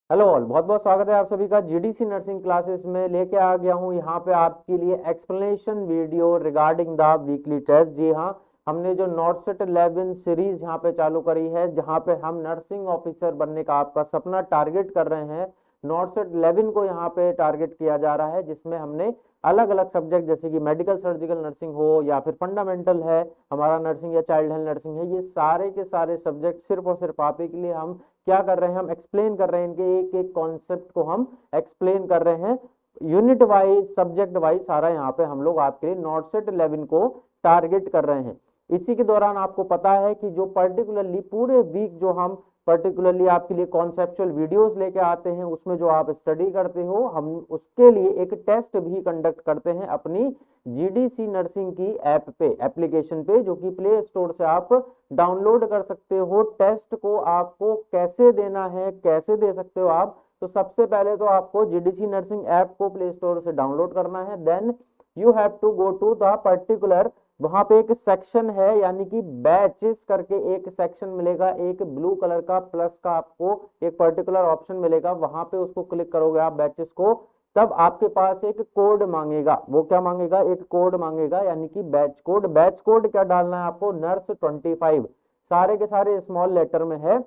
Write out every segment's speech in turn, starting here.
Hello all, बहुत बहुत स्वागत है आप सभी का जीडीसी नर्सिंग क्लासेस में। लेके आ गया हूँ यहाँ पे आपके लिए explanation video regarding the weekly test. जी हाँ, हमने जो नॉर्थ 11 सीरीज यहाँ पे चालू करी है, जहाँ पे हम नर्सिंग ऑफिसर बनने का आपका सपना टारगेट कर रहे हैं। नॉर्थ 11 को यहाँ पे टारगेट किया जा रहा है, जिसमें हमने अलग अलग सब्जेक्ट जैसे कि मेडिकल सर्जिकल नर्सिंग हो या फिर फंडामेंटल है हमारा नर्सिंग या चाइल्ड हेल्थ नर्सिंग है, ये सारे के सारे सब्जेक्ट सिर्फ और सिर्फ आप ही के लिए हम क्या कर रहे हैं, हम एक्सप्लेन कर रहे हैं। इनके एक एक कॉन्सेप्ट को हम एक्सप्लेन कर रहे हैं यूनिट वाइज सब्जेक्ट वाइज। सारा यहाँ पे हम लोग आपके लिए नॉर्थ 11 को टारगेट कर रहे हैं। इसी के दौरान आपको पता है कि जो पर्टिकुलरली पूरे वीक जो हम पर्टिकुलरली आपके लिए कॉन्सेप्चुअल वीडियोस लेके आते हैं, उसमें जो आप स्टडी करते हो, हम उसके लिए एक टेस्ट भी कंडक्ट करते हैं अपनी जीडीसी नर्सिंग की ऐप पे, एप्लीकेशन पे, जो कि प्ले स्टोर से आप डाउनलोड कर सकते हो। टेस्ट को आपको कैसे देना है, कैसे दे सकते हो आप, तो सबसे पहले तो आपको जीडीसी नर्सिंग ऐप को प्ले स्टोर से डाउनलोड करना है। Then you have to go to the particular, वहां पे एक सेक्शन है यानी कि बैचेस करके एक सेक्शन मिलेगा, एक ब्लू कलर का प्लस का आपको एक पर्टिकुलर ऑप्शन मिलेगा, वहां पे उसको क्लिक करोगे आप बैचेस को, तब आपके पास एक कोड मांगेगा। वो क्या मांगेगा? एक कोड मांगेगा, यानी कि बैच कोड। बैच कोड क्या डालना है आपको? nurse 25, सारे के सारे स्मॉल लेटर में है।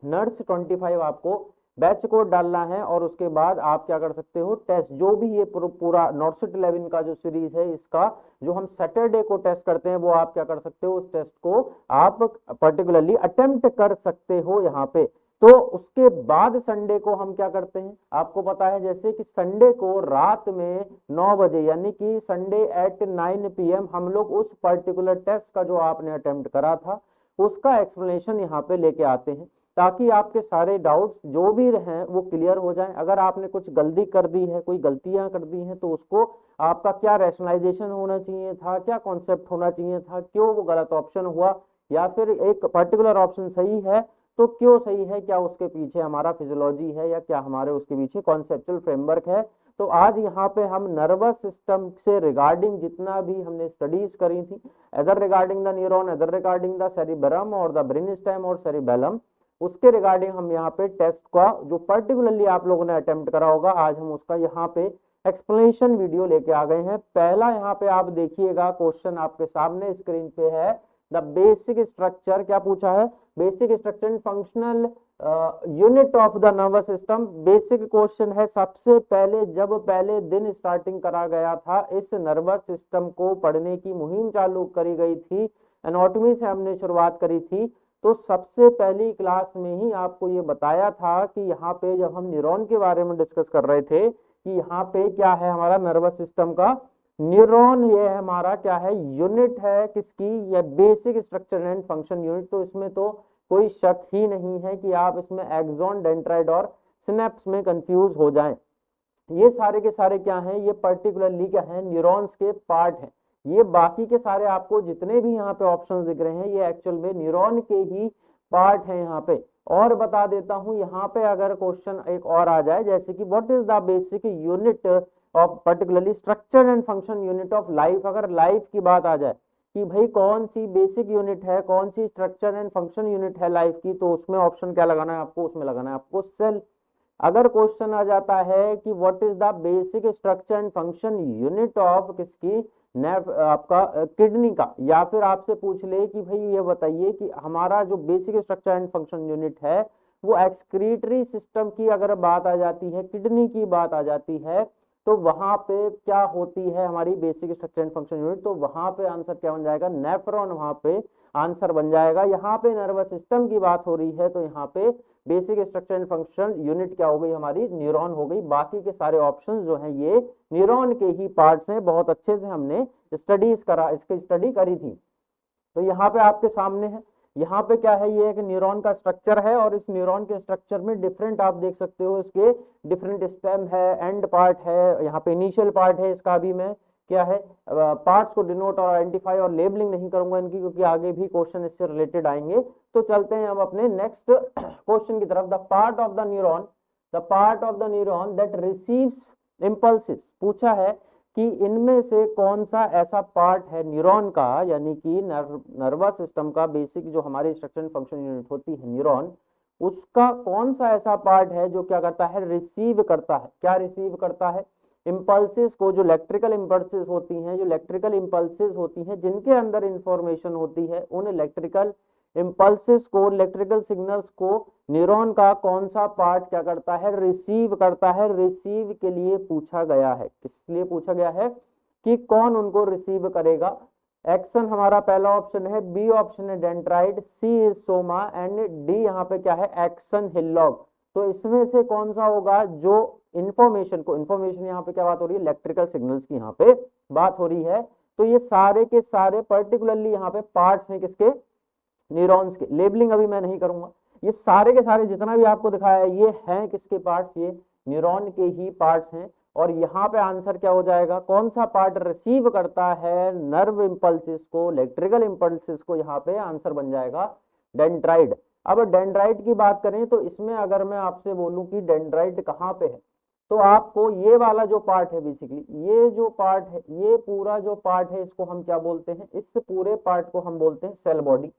nurse 25 आपको बैच कोड डालना है, और उसके बाद आप क्या कर सकते हो, टेस्ट जो भी ये पूरा नॉर्थ 11 का जो सीरीज है, इसका जो हम सैटरडे को टेस्ट करते हैं, वो आप क्या कर सकते हो, उस टेस्ट को आप पर्टिकुलरली अटेम्प्ट कर सकते हो यहाँ पे। तो उसके बाद संडे को हम क्या करते हैं, आपको पता है जैसे कि संडे को रात में 9 बजे, यानी कि संडे एट 9 PM हम लोग उस पर्टिकुलर टेस्ट का जो आपने अटेम्प्ट करा था, उसका एक्सप्लेनेशन यहाँ पे लेके आते हैं, ताकि आपके सारे डाउट्स जो भी हैं वो क्लियर हो जाएं। अगर आपने कुछ गलती कर दी है, कोई गलतियां कर दी हैं, तो उसको आपका क्या रैशनलाइजेशन होना चाहिए था, क्या कॉन्सेप्ट होना चाहिए था, क्यों वो गलत ऑप्शन हुआ, या फिर एक पर्टिकुलर ऑप्शन सही है तो क्यों सही है, क्या उसके पीछे हमारा फिजियोलॉजी है या क्या हमारे उसके पीछे कॉन्सेप्चुअल फ्रेमवर्क है। तो आज यहाँ पे हम नर्वस सिस्टम से रिगार्डिंग जितना भी हमने स्टडीज करी थी, other regarding the neuron, other regarding the cerebrum और द ब्रेन स्टेम और सेरिबेलम, उसके रिगार्डिंग हम यहाँ पे टेस्ट का जो पर्टिकुलरली आप लोगों ने अटेम्प्ट करा होगा, आज हम उसका यहाँ पे एक्सप्लेनेशन वीडियो लेके आ गए हैं। पहला यहाँ पे आप देखिएगा, क्वेश्चन आपके सामने स्क्रीन पे है, द बेसिक स्ट्रक्चर। क्या पूछा है? Basic structure and functional unit of the nervous system. Basic question है। सबसे पहले जब पहले दिन स्टार्टिंग करा गया था, इस नर्वस सिस्टम को पढ़ने की मुहिम चालू करी गई थी, एनाटॉमी से हमने शुरुआत करी थी, तो सबसे पहली क्लास में ही आपको ये बताया था कि यहाँ पे जब हम न्यूरॉन के बारे में डिस्कस कर रहे थे कि यहाँ पे क्या है हमारा नर्वस सिस्टम का न्यूरॉन, ये हमारा क्या है, यूनिट है किसकी, ये basic structure and function unit. तो इसमें तो कोई शक ही नहीं है कि आप इसमें एक्सॉन, डेंड्राइट और सिनेप्स में कंफ्यूज हो जाएं। ये सारे के सारे क्या हैं, ये पर्टिकुलरली क्या है, न्यूरॉन्स के पार्ट हैं। ये बाकी के सारे आपको जितने भी यहाँ पे ऑप्शंस दिख रहे हैं, ये एक्चुअल में न्यूरॉन के ही पार्ट हैं यहाँ पे। और बता देता हूं, यहाँ पे अगर क्वेश्चन एक और आ जाए, जैसे कि what is the basic unit of particularly structure and function unit of life, अगर लाइफ की बात आ जाए कि भाई कौन सी बेसिक यूनिट है, कौन सी स्ट्रक्चर एंड फंक्शन यूनिट है लाइफ की, तो उसमें ऑप्शन क्या लगाना है आपको, उसमें लगाना है आपको सेल। अगर क्वेश्चन आ जाता है कि what is the basic structure and function unit of किसकी, नेफ आपका किडनी का, या फिर आपसे पूछ ले कि भाई ये बताइए कि हमारा जो basic structure and function unit है वो एक्सक्रीटरी सिस्टम की अगर बात आ जाती है, किडनी की बात आ जाती है, तो वहां पे क्या होती है हमारी basic structure and function unit, तो वहां पे आंसर क्या बन जाएगा, नेफ्रॉन वहां पे आंसर बन जाएगा। यहाँ पे नर्वस सिस्टम की बात हो रही है, तो यहाँ पे basic structure and function unit क्या हो गई हमारी, न्यूरॉन हो गई। बाकी के सारे ऑप्शंस जो हैं ये न्यूरॉन के ही पार्ट्स हैं। बहुत अच्छे से हमने स्टडीज करा, इसकी स्टडी करी थी। तो यहाँ पे आपके सामने है, यहाँ पे क्या है, ये एक न्यूरॉन का स्ट्रक्चर है, और इस न्यूरॉन के स्ट्रक्चर में डिफरेंट आप देख सकते हो, इसके डिफरेंट स्टेम है, एंड पार्ट है, यहाँ पे इनिशियल पार्ट है इसका। भी मैं क्या है, पार्ट्स को डिनोट और आइडेंटिफाई और लेबलिंग नहीं करूंगा इनकी, क्योंकि आगे भी क्वेश्चन इससे रिलेटेड आएंगे। तो चलते हैं अब अपने नेक्स्ट क्वेश्चन की तरफ। The part of the neuron, the part of the neuron that receives impulses, पूछा है कि इनमें से कौन सा ऐसा पार्ट है न्यूरॉन का, यानी कि नर्वस सिस्टम का बेसिक जो हमारी स्ट्रक्चर एंड फंक्शन यूनिट होती है न्यूरॉन, उसका कौन सा ऐसा पार्ट है जो क्या करता है, रिसीव करता है। क्या रिसीव करता है, इंपल्सेस को, जो इलेक्ट्रिकल इंपल्सेस होती हैं, जो इलेक्ट्रिकल इंपल्सेस होती हैं जिनके अंदर इंफॉर्मेशन होती है, उन इलेक्ट्रिकल इंपल्सेस को, इलेक्ट्रिकल सिग्नल्स को न्यूरॉन का कौन सा पार्ट क्या करता है, रिसीव करता है। रिसीव के लिए पूछा गया है, किस लिए पूछा गया है कि कौन उनको रिसीव करेगा। एक्शन हमारा पहला ऑप्शन है, बी ऑप्शन है dendrite, C is soma and D यहाँ पे क्या है, एक्सन हिल्लॉग। तो इसमें से कौन सा होगा जो इंफॉर्मेशन को, इंफॉर्मेशन यहाँ पे क्या बात हो रही है, इलेक्ट्रिकल सिग्नल्स की यहाँ पे बात हो रही है। तो ये सारे के सारे पर्टिकुलरली यहाँ पे पार्ट्स हैं किसके, न्यूरॉन्स के। लेबलिंग अभी मैं नहीं करूंगा, ये सारे के सारे जितना भी आपको दिखाया है ये हैं किसके पार्ट्स, ये न्यूरॉन के ही पार्ट्स हैं। और यहाँ पे आंसर क्या हो जाएगा, कौन सा पार्ट रिसीव करता है नर्व इंपल्सेस को, इलेक्ट्रिकल इंपल्सेस को, यहाँ पे आंसर बन जाएगा डेंड्राइट। अब डेंड्राइट की बात करें तो इसमें अगर मैं आपसे बोलूं कि डेंड्राइट कहाँ पे है, तो आपको ये वाला जो पार्ट है, बेसिकली ये जो पार्ट है, ये पूरा जो पार्ट है इसको हम क्या बोलते हैं, इस पूरे पार्ट को हम बोलते हैं सेल बॉडी।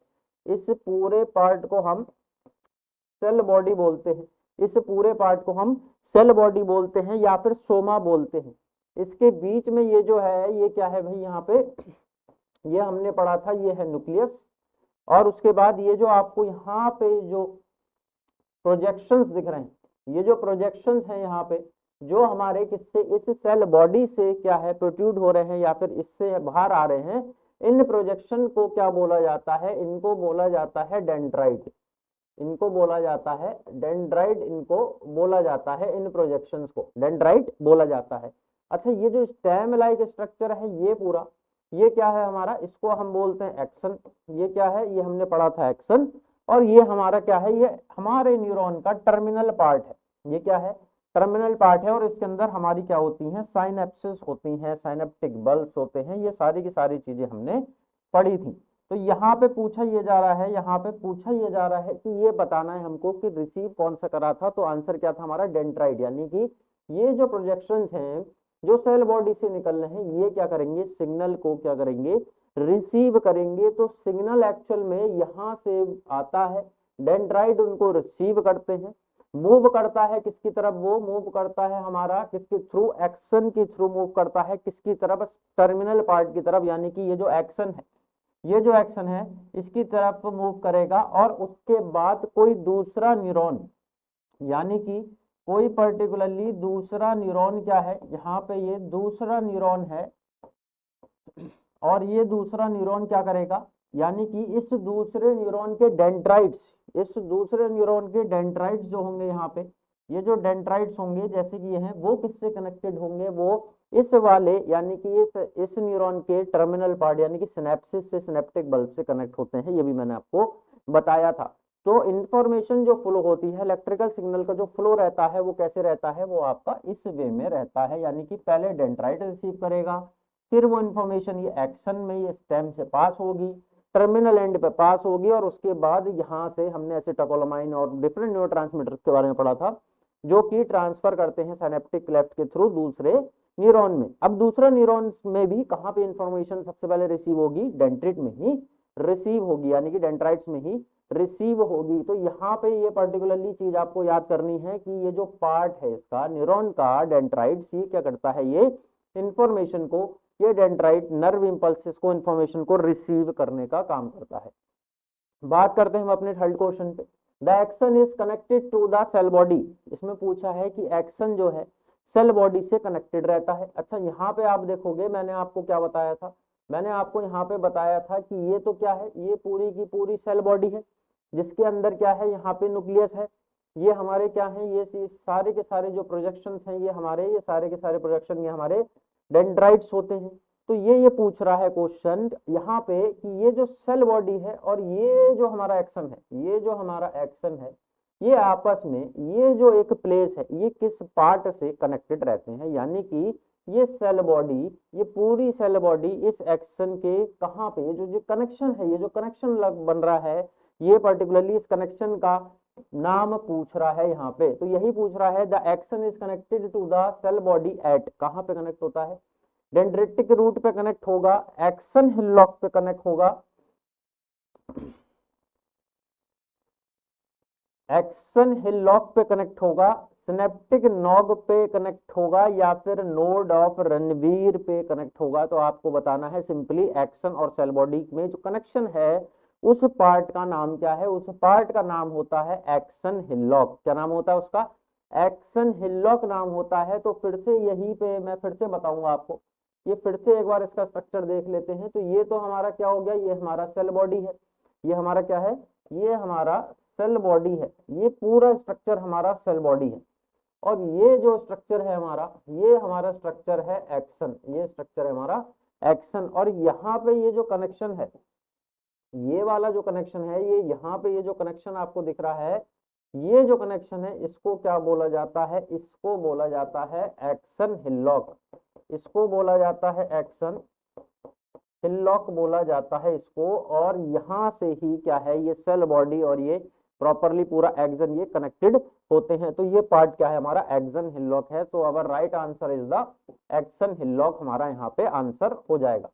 इस पूरे पार्ट को हम सेल बॉडी बोलते हैं, इस पूरे पार्ट को हम सेल बॉडी बोलते हैं या फिर सोमा बोलते हैं। इसके बीच में ये जो है ये क्या है भाई, यहाँ पे ये हमने पढ़ा था, ये है न्यूक्लियस। और उसके बाद ये जो आपको यहाँ पे जो प्रोजेक्शंस दिख रहे हैं, ये जो प्रोजेक्शंस हैं यहाँ पे, जो हमारे किससे, इस सेल बॉडी से क्या है प्रोट्रूड हो रहे हैं या फिर इससे बाहर आ रहे हैं, इन प्रोजेक्शन को क्या बोला जाता है, इनको बोला जाता है डेंड्राइट। इनको बोला जाता है डेंड्राइट, इनको बोला जाता है, इन प्रोजेक्शंस को डेंड्राइट बोला जाता है। अच्छा, ये जो स्टेम लाइक स्ट्रक्चर है ये पूरा, ये क्या है हमारा, इसको हम बोलते हैं एक्सन। ये क्या है, ये हमने पढ़ा था एक्सन। और ये हमारा क्या है, ये हमारे न्यूरॉन का टर्मिनल पार्ट है। ये क्या है, टर्मिनल पार्ट है। और इसके अंदर हमारी क्या होती हैं, साइनेप्सिस होती हैं, साइनेप्टिक बल्ब्स होते हैं। ये सारी की सारी चीजें हमने पढ़ी थी। तो यहाँ पे पूछा ये जा रहा है, यहाँ पे पूछा ये जा रहा है कि ये बताना है हमको कि रिसीव कौन सा करा था। तो आंसर क्या था हमारा, डेंड्राइट। यानी कि ये जो प्रोजेक्शंस हैं जो सेल बॉडी से निकल रहे हैं, ये क्या करेंगे, सिग्नल को क्या करेंगे, रिसीव करेंगे। तो सिग्नल एक्चुअल में यहाँ से आता है, डेंड्राइट उनको रिसीव करते हैं। मूव करता है किसकी तरफ, वो मूव करता है हमारा किसके थ्रू, एक्शन के थ्रू मूव करता है किसकी तरफ, टर्मिनल पार्ट की तरफ। यानी कि ये जो एक्शन है, ये जो एक्शन है इसकी तरफ मूव करेगा। और उसके बाद कोई दूसरा न्यूरॉन, यानी कि कोई पर्टिकुलरली दूसरा न्यूरॉन क्या है, यहाँ पे ये दूसरा न्यूरॉन है। और ये दूसरा न्यूरॉन क्या करेगा, यानी कि इस दूसरे न्यूरॉन के डेंड्राइट्स, इस दूसरे न्यूरॉन के डेंड्राइट्स जो होंगे यहाँ पे, ये जो डेंड्राइट्स होंगे जैसे कि ये हैं, वो किससे कनेक्टेड होंगे, वो इस वाले यानी कि इस न्यूरॉन के टर्मिनल पार्ट यानी कि सिनेप्सिस से, सिनेप्टिक बल्ब से कनेक्ट होते हैं। ये भी मैंने आपको बताया था। तो इंफॉर्मेशन जो फ्लो होती है, इलेक्ट्रिकल सिग्नल का जो फ्लो रहता है वो कैसे रहता है, वो आपका इस वे में रहता है। यानी कि पहले डेंड्राइट रिसीव करेगा, फिर वो इंफॉर्मेशन ये एक्शन में, ये स्टेम से पास होगी, टर्मिनल एंड पे पास होगी। और उसके बाद यहाँ से हमने एसिटाइलकोलामाइन और डिफरेंट न्यूरोट्रांसमीटर्स के बारे में पढ़ा था, जो कि ट्रांसफर करते हैं सिनेप्टिक क्लेफ्ट के थ्रू दूसरे न्यूरॉन में। अब दूसरा न्यूरॉन में भी कहाँ पे इंफॉर्मेशन सबसे पहले रिसीव होगी, डेंड्राइट में ही रिसीव होगी, यानी कि डेंड्राइट्स में ही रिसीव होगी। तो यहाँ पे ये पर्टिकुलरली चीज आपको याद करनी है कि ये जो पार्ट है इसका न्यूरॉन का, डेंड्राइट्स, ये क्या करता है, ये इंफॉर्मेशन को, ये डेंड्राइट नर्व इंपल्सेस को, इंफॉर्मेशन को रिसीव करने का काम करता है। बात करते हैं हम अपने थर्ड क्वेश्चन पे। The axon is connected to the cell body. इसमें पूछा है कि एक्शन जो है सेल बॉडी से कनेक्टेड रहता है। अच्छा, यहाँ पे आप देखोगे मैंने आपको क्या बताया था, मैंने आपको यहाँ पे बताया था कि ये तो क्या है, ये पूरी की पूरी सेल बॉडी है जिसके अंदर क्या है, यहाँ पे न्यूक्लियस है। ये हमारे क्या है, ये सारे के सारे जो प्रोजेक्शंस हैं ये हमारे, ये सारे के सारे प्रोजेक्शन ये हमारे डेंड्राइट्स होते हैं। तो ये पूछ रहा है क्वेश्चन यहाँ पे कि ये जो सेल बॉडी है और ये जो हमारा एक्शन है, ये जो हमारा एक्शन है, ये आपस में ये जो एक प्लेस है, ये किस पार्ट से कनेक्टेड रहते हैं। यानी कि ये सेल बॉडी, ये पूरी सेल बॉडी इस एक्शन के कहाँ पे, जो जो कनेक्शन है, ये जो कनेक्शन बन रहा है, ये पर्टिकुलरली इस कनेक्शन का नाम पूछ रहा है यहाँ पे। तो यही पूछ रहा है, the axon is connected to the cell body at, कहाँ पे कनेक्ट होता है, डेंड्रिटिक रूट पे कनेक्ट होगा, एक्सन हिल्लॉक पे कनेक्ट होगा, एक्सन हिलॉक पे कनेक्ट होगा, सिनेप्टिक नॉग पे कनेक्ट होगा, या फिर नोड ऑफ रणवीर पे कनेक्ट होगा। तो आपको बताना है सिंपली एक्सन और सेल बॉडी में जो कनेक्शन है उस पार्ट का नाम क्या है। उस पार्ट का नाम होता है एक्सन हिलॉक। क्या नाम होता है उसका? एक्सन हिलॉक नाम होता है। तो फिर से यहीं पे मैं फिर से बताऊंगा आपको, ये फिर से एक बार इसका स्ट्रक्चर देख लेते हैं। तो ये तो हमारा क्या हो गया, ये हमारा सेल बॉडी है, ये हमारा क्या है, ये हमारा सेल बॉडी है, ये पूरा स्ट्रक्चर हमारा सेल बॉडी है। और ये जो स्ट्रक्चर है हमारा, ये हमारा स्ट्रक्चर है एक्सन, ये स्ट्रक्चर है हमारा एक्सन। और यहाँ पे ये जो कनेक्शन है, ये वाला जो कनेक्शन है, ये यहाँ पे ये जो कनेक्शन आपको दिख रहा है, ये जो कनेक्शन है इसको क्या बोला जाता है? इसको बोला जाता है एक्सन हिलॉक। इसको बोला जाता है एक्सन हिलॉक बोला जाता है इसको। और यहाँ से ही क्या है, ये सेल बॉडी और ये प्रॉपरली पूरा एक्सन ये कनेक्टेड होते हैं। तो ये पार्ट क्या है हमारा? एक्सन हिलॉक है। तो our right answer is the axon hillock, हमारा यहाँ पे आंसर हो जाएगा।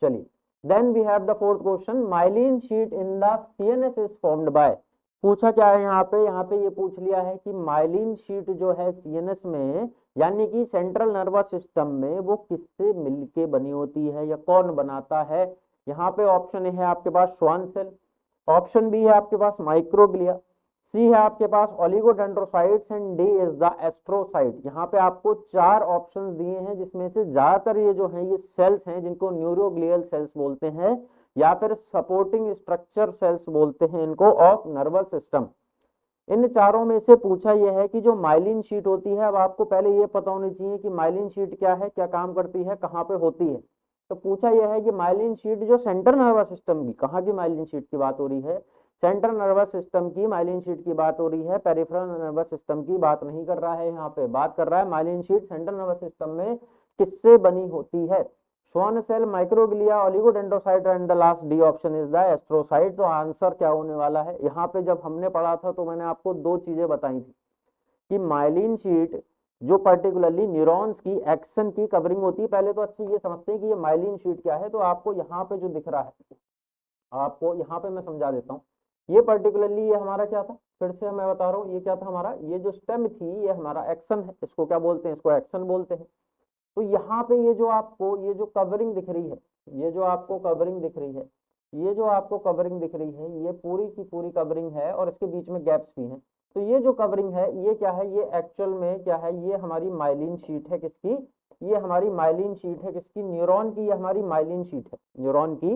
चलिए, then we have the fourth question, myelin sheath in the CNS is formed by. पूछा क्या है यहाँ पे ये पूछ लिया है कि माइलिन शीट जो है सीएनएस में, यानी कि सेंट्रल नर्वस सिस्टम में, वो किससे मिलके बनी होती है या कौन बनाता है। यहाँ पे ऑप्शन है आपके पास श्वान सेल, ऑप्शन बी है आपके पास माइक्रोग्लिया, सी है आपके पास oligodendrocytes and D is the astrocyte. यहाँ पे आपको चार ऑप्शंस दिए हैं, जिसमें से ज्यादातर ये जो है ये सेल्स हैं जिनको न्यूरोग्लियल सेल्स बोलते हैं, या फिर सपोर्टिंग स्ट्रक्चर सेल्स बोलते हैं इनको, ऑफ नर्वस सिस्टम। इन चारों में से पूछा यह है कि जो माइलिन शीट होती है, अब आपको पहले ये पता होनी चाहिए कि माइलिन शीट क्या है, क्या काम करती है, कहाँ पे होती है। तो पूछा यह है कि माइलिन शीट जो सेंट्रल नर्वस सिस्टम की, कहाँ की माइलिन शीट की बात हो रही है? सेंट्रल नर्वस सिस्टम की माइलिन शीट की बात हो रही है, पेरिफेरल नर्वस सिस्टम की बात नहीं कर रहा है। यहाँ पे बात कर रहा है myelin sheath central nervous system में किससे बनी होती है। Schwann cell, microglia, oligodendrocyte and the last D option is the astrocyte. तो आंसर क्या होने वाला है? यहाँ पे जब हमने पढ़ा था तो मैंने आपको दो चीजें बताई थी कि माइलिन शीट जो पर्टिकुलरली न्यूरॉन्स की एक्शन की कवरिंग होती है। पहले तो अच्छे ये समझते हैं कि ये माइलिन शीट क्या है। तो आपको यहाँ पे जो दिख रहा है, आपको यहाँ पे मैं समझा देता हूँ। ये पर्टिकुलरली ये हमारा क्या था, फिर से मैं बता रहा हूँ, ये क्या था हमारा, ये जो स्टेम थी ये हमारा एक्शन है। इसको क्या बोलते हैं? इसको एक्शन बोलते हैं। तो यहाँ पे ये जो आपको ये जो कवरिंग दिख रही है, ये जो आपको कवरिंग दिख रही है, ये जो आपको कवरिंग दिख रही है, ये पूरी की पूरी कवरिंग है और इसके बीच में गैप्स भी हैं। तो ये जो कवरिंग है ये क्या है? ये एक्चुअल में क्या है? ये हमारी माइलिन शीट है। किसकी? ये हमारी माइलिन शीट है। किसकी? न्यूरॉन की। ये हमारी माइलिन शीट है, न्यूरॉन की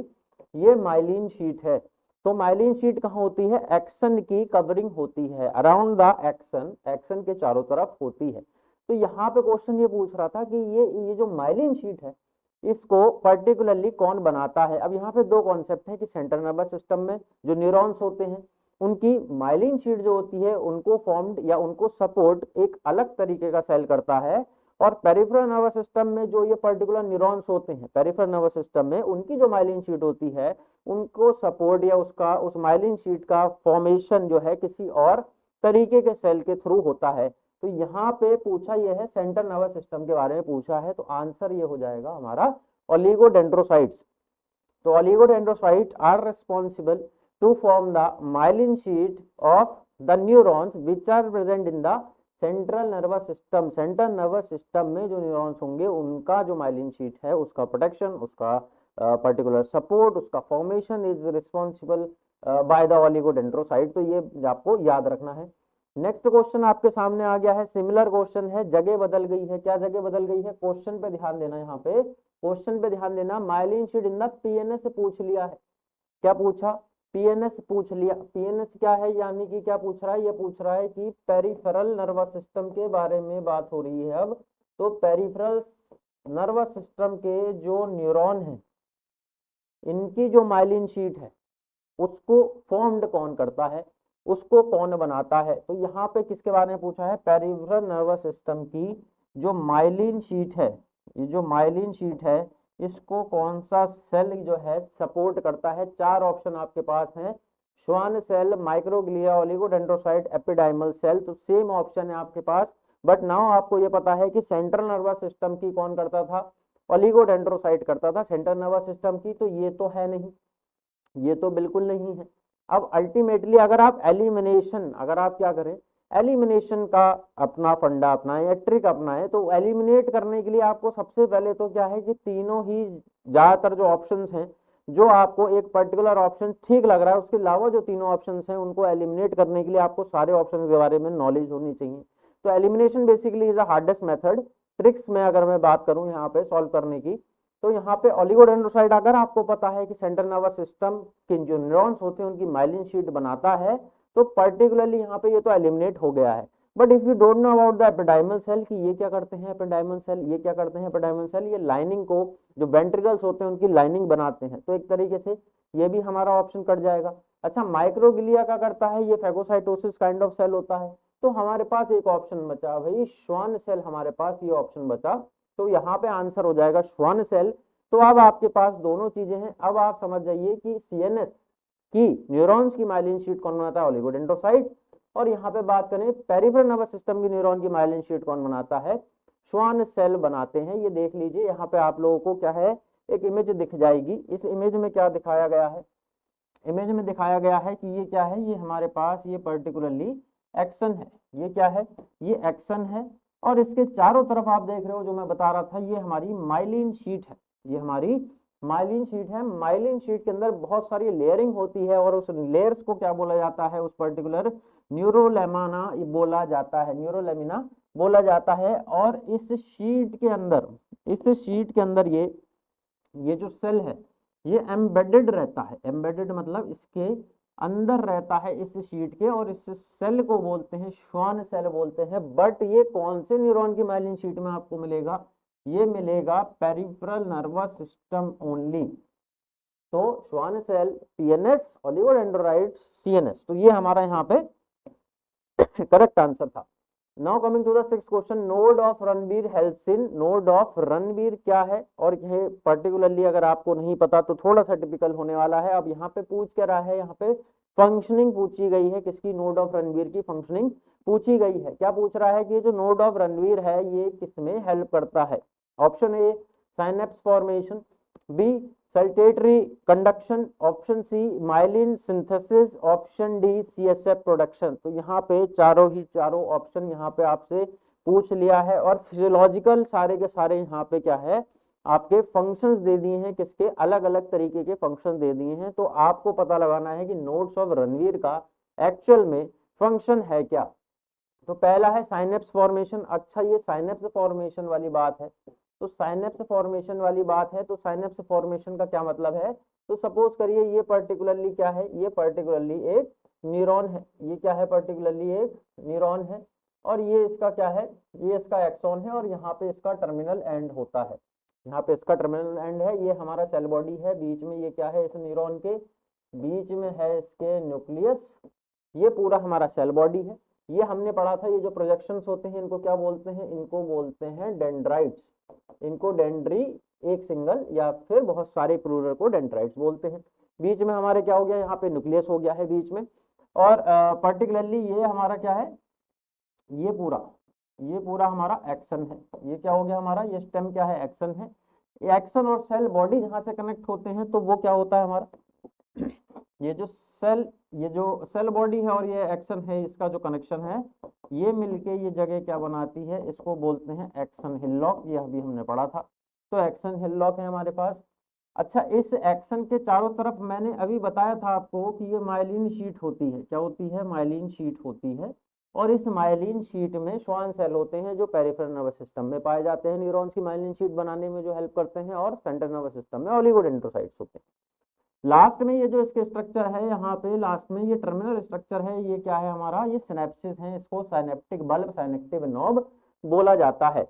ये माइलिन शीट है। तो माइलिन शीट कहाँ होती है? एक्शन की कवरिंग होती है, अराउंड द एक्शन, एक्शन के चारों तरफ होती है। तो यहाँ पे क्वेश्चन ये पूछ रहा था कि ये जो माइलिन शीट है इसको पर्टिकुलरली कौन बनाता है। अब यहाँ पे दो कॉन्सेप्ट है कि सेंट्रल नर्वस सिस्टम में जो न्यूरॉन्स होते हैं उनकी माइलिन शीट जो होती है उनको फॉर्म्ड या उनको सपोर्ट एक अलग तरीके का सेल करता है। और पेरिफेरल नर्वस सिस्टम में जो ये पर्टिकुलर न्यूरॉन्स होते हैं पेरिफेरल नर्वस सिस्टम में, उनकी जो माइलिन शीट होती है उनको सपोर्ट या उसका उस माइलिन शीट का फॉर्मेशन जो है किसी और तरीके के सेल के थ्रू होता है। तो यहाँ पे पूछा यह है, सेंट्रल नर्वस सिस्टम के बारे में पूछा है। तो आंसर ये हो जाएगा हमारा ओलिगोडेंड्रोसाइट्स। तो oligodendrocyte are responsible to form the myelin sheath of the neurons which are present in the central nervous system. Central nervous system में जो न्यूरॉन्स होंगे उनका जो माइलिन शीट है उसका प्रोटेक्शन, उसका पर्टिकुलर सपोर्ट, उसका formation is responsible by the oligodendrocyte. तो ये आपको याद रखना है। नेक्स्ट क्वेश्चन आपके सामने आ गया है, सिमिलर क्वेश्चन है, जगह बदल गई है। क्या जगह बदल गई है? क्वेश्चन पे ध्यान देना, यहाँ पे क्वेश्चन पे ध्यान देना। Myelin sheath in the PNS पूछ लिया है। क्या पूछा? पीएनएस पूछ लिया। पीएनएस क्या है? यानी कि क्या पूछ रहा है? ये पूछ रहा है कि पेरिफेरल नर्वस सिस्टम के बारे में बात हो रही है अब। तो पेरिफेरल नर्वस सिस्टम के जो न्यूरॉन है इनकी जो माइलिन शीट है उसको फॉर्म्ड कौन करता है, उसको कौन बनाता है। तो यहाँ पे किसके बारे में पूछा है? पेरिफेरल नर्वस सिस्टम की जो माइलिन शीट है, ये जो माइलिन शीट है इसको कौन सा सेल जो है सपोर्ट करता है। चार ऑप्शन आपके पास हैं, Schwann cell, microglia, oligodendrocyte, ependymal cell. तो सेम ऑप्शन है आपके पास। बट नाउ आपको ये पता है कि सेंट्रल नर्वस सिस्टम की कौन करता था? ओलिगोडेंड्रोसाइट करता था सेंट्रल नर्वस सिस्टम की। तो ये तो है नहीं, ये तो बिल्कुल नहीं है। अब अल्टीमेटली अगर आप एलिमिनेशन, अगर आप क्या करें, एलिमिनेशन का अपना फंडा अपनाएं या ट्रिक अपनाएं, तो एलिमिनेट करने के लिए आपको सबसे पहले तो क्या है कि तीनों ही ज्यादातर जो ऑप्शंस हैं, जो आपको एक पर्टिकुलर ऑप्शन ठीक लग रहा है, उसके अलावा जो तीनों ऑप्शंस हैं उनको एलिमिनेट करने के लिए आपको सारे ऑप्शन के बारे में नॉलेज होनी चाहिए। तो elimination basically is the hardest method. Tricks में अगर मैं बात करूं यहाँ पे सॉल्व करने की, तो यहाँ पे ओलिगोडेंड्रोसाइट अगर आपको पता है कि सेंट्रल नर्वस सिस्टम के जो न्यूरॉन्स होते हैं उनकी माइलिन शीट बनाता है, तो पर्टिकुलरली यहाँ पे ये तो एलिमिनेट हो गया है। But if you don't know about the ependymal cell कि ये क्या करते हैं, एपिडाइमल सेल ये क्या करते हैं, एपिडाइमल सेल ये लाइनिंग को, जो वेंट्रिकल्स होते हैं उनकी लाइनिंग बनाते हैं, तो एक तरीके से ये भी हमारा ऑप्शन कट जाएगा। अच्छा, माइक्रोग्लिया क्या करता है, ये फेगोसाइटोसिस काइंड ऑफ सेल होता है। तो हमारे पास एक ऑप्शन बचा भाई श्वान सेल, हमारे पास ये ऑप्शन बचा, तो यहाँ पे आंसर हो जाएगा श्वान सेल। तो अब आपके पास दोनों चीजें हैं। अब आप समझ जाइए कि सीएनएस की न्यूरॉन्स की माइलिन शीट कौन बनाता है, ओलिगोडेंड्रोसाइट। और यहाँ पे बात करें पेरिफेरल नर्वस सिस्टम की न्यूरॉन की माइलिन शीट कौन बनाता है, श्वान सेल बनाते हैं। ये देख लीजिए यहाँ पे आप लोगों को क्या है, एक इमेज दिख जाएगी। इस इमेज में क्या दिखाया गया है, इमेज में दिखाया गया है कि ये क्या है, ये हमारे पास ये पर्टिकुलरली एक्शन है। ये क्या है, ये एक्शन है। और इसके चारों तरफ आप देख रहे हो जो मैं बता रहा था, ये हमारी माइलिन शीट है, ये हमारी माइलिन शीट है। माइलिन शीट के अंदर बहुत सारी लेयरिंग होती है और उस लेयर्स को क्या बोला जाता है, उस पर्टिकुलर न्यूरोलेमाना बोला जाता है, न्यूरोलेमिना बोला जाता है। और इस शीट के अंदर, इस शीट के अंदर ये जो सेल है ये एम्बेडेड रहता है। एम्बेडेड मतलब इसके अंदर रहता है इस शीट के, और इस सेल को बोलते हैं श्वान सेल बोलते हैं। बट ये कौन से न्यूरॉन की माइलिन शीट में आपको मिलेगा, ये मिलेगा पेरिफेरल नर्वस सिस्टम ओनली। तो Schwann cell, PNS, oligodendrocytes, CNS, तो ये हमारा यहाँ पे करेक्ट आंसर था। Now coming to the sixth question, node of Ranvier helps in, node of Ranvier क्या है, और ये पर्टिकुलरली अगर आपको नहीं पता तो थोड़ा सा टिपिकल होने वाला है। अब यहाँ पे पूछ क्या रहा है, यहाँ पे फंक्शनिंग पूछी गई है, किसकी, नोड ऑफ रणवीर की फंक्शनिंग पूछी गई है। क्या पूछ रहा है कि ये जो नोड ऑफ रणवीर है ये किसमें हेल्प करता है। Option A synapse formation, B saltatory conduction, option C myelin synthesis, option D CSF production. तो यहाँ पे चारों ही चारों ऑप्शन यहाँ पे आपसे पूछ लिया है, और फिजियोलॉजिकल सारे के सारे यहाँ पे क्या है, आपके फंक्शंस दे दिए हैं, किसके, अलग अलग तरीके के फंक्शन दे दिए हैं। तो आपको पता लगाना है कि नोड्स ऑफ रणवीर का एक्चुअल में फंक्शन है क्या। तो पहला है साइनेप्स फॉर्मेशन। अच्छा, ये साइनेप्स फॉर्मेशन वाली बात है, तो साइनेप्स फॉर्मेशन वाली बात है, तो साइनेप्स फॉर्मेशन का क्या मतलब है, तो सपोज करिए ये पर्टिकुलरली क्या है, ये पर्टिकुलरली एक न्यूरॉन है, ये क्या है, पर्टिकुलरली एक न्यूरॉन है, और ये इसका क्या है, ये इसका एक्सॉन है, और यहाँ पे इसका टर्मिनल एंड होता है, यहाँ पे इसका टर्मिनल एंड है। ये हमारा सेल बॉडी है, बीच में ये क्या है, इस न्यूरॉन के बीच में है इसके न्यूक्लियस, ये पूरा हमारा सेल बॉडी है। ये हमने पढ़ा था, ये जो प्रोजेक्शंस होते हैं इनको क्या बोलते हैं, इनको बोलते हैं डेंड्राइट्स, इनको डेंड्री, एक सिंगल या फिर बहुत सारे प्लूरल को डेंड्राइट्स बोलते हैं। बीच में हमारे क्या हो गया, यहाँ पे न्यूक्लियस हो गया है बीच में। और पर्टिकुलरली ये हमारा क्या है, ये पूरा हमारा एक्शन है। ये क्या हो गया हमारा, ये स्टेम क्या है, एक्शन है। ये एक्शन और सेल बॉडी जहाँ से कनेक्ट होते हैं तो वो क्या होता है हमारा, ये जो सेल बॉडी है और ये एक्शन है, इसका जो कनेक्शन है, ये मिलके ये जगह क्या बनाती है, इसको बोलते हैं एक्शन हिलॉक। ये अभी हमने पढ़ा था, तो एक्शन हिलॉक है हमारे पास। अच्छा, इस एक्शन के चारों तरफ मैंने अभी बताया था आपको कि ये माइलिन शीट होती है, क्या होती है, माइलिन शीट होती है। और इस माइलिन शीट में श्वान सेल होते हैं जो पेरिफेरल नर्वस सिस्टम में पाए जाते हैं, न्यूरॉन्स की माइलिन शीट बनाने में जो हेल्प करते हैं, और सेंट्रल नर्वस सिस्टम में ओलिगोडेंड्रोसाइट्स होते हैं। लास्ट में ये जो इसके स्ट्रक्चर है, यहाँ पे लास्ट में ये टर्मिनल स्ट्रक्चर है, ये क्या है हमारा, ये सिनेप्सिस है, इसको साइनेप्टिक बल्ब, साइनेप्टिक नोब बोला जाता है।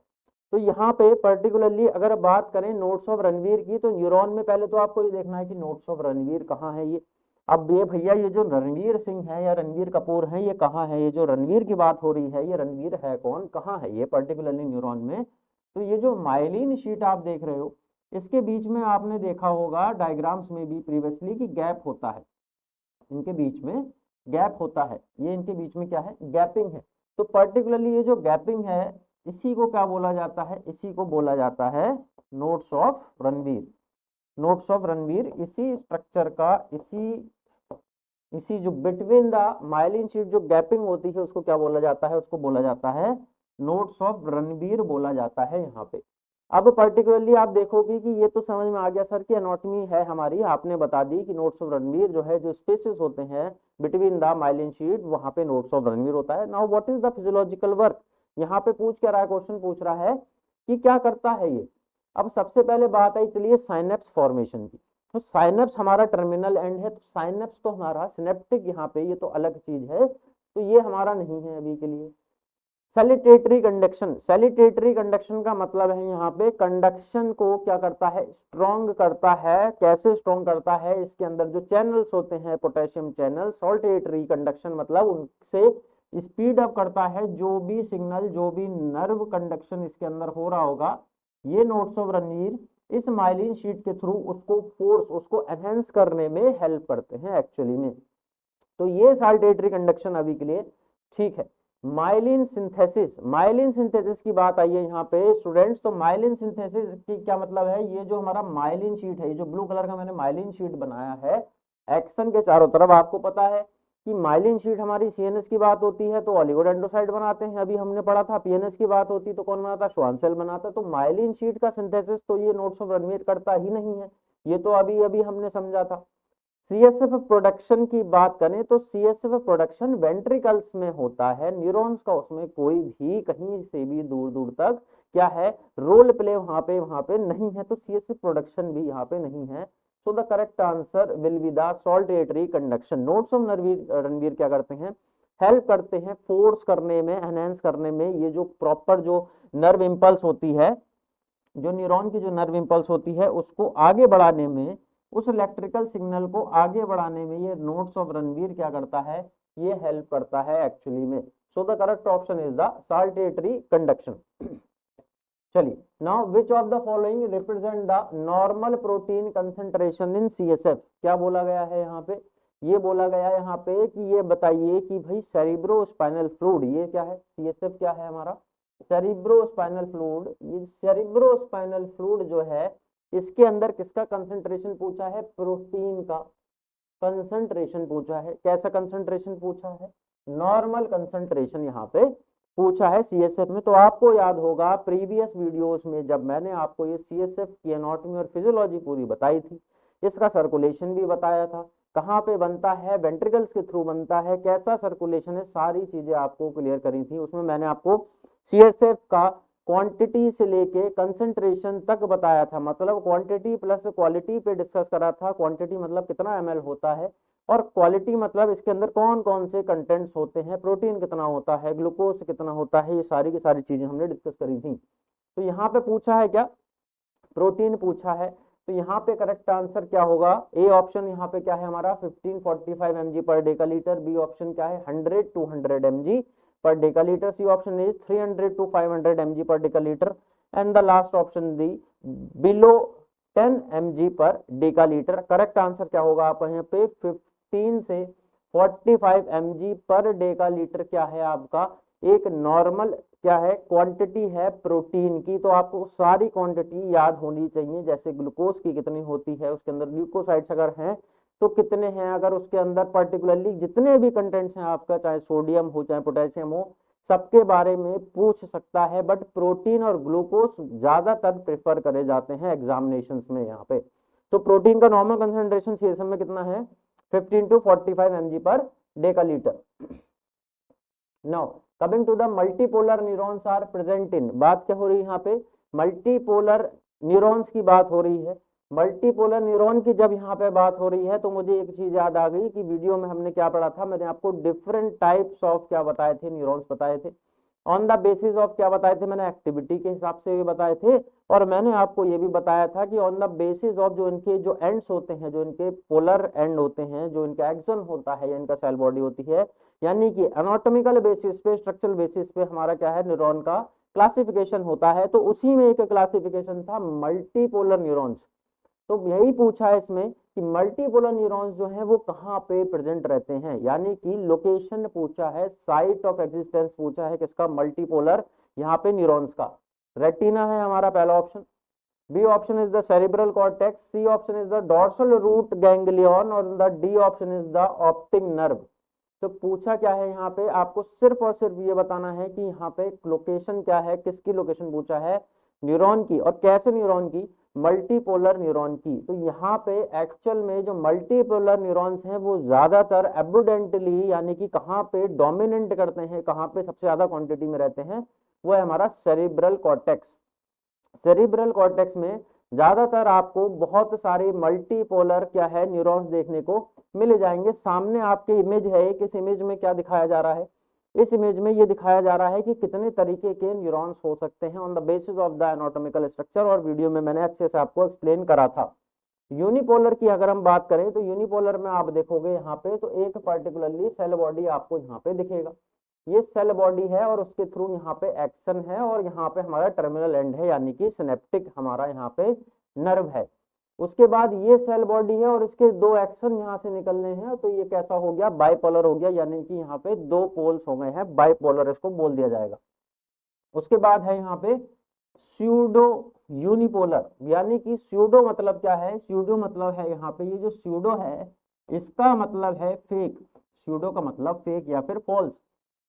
तो यहाँ पे पर्टिकुलरली अगर बात करें नोड्स ऑफ रणवीर की, तो न्यूरॉन में पहले तो आपको ये देखना है कि नोड्स ऑफ रणवीर कहाँ है ये। अब ये भैया, ये जो रणवीर सिंह है या रणवीर कपूर है, ये कहाँ है, ये जो रणवीर की बात हो रही है, ये रणवीर है कौन, कहाँ है ये पर्टिकुलरली न्यूरॉन में। तो ये जो माइलिन शीट आप देख रहे हो, इसके बीच में आपने देखा होगा डायग्राम्स में भी प्रीवियसली कि गैप होता है, इनके बीच में गैप होता है, ये इनके बीच में क्या है, गैपिंग है। तो पर्टिकुलरली ये जो गैपिंग है, इसी को क्या बोला जाता है, इसी को बोला जाता है nodes of Ranveer. Nodes of Ranveer इसी स्ट्रक्चर का, इसी इसी जो बिटवीन द माइलिन शीट जो गैपिंग होती है उसको क्या बोला जाता है, उसको बोला जाता है नोट्स ऑफ रणवीर बोला जाता है यहाँ पे। अब पर्टिकुलरली आप देखोगे कि ये तो समझ में आ गया सर कि एनाटॉमी है हमारी, आपने बता दी कि नोट्स ऑफ रणवीर जो है जो स्पेसेस होते हैं बिटवीन द माइलिन शीट वहां पे नोट्स ऑफ रणवीर होता है। Now what is the physiological work, यहाँ पे पूछ क्या रहा है, क्वेश्चन पूछ रहा है कि क्या करता है ये। अब सबसे पहले बात आई चलिए साइनेप्स फॉर्मेशन की। तो साइनेप्स हमारा टर्मिनल एंड है, तो साइनेप्स तो हमारा सिनेप्टिक यहाँ पे ये तो अलग चीज है, तो ये हमारा नहीं है अभी के लिए। सैलिटेटरी कंडक्शन, सैलिटेटरी कंडक्शन का मतलब है यहाँ पे कंडक्शन को क्या करता है, स्ट्रॉन्ग करता है। कैसे स्ट्रॉन्ग करता है, इसके अंदर जो चैनल्स होते हैं पोटेशियम चैनल, सॉल्टेटरी कंडक्शन मतलब उनसे स्पीड अप करता है जो भी सिग्नल, जो भी नर्व कंडक्शन इसके अंदर हो रहा होगा, ये नोट्स ऑफ रणवीर इस माइलिन शीट के थ्रू उसको फोर्स, उसको एनहेंस करने में हेल्प करते हैं एक्चुअली में। तो ये सैलिटेटरी कंडक्शन अभी के लिए ठीक है। माइलिन सिंथेसिस, माइलिन सिंथेसिस की बात आई है यहाँ पे स्टूडेंट्स। तो माइलिन सिंथेसिस की क्या मतलब है, ये जो हमारा माइलिन शीट है, ये जो ब्लू कलर का मैंने माइलिन शीट बनाया है एक्सन के चारों तरफ, आपको पता है कि माइलिन शीट हमारी सीएनएस की बात होती है तो ऑलिगोडेंड्रोसाइट बनाते हैं, अभी हमने पढ़ा था। पीएनएस की बात होती तो कौन बनाता, श्वान सेल बनाता। तो माइलिन शीट का सिंथेसिस तो ये नोट्स ऑफ रणवीर करता ही नहीं है, ये तो अभी अभी हमने समझा था। सीएसएफ प्रोडक्शन की बात करें तो सीएसएफ प्रोडक्शन वेंट्रिकल्स में होता है, न्यूरॉन्स का उसमें कोई भी कहीं से भी दूर दूर तक क्या है रोल प्ले वहां पे नहीं है, तो सीएसएफ प्रोडक्शन भी यहाँ पे नहीं है। सो the correct answer will be the saltatory conduction. Notes of Ranvier क्या करते हैं, हेल्प करते हैं फोर्स करने में, एनहेंस करने में। ये जो प्रॉपर जो नर्व इंपल्स होती है, जो न्यूरॉन की जो नर्व इंपल्स होती है उसको आगे बढ़ाने में, उस इलेक्ट्रिकल सिग्नल को आगे बढ़ाने में ये नोट्स ऑफ रणवीर क्या करता है, ये हेल्प करता है एक्चुअली में। So the correct option is the saltatory conduction. चलिए, now which of the following represent the normal protein concentration in CSF. क्या बोला गया है यहाँ पे, ये बोला गया है यहाँ पे कि ये बताइए कि भाई सेरिब्रोस्पाइनल फ्लूइड, ये क्या है, सीएसएफ क्या है हमारा, सेरिब्रोस्पाइनल फ्लूइड। ये सेरिब्रोस्पाइनल फ्लूइड जो है इसके अंदर किसका कंसंट्रेशन पूछा है, प्रोटीन का कंसंट्रेशन पूछा है। कैसा कंसंट्रेशन पूछा है, नॉर्मल कंसंट्रेशन यहाँ पे पूछा है सीएसएफ में। तो आपको याद होगा प्रीवियस वीडियोस में जब मैंने आपको ये सीएसएफ की एनाटॉमी और फिजियोलॉजी पूरी बताई थी, इसका सर्कुलेशन भी बताया था, कहाँ पे बनता है, वेंट्रिकल्स के थ्रू बनता है, कैसा सर्कुलेशन है, सारी चीजें आपको क्लियर करी थी। उसमें मैंने आपको सीएसएफ का क्वांटिटी से लेके कंसंट्रेशन तक बताया था, मतलब क्वांटिटी प्लस क्वालिटी पे डिस्कस करा था। क्वांटिटी मतलब कितना एमएल होता है, और क्वालिटी मतलब इसके अंदर कौन कौन से कंटेंट्स होते हैं, प्रोटीन कितना होता है, ग्लूकोज कितना होता है, ये सारी की सारी चीजें हमने डिस्कस करी थी। तो यहाँ पे पूछा है क्या, प्रोटीन पूछा है। तो यहाँ पे करेक्ट आंसर क्या होगा, ए ऑप्शन यहाँ पे क्या है हमारा 1545 mg पर डेकालीटर, बी ऑप्शन क्या है 100 to 100 mg per deciliter, C option is 300 to 500 mg per deciliter, and the last option the below 10 mg पर डेकालीटर। करेक्ट आंसर क्या होगा आप यहाँ पे 15 से 45 mg पर डेकालीटर क्या है आपका एक नॉर्मल क्या है क्वांटिटी है प्रोटीन की। तो आपको सारी क्वांटिटी याद होनी चाहिए, जैसे ग्लूकोज की कितनी होती है, उसके अंदर ग्लूकोसाइड्स अगर हैं तो कितने हैं, अगर उसके अंदर पर्टिकुलरली जितने भी कंटेंट्स हैं आपका, चाहे सोडियम हो चाहे पोटेशियम हो, सबके बारे में पूछ सकता है। बट प्रोटीन और ग्लूकोज ज्यादातर प्रेफर करे जाते हैं एग्जामिनेशंस में यहाँ पे। तो प्रोटीन का नॉर्मल कंसेंट्रेशन सीएसएम में कितना है 15 to 45 mg पर decalitre. Now coming to the multipolar neurons are present in, बात क्या हो रही है यहाँ पे, मल्टीपोलर न्यूरॉन्स की बात हो रही है। मल्टीपोलर न्यूरॉन की जब यहाँ पे बात हो रही है तो मुझे एक चीज याद आ गई कि वीडियो में हमने क्या पढ़ा था, मैंने आपको डिफरेंट टाइप्स ऑफ क्या बताए थे, न्यूरॉन्स बताए थे। ऑन द बेसिस ऑफ क्या बताए थे, मैंने एक्टिविटी के हिसाब से भी बताए थे, और मैंने आपको ये भी बताया था कि ऑन द बेसिस ऑफ जो इनके जो एंड्स होते हैं, जो इनके पोलर एंड होते हैं, जो इनका एक्सन होता है या इनका सेल बॉडी होती है, यानी कि एनाटॉमिकल बेसिस पे, स्ट्रक्चरल बेसिस पे हमारा क्या है न्यूरॉन का क्लासिफिकेशन होता है। तो उसी में एक क्लासिफिकेशन था मल्टीपोलर न्यूरॉन्स। तो यही पूछा है इसमें कि मल्टीपोलर न्यूरॉन्स जो हैं वो कहाँ पे प्रेजेंट रहते हैं, यानी कि लोकेशन पूछा है, साइट ऑफ एग्जिस्टेंस पूछा है किसका, मल्टीपोलर यहाँ पे न्यूरॉन्स का। रेटिना है हमारा पहला ऑप्शन, B option is the cerebral cortex, C option is the dorsal root ganglion और the D option is the optic nerve. तो पूछा क्या है यहाँ पे, आपको सिर्फ और सिर्फ ये बताना है कि यहाँ पे लोकेशन क्या है, किसकी लोकेशन पूछा है, न्यूरॉन की। और कैसे न्यूरॉन की, मल्टीपोलर न्यूरॉन की। तो यहाँ पे एक्चुअल में जो मल्टीपोलर न्यूरॉन्स हैं वो ज्यादातर एबुडेंटली यानी कि कहाँ पे डोमिनेंट करते हैं, कहाँ पे सबसे ज्यादा क्वांटिटी में रहते हैं, वो है हमारा सेरिब्रल कॉर्टेक्स। सेरिब्रल कॉर्टेक्स में ज्यादातर आपको बहुत सारे मल्टीपोलर क्या है न्यूरॉन्स देखने को मिल जाएंगे। सामने आपके इमेज है, इस इमेज में क्या दिखाया जा रहा है, इस इमेज में ये दिखाया जा रहा है कि कितने तरीके के न्यूरॉन्स हो सकते हैं on the basis of the anatomical structure, और वीडियो में मैंने अच्छे से आपको एक्सप्लेन करा था। यूनिपोलर की अगर हम बात करें तो यूनिपोलर में आप देखोगे यहाँ पे तो एक पर्टिकुलरली सेल बॉडी आपको यहाँ पे दिखेगा, ये सेल बॉडी है और उसके थ्रू यहाँ पे एक्शन है और यहाँ पे हमारा टर्मिनल एंड है यानी कि सिनेप्टिक हमारा यहाँ पे नर्व है। उसके बाद ये सेल बॉडी है और इसके दो एक्शन यहाँ से निकलने हैं, तो ये कैसा हो गया, बाइपोलर हो गया, यानी कि यहाँ पे दो पोल्स हो गए हैं, बाइपोलर इसको बोल दिया जाएगा। उसके बाद है यहाँ पे स्यूडो यूनिपोलर, यानी कि स्यूडो मतलब क्या है, स्यूडो मतलब है यहाँ पे ये जो स्यूडो है इसका मतलब है फेक, स्यूडो का मतलब फेक या फिर फॉल्स।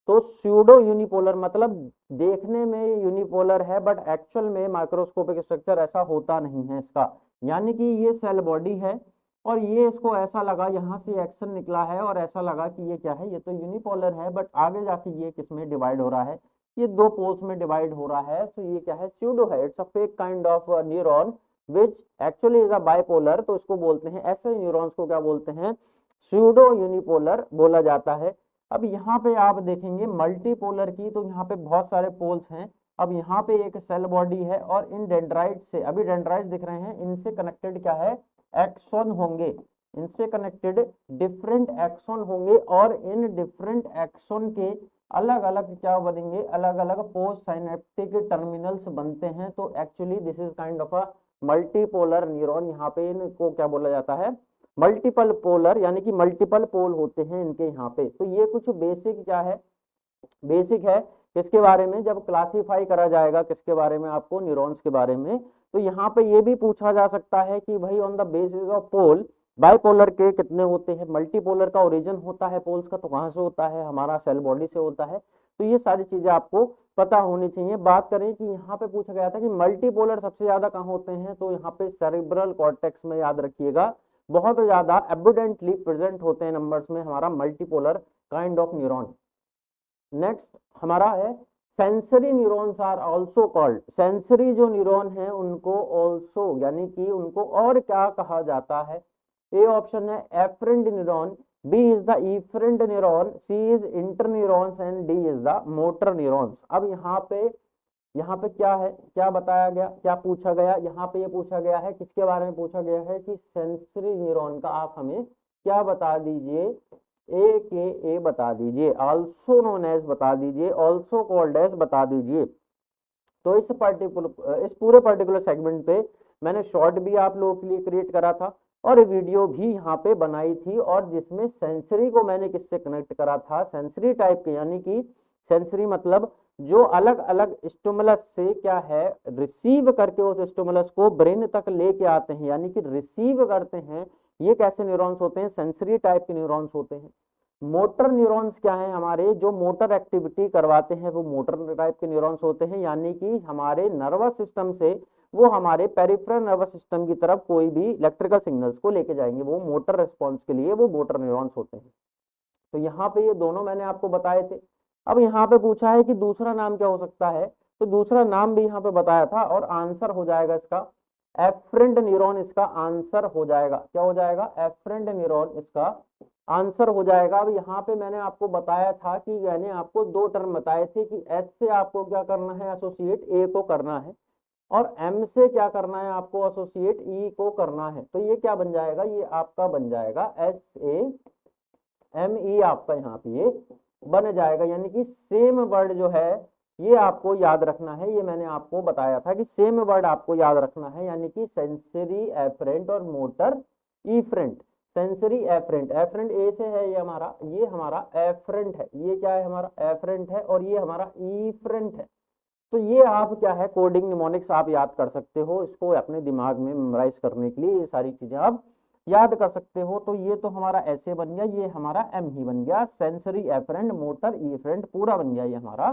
तो स्यूडो यूनिपोलर मतलब देखने में यूनिपोलर है बट एक्चुअल में माइक्रोस्कोपिक स्ट्रक्चर ऐसा होता नहीं है इसका, यानी कि ये सेल बॉडी है और ये इसको ऐसा लगा यहाँ से एक्शन निकला है और ऐसा लगा कि ये क्या है, ये तो यूनिपोलर है, बट आगे जाके ये किस में डिवाइड हो रहा है, ये दो पोल्स में डिवाइड हो रहा है। तो ये क्या है, स्यूडो है, it's a fake kind of neuron which actually is a bipolar. तो इसको बोलते हैं, ऐसे न्यूरॉन्स को क्या बोलते हैं, स्यूडो यूनिपोलर बोला जाता है। अब यहाँ पे आप देखेंगे मल्टीपोलर की, तो यहाँ पे बहुत सारे पोल्स हैं। अब यहाँ पे एक सेल बॉडी है और इन डेंड्राइट से, अभी डेंड्राइट दिख रहे हैं, इनसे कनेक्टेड क्या है, एक्सोन होंगे, इनसे कनेक्टेड डिफरेंट एक्सोन होंगे और इन डिफरेंट एक्सोन के अलग अलग क्या बनेंगे, अलग अलग पोस्ट साइनेप्टिक टर्मिनल्स बनते हैं। तो actually this is kind of a multipolar neuron. यहाँ पे इनको क्या बोला जाता है, मल्टीपल पोलर, यानी कि मल्टीपल पोल होते हैं इनके यहाँ पे। तो ये कुछ बेसिक क्या है, बेसिक है किसके बारे में, जब क्लासिफाई करा जाएगा किसके बारे में, आपको न्यूरॉन्स के बारे में। तो यहाँ पे ये भी पूछा जा सकता है कि भाई on the basis of pole bipolar के कितने होते हैं, मल्टीपोलर का ओरिजिन होता है पोल्स का तो कहाँ से होता है, हमारा सेल बॉडी से होता है। तो ये सारी चीजें आपको पता होनी चाहिए। बात करें कि यहाँ पे पूछा गया था कि मल्टीपोलर सबसे ज्यादा कहाँ होते हैं, तो यहाँ पे सेरिब्रल कॉर्टेक्स में, याद रखिएगा बहुत ज्यादा एबुडेंटली प्रेजेंट होते हैं नंबर्स में हमारा multipolar kind of neuron. Next हमारा है sensory neurons are also called, sensory जो न्यूरॉन है उनको ऑल्सो यानी कि उनको और क्या कहा जाता है। ए ऑप्शन है afferent neuron, B is the efferent neuron, C is inter neurons and D is the motor neurons. अब यहाँ पे क्या है, क्या बताया गया, क्या पूछा गया, यहाँ पे ये पूछा गया है किसके बारे में, पूछा गया है कि सेंसरी न्यूरॉन का आप हमें क्या बता दीजिए, ए के ए बता दीजिए, आल्सो नोन एज बता दीजिए, ऑल्सो कॉल्ड एज बता दीजिए। तो इस पूरे पर्टिकुलर सेगमेंट पे मैंने शॉर्ट भी आप लोगों के लिए क्रिएट करा था और वीडियो भी यहाँ पे बनाई थी, और जिसमें सेंसरी को मैंने किससे कनेक्ट करा था, सेंसरी टाइप के, यानी कि सेंसरी मतलब जो अलग अलग स्टिमुलस से क्या है रिसीव करके उस स्टिमुलस को ब्रेन तक लेके आते हैं, यानी कि रिसीव करते हैं, ये कैसे न्यूरॉन्स होते हैं, सेंसरी टाइप के न्यूरॉन्स होते हैं। मोटर न्यूरॉन्स क्या है, हमारे जो मोटर एक्टिविटी करवाते हैं वो मोटर टाइप के न्यूरॉन्स होते हैं, यानी कि हमारे नर्वस सिस्टम से वो हमारे पेरिफेरल नर्वस सिस्टम की तरफ कोई भी इलेक्ट्रिकल सिग्नल्स को लेके जाएंगे, वो मोटर रिस्पॉन्स के लिए वो मोटर न्यूरॉन्स होते हैं। तो यहाँ पे ये दोनों मैंने आपको बताए थे। अब यहाँ पे पूछा है कि दूसरा नाम क्या हो सकता है, तो दूसरा नाम भी यहाँ पे बताया था और आंसर हो जाएगा इसका एफरेंट न्यूरॉन, इसका आंसर हो जाएगा, क्या हो जाएगा, एफरेंट न्यूरॉन इसका आंसर हो जाएगा। अब यहाँ पे मैंने आपको बताया था कि यानी आपको दो टर्म बताए थे कि एच से आपको क्या करना है, एसोसिएट ए को करना है, और एम से क्या करना है आपको, एसोसिएट ई को करना है। तो ये क्या बन जाएगा, ये आपका बन जाएगा SAME, आपका यहाँ पे ये बन जाएगा, यानी कि सेम वर्ड जो है ये आपको याद रखना है। ये मैंने आपको बताया था कि सेम वर्ड आपको याद रखना है, यानी कि सेंसरी एफरेंट और motor efferent. Sensory afferent, afferent A से है ये हमारा एफरेंट है, ये क्या है हमारा एफरेंट है, और ये हमारा इफरेंट है। तो ये आप क्या है कोडिंग निमोनिक्स आप याद कर सकते हो, इसको अपने दिमाग में मेमोराइज करने के लिए ये सारी चीजें आप याद कर सकते हो। तो ये तो हमारा ऐसे बन गया, ये हमारा एम ही बन गया, सेंसरी एफरेंट मोटर इफरेंट पूरा बन गया, ये हमारा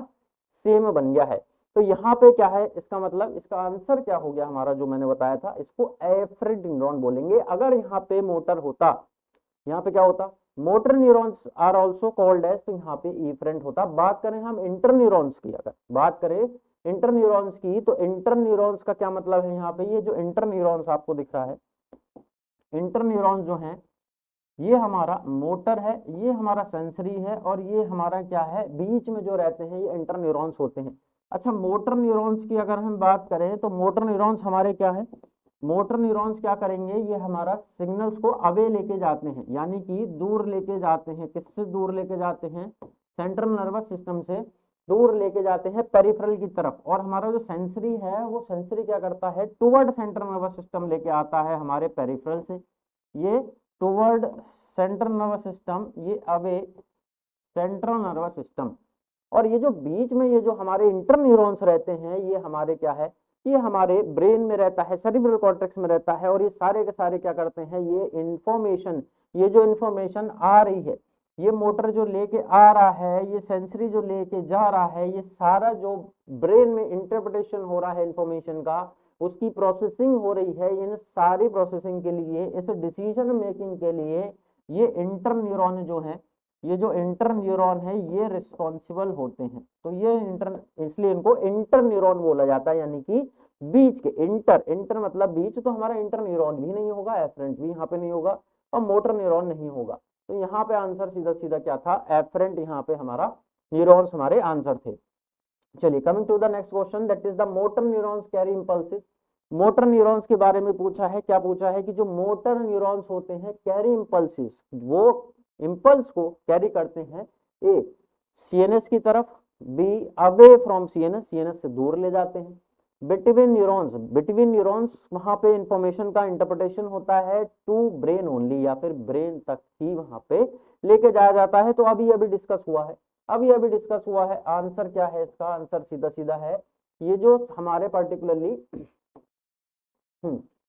सेम बन गया है। तो यहाँ पे क्या है इसका मतलब, इसका आंसर क्या हो गया हमारा जो मैंने बताया था, इसको एफरेंट न्यूरॉन बोलेंगे। अगर यहाँ पे मोटर होता, यहाँ पे क्या होता, motor neurons are also called as, तो यहाँ पे इफरेंट होता। बात करें हम इंटर न्यूरॉन्स की, अगर बात करें इंटर न्यूरॉन्स की, तो इंटर न्यूरॉन्स का क्या मतलब है, यहाँ पे ये जो इंटर न्यूरॉन्स आपको दिख रहा है, इंटर न्यूरॉन्स जो है ये हमारा मोटर है, ये हमारा सेंसरी है, और ये हमारा क्या है बीच में जो रहते हैं ये इंटर न्यूरॉन्स होते हैं। अच्छा, मोटर न्यूरॉन्स की अगर हम बात करें तो मोटर न्यूरॉन्स हमारे क्या है, मोटर न्यूरॉन्स क्या करेंगे, ये हमारा सिग्नल्स को अवे लेके जाते हैं, यानी कि दूर लेके जाते हैं। किससे दूर लेके जाते हैं, सेंट्रल नर्वस सिस्टम से दूर लेके जाते हैं पेरिफेरल की तरफ। और हमारा जो सेंसरी है वो सेंसरी क्या करता है, टुवर्ड सेंट्रल नर्वस सिस्टम लेके आता है हमारे पेरिफेरल से, ये टुवर्ड सेंट्रल नर्वस सिस्टम, ये अवे सेंट्रल नर्वस सिस्टम। और ये जो बीच में ये जो हमारे इंटर न्यूरॉन्स रहते हैं ये हमारे क्या है, ये हमारे ब्रेन में रहता है, सेरिब्रल कॉर्टेक्स में रहता है। और ये सारे के सारे क्या करते हैं, ये इंफॉर्मेशन, ये जो इंफॉर्मेशन आ रही है, ये मोटर जो लेके आ रहा है, ये सेंसरी जो लेके जा रहा है, ये सारा जो ब्रेन में इंटरप्रिटेशन हो रहा है इंफॉर्मेशन का, उसकी प्रोसेसिंग हो रही है। इन सारी प्रोसेसिंग के लिए, इस डिसीजन मेकिंग के लिए ये इंटर न्यूरॉन जो है, ये जो इंटर न्यूरॉन है ये रिस्पॉन्सिबल होते हैं। तो ये इंटर, इसलिए इनको इंटर न्यूरॉन बोला जाता है, यानी कि बीच के, इंटर, इंटर मतलब बीच, तो हमारा इंटर न्यूरॉन भी नहीं होगा, एफरेंट भी यहाँ पे नहीं होगा, और मोटर न्यूरॉन नहीं होगा। तो यहाँ पे आंसर सीधा सीधा क्या था, एफरेंट, यहाँ पे हमारा न्यूरॉन्स हमारे आंसर थे। चलिए, coming to the next question, that is the motor neurons carry impulses. Motor neurons के बारे में पूछा है, क्या पूछा है कि जो मोटर न्यूरॉन्स होते हैं कैरी इंपल्सिस, वो इंपल्स को कैरी करते हैं, ए सीएनएस की तरफ, be away from CNS, CNS से दूर ले जाते हैं, बिटवीन न्यूरॉन्स, बिटवीन न्यूरॉन्स वहां पे इंफॉर्मेशन का इंटरप्रिटेशन होता है टू ब्रेन ओनली, या फिर ब्रेन तक ही वहां पे लेके जाया जाता है। तो अभी अभी डिस्कस हुआ है, अभी अभी डिस्कस हुआ है। आंसर क्या है इसका, आंसर सीधा सीधा है, ये जो हमारे पर्टिकुलरली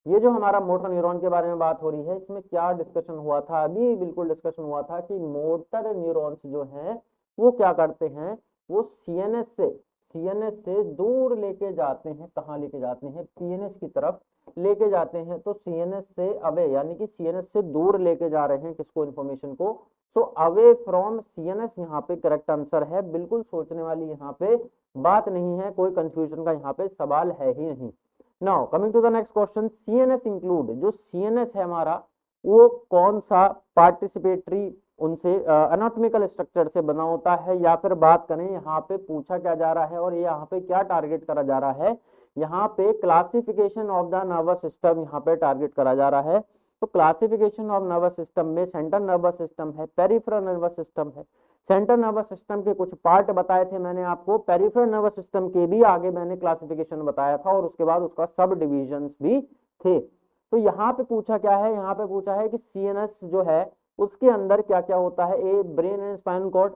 ये जो हमारा मोटर न्यूरॉन के बारे में बात हो रही है, इसमें क्या डिस्कशन हुआ था, अभी बिल्कुल डिस्कशन हुआ था कि मोटर न्यूरॉन्स जो हैं वो क्या करते हैं, वो सीएनएस से दूर लेके जाते हैं, कहाँ लेके जाते हैं, पीएनएस की तरफ लेके जाते हैं। तो सीएनएस से अवे, यानी कि सीएनएस से दूर लेके जा रहे हैं किसको, इन्फॉर्मेशन को। सो अवे फ्रॉम सीएनएस यहाँ पे करेक्ट आंसर है, बिल्कुल सोचने वाली यहाँ पे बात नहीं है, कोई कंफ्यूजन का यहाँ पे सवाल है ही नहीं। Now coming to the next question, CNS include, जो सीएनएस है हमारा वो कौन सा पार्टिसिपेटरी उनसे एनाटॉमिकल स्ट्रक्चर से बना होता है, या फिर बात करें यहाँ पे पूछा क्या जा रहा है और ये यहाँ पे क्या टारगेट करा जा रहा है, यहाँ पे classification of the nervous system यहाँ पे टारगेट करा जा रहा है। तो क्लासिफिकेशन ऑफ नर्वस सिस्टम में सेंट्रल नर्वस सिस्टम है, पेरिफेरल नर्वस सिस्टम है। सेंट्रल नर्वस सिस्टम के कुछ पार्ट बताए थे मैंने आपको, पेरिफेरल नर्वस सिस्टम के भी आगे मैंने क्लासिफिकेशन बताया था, और उसके बाद उसका सब डिविजन्स भी थे। तो यहाँ पे पूछा क्या है, यहाँ पे पूछा है कि सीएनएस जो है उसके अंदर क्या क्या होता है, A brain and spinal cord,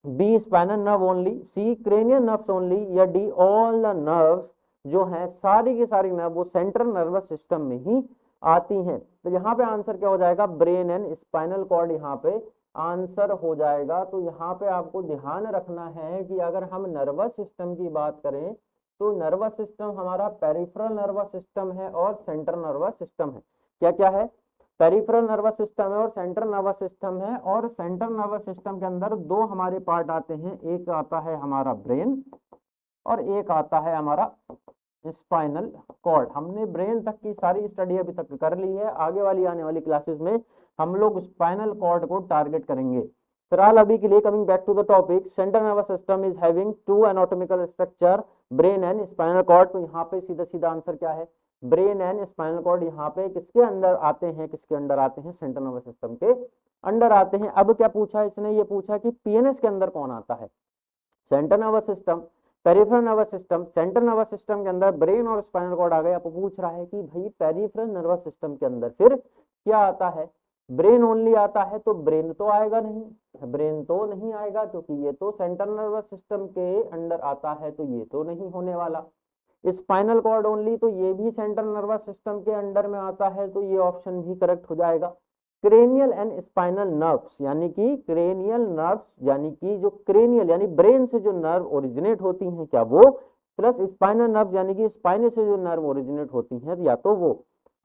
B spinal nerve only, C cranial nerves only, या डी ऑल द नर्व्स जो है सारी की सारी नर्व वो सेंट्रल नर्वस सिस्टम में ही आती हैं। तो यहाँ पे आंसर क्या हो जाएगा, ब्रेन एंड स्पाइनल कॉर्ड यहाँ पे आंसर हो जाएगा। तो यहाँ पे आपको ध्यान रखना है कि अगर हम नर्वस सिस्टम की बात करें तो नर्वस सिस्टम हमारा पेरिफेरल नर्वस सिस्टम है और सेंट्रल नर्वस सिस्टम है। क्या क्या है, पेरिफेरल नर्वस सिस्टम है और सेंट्रल नर्वस सिस्टम है। और सेंट्रल नर्वस सिस्टम के अंदर दो हमारे पार्ट आते हैं, एक आता है हमारा ब्रेन और एक आता है हमारा स्पाइनल कॉर्ड। हमने ब्रेन तक की सारी स्टडी अभी तक कर ली है, आगे वाली आने वाली क्लासेस में हम लोग स्पाइनल कॉर्ड को टारगेट करेंगे। फिलहाल अभी के लिए coming back to the topic, central nervous system is having two anatomical structure, brain and spinal cord. तो यहाँ पे सीधा सीधा आंसर क्या है, ब्रेन एंड स्पाइनल कॉर्ड यहाँ पे किसके अंदर आते हैं, किसके अंडर आते हैं, सेंट्रल नर्वस सिस्टम के अंडर आते हैं। अब क्या पूछा इसने, ये पूछा कि पीएनएस के अंदर कौन आता है, central nervous system, peripheral nervous system, central nervous system के अंदर ब्रेन और स्पाइनल कॉर्ड आ गए। आपको पूछ रहा है कि भाई पेरिफेरल नर्वस सिस्टम के अंदर फिर क्या आता है, ब्रेन ओनली आता है तो ब्रेन तो आएगा नहीं, ब्रेन तो नहीं आएगा क्योंकि ये तो सेंट्रल नर्वस सिस्टम के अंडर आता है, तो ये तो नहीं होने वाला। स्पाइनल कॉर्ड ओनली, तो ये भी सेंट्रल नर्वस सिस्टम के अंडर में आता है, तो ये ऑप्शन भी करेक्ट हो जाएगा। क्रेनियल एंड स्पाइनल नर्व्स, यानी कि क्रेनियल नर्व्स, यानी कि जो क्रेनियल यानी ब्रेन से जो नर्व ओरिजिनेट होती हैं क्या वो, प्लस स्पाइनल नर्व्स यानी कि स्पाइन से जो नर्व ओरिजिनेट होती हैं या तो वो।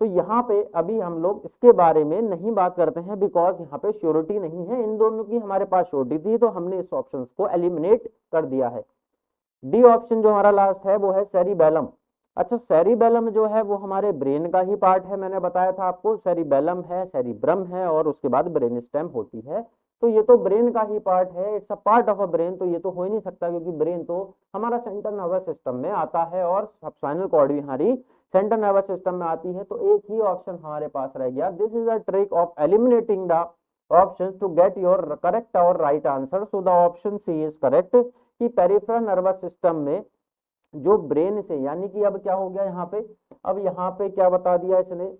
तो यहाँ पे अभी हम लोग इसके बारे में नहीं बात करते हैं, बिकॉज यहाँ पे श्योरिटी नहीं है, इन दोनों की हमारे पास श्योरिटी थी, तो हमने इस ऑप्शन को एलिमिनेट कर दिया है। डी ऑप्शन जो हमारा लास्ट है वो है सेरिबेलम। अच्छा, सेरिबेलम जो है वो हमारे ब्रेन का ही पार्ट है, मैंने बताया था आपको, सेरिबेलम है, सेरिब्रम है और उसके बाद ब्रेन स्टेम होती है, तो ये तो ब्रेन का ही पार्ट है, it's a part of a brain, तो ये तो हो ही नहीं सकता क्योंकि ब्रेन तो हमारा सेंट्रल नर्वस सिस्टम में आता है और स्पाइनल कॉर्ड भी हमारी सेंट्रल नर्वस सिस्टम में आती है, तो एक ही ऑप्शन हमारे पास रह गया। This is a trick of eliminating the options to get your correct और right answer, so the option C is correct, कि पेरिफेरल नर्वस सिस्टम में जो ब्रेन से, यानी कि अब क्या हो गया यहाँ पे, अब यहाँ पे क्या बता दिया इसने,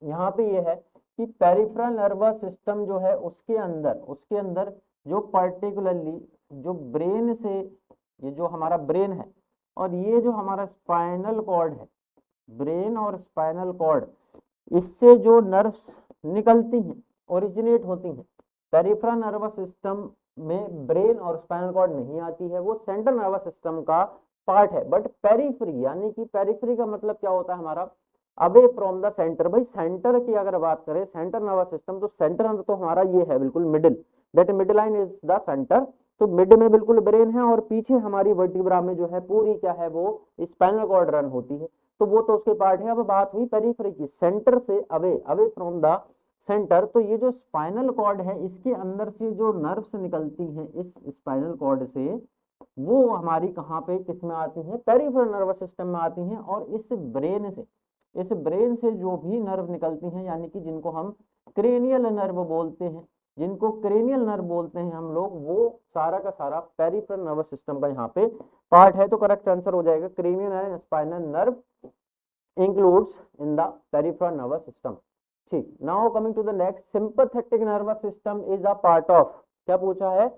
यहाँ पे ये है कि पेरिफेरल नर्वस सिस्टम जो है उसके अंदर जो पर्टिकुलरली जो ब्रेन से, ये जो हमारा ब्रेन है और ये जो हमारा स्पाइनल कॉर्ड है, ब्रेन और स्पाइनल कॉर्ड, इससे जो नर्व्स निकलती हैं, ओरिजिनेट होती हैं, पेरिफेरल नर्वस सिस्टम में ब्रेन और स्पाइनल कॉर्ड नहीं आती है, वो सेंट्रल नर्वस सिस्टम का पार्ट है। बट पेरिफेरी, यानी कि पेरिफेरी का मतलब क्या होता है हमारा, अवे फ्रॉम द सेंटर। भाई सेंटर की अगर बात करें, सेंट्रल नर्वस सिस्टम, तो सेंटर तो हमारा ये है बिल्कुल middle, that middle line is the centre, तो मिड में बिल्कुल ब्रेन है और पीछे हमारी वर्टिब्रा में जो है पूरी क्या है वो स्पाइनल कॉर्ड रन होती है, तो वो तो उसके पार्ट है। अब बात हुई पेरिफेरी की, सेंटर से away, away from the centre, तो ये जो स्पाइनल कॉर्ड है इसके अंदर से जो नर्व्स निकलती हैं इस स्पाइनल कॉर्ड से, वो हमारी कहाँ पे किस में आती हैं, पेरिफेरल नर्वस सिस्टम में आती हैं। और इस ब्रेन से जो भी नर्व निकलती हैं, यानी कि जिनको हम क्रेनियल नर्व बोलते हैं, जिनको क्रेनियल नर्व बोलते हैं हम लोग, वो सारा का सारा पेरिफेरल नर्वस सिस्टम का यहाँ पे पार्ट है, तो करेक्ट आंसर हो जाएगा cranial and spinal nerve includes in the peripheral nervous system. ठीक, now coming to the next, sympathetic nervous system is a part of, क्या पूछा है,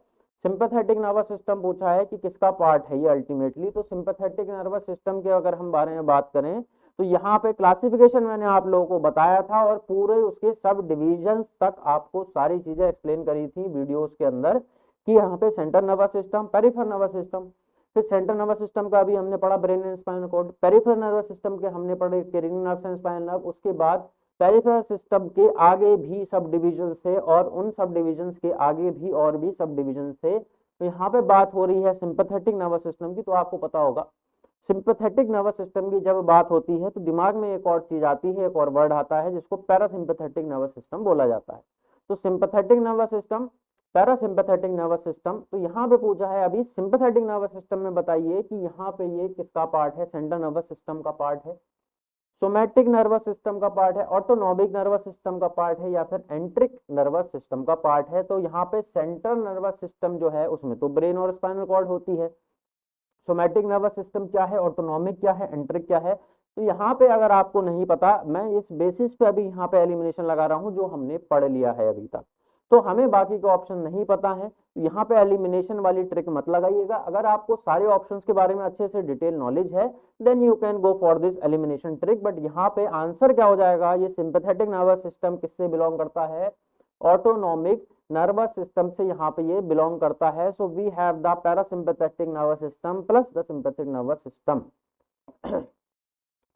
सिंपैथेटिक नर्वस सिस्टम पूछा है कि किसका पार्ट है ये अल्टीमेटली। तो सिंपैथेटिक नर्वस सिस्टम के अगर हम बारे में बात करें, तो यहाँ पे क्लासिफिकेशन मैंने आप लोगों को बताया था और पूरे उसके सब डिविजन तक आपको सारी चीजें एक्सप्लेन करी थी वीडियोस के अंदर, कि यहाँ पे central nervous system, peripheral nervous system, फिर सेंट्रल नर्वस सिस्टम का अभी हमने पढ़ा brain and spinal cord, peripheral nervous system के हमने पढ़े cranial nerves and spinal nerve, उसके बाद पेरिफेरल सिस्टम के आगे भी सब डिविजन थे और उन सब डिविजन के आगे भी और भी सब डिविजन थे। तो यहाँ पे बात हो रही है सिंपैथेटिक नर्वस सिस्टम की, तो आपको पता होगा सिंपैथेटिक नर्वस सिस्टम की जब बात होती है तो दिमाग में एक और चीज आती है, एक और वर्ड आता है जिसको पैरासिम्पैथेटिक नर्वस सिस्टम बोला जाता है। तो sympathetic nervous system, parasympathetic nervous system, तो यहाँ पे पूछा है अभी सिंपैथेटिक नर्वस सिस्टम में बताइए कि यहाँ पे ये किसका पार्ट है, सेंट्रल नर्वस सिस्टम का पार्ट है, सोमैटिक नर्वस सिस्टम का पार्ट है, ऑटोनॉमिक नर्वस सिस्टम का पार्ट है, या फिर एंट्रिक नर्वस सिस्टम का पार्ट है। तो यहाँ पे सेंट्रल नर्वस सिस्टम जो है उसमें तो ब्रेन और स्पाइनल कॉर्ड होती है, सोमैटिक नर्वस सिस्टम क्या है, ऑटोनॉमिक क्या है, एंट्रिक क्या है। तो यहाँ पे अगर आपको नहीं पता, मैं इस बेसिस पे अभी यहाँ पे एलिमिनेशन लगा रहा हूँ जो हमने पढ़ लिया है अभी तक, तो हमें बाकी के ऑप्शन नहीं पता है, तो यहाँ पे एलिमिनेशन वाली ट्रिक मत लगाइएगा। अगर आपको सारे ऑप्शंस के बारे में अच्छे से डिटेल नॉलेज है, then you can go for this elimination trick, but यहाँ पे आंसर क्या हो जाएगा, ये सिंपैथेटिक नर्वस सिस्टम किससे बिलोंग करता है, ऑटोनॉमिक नर्वस सिस्टम से यहाँ पे ये बिलोंग करता है। So we have the parasympathetic nervous system plus the sympathetic nervous system.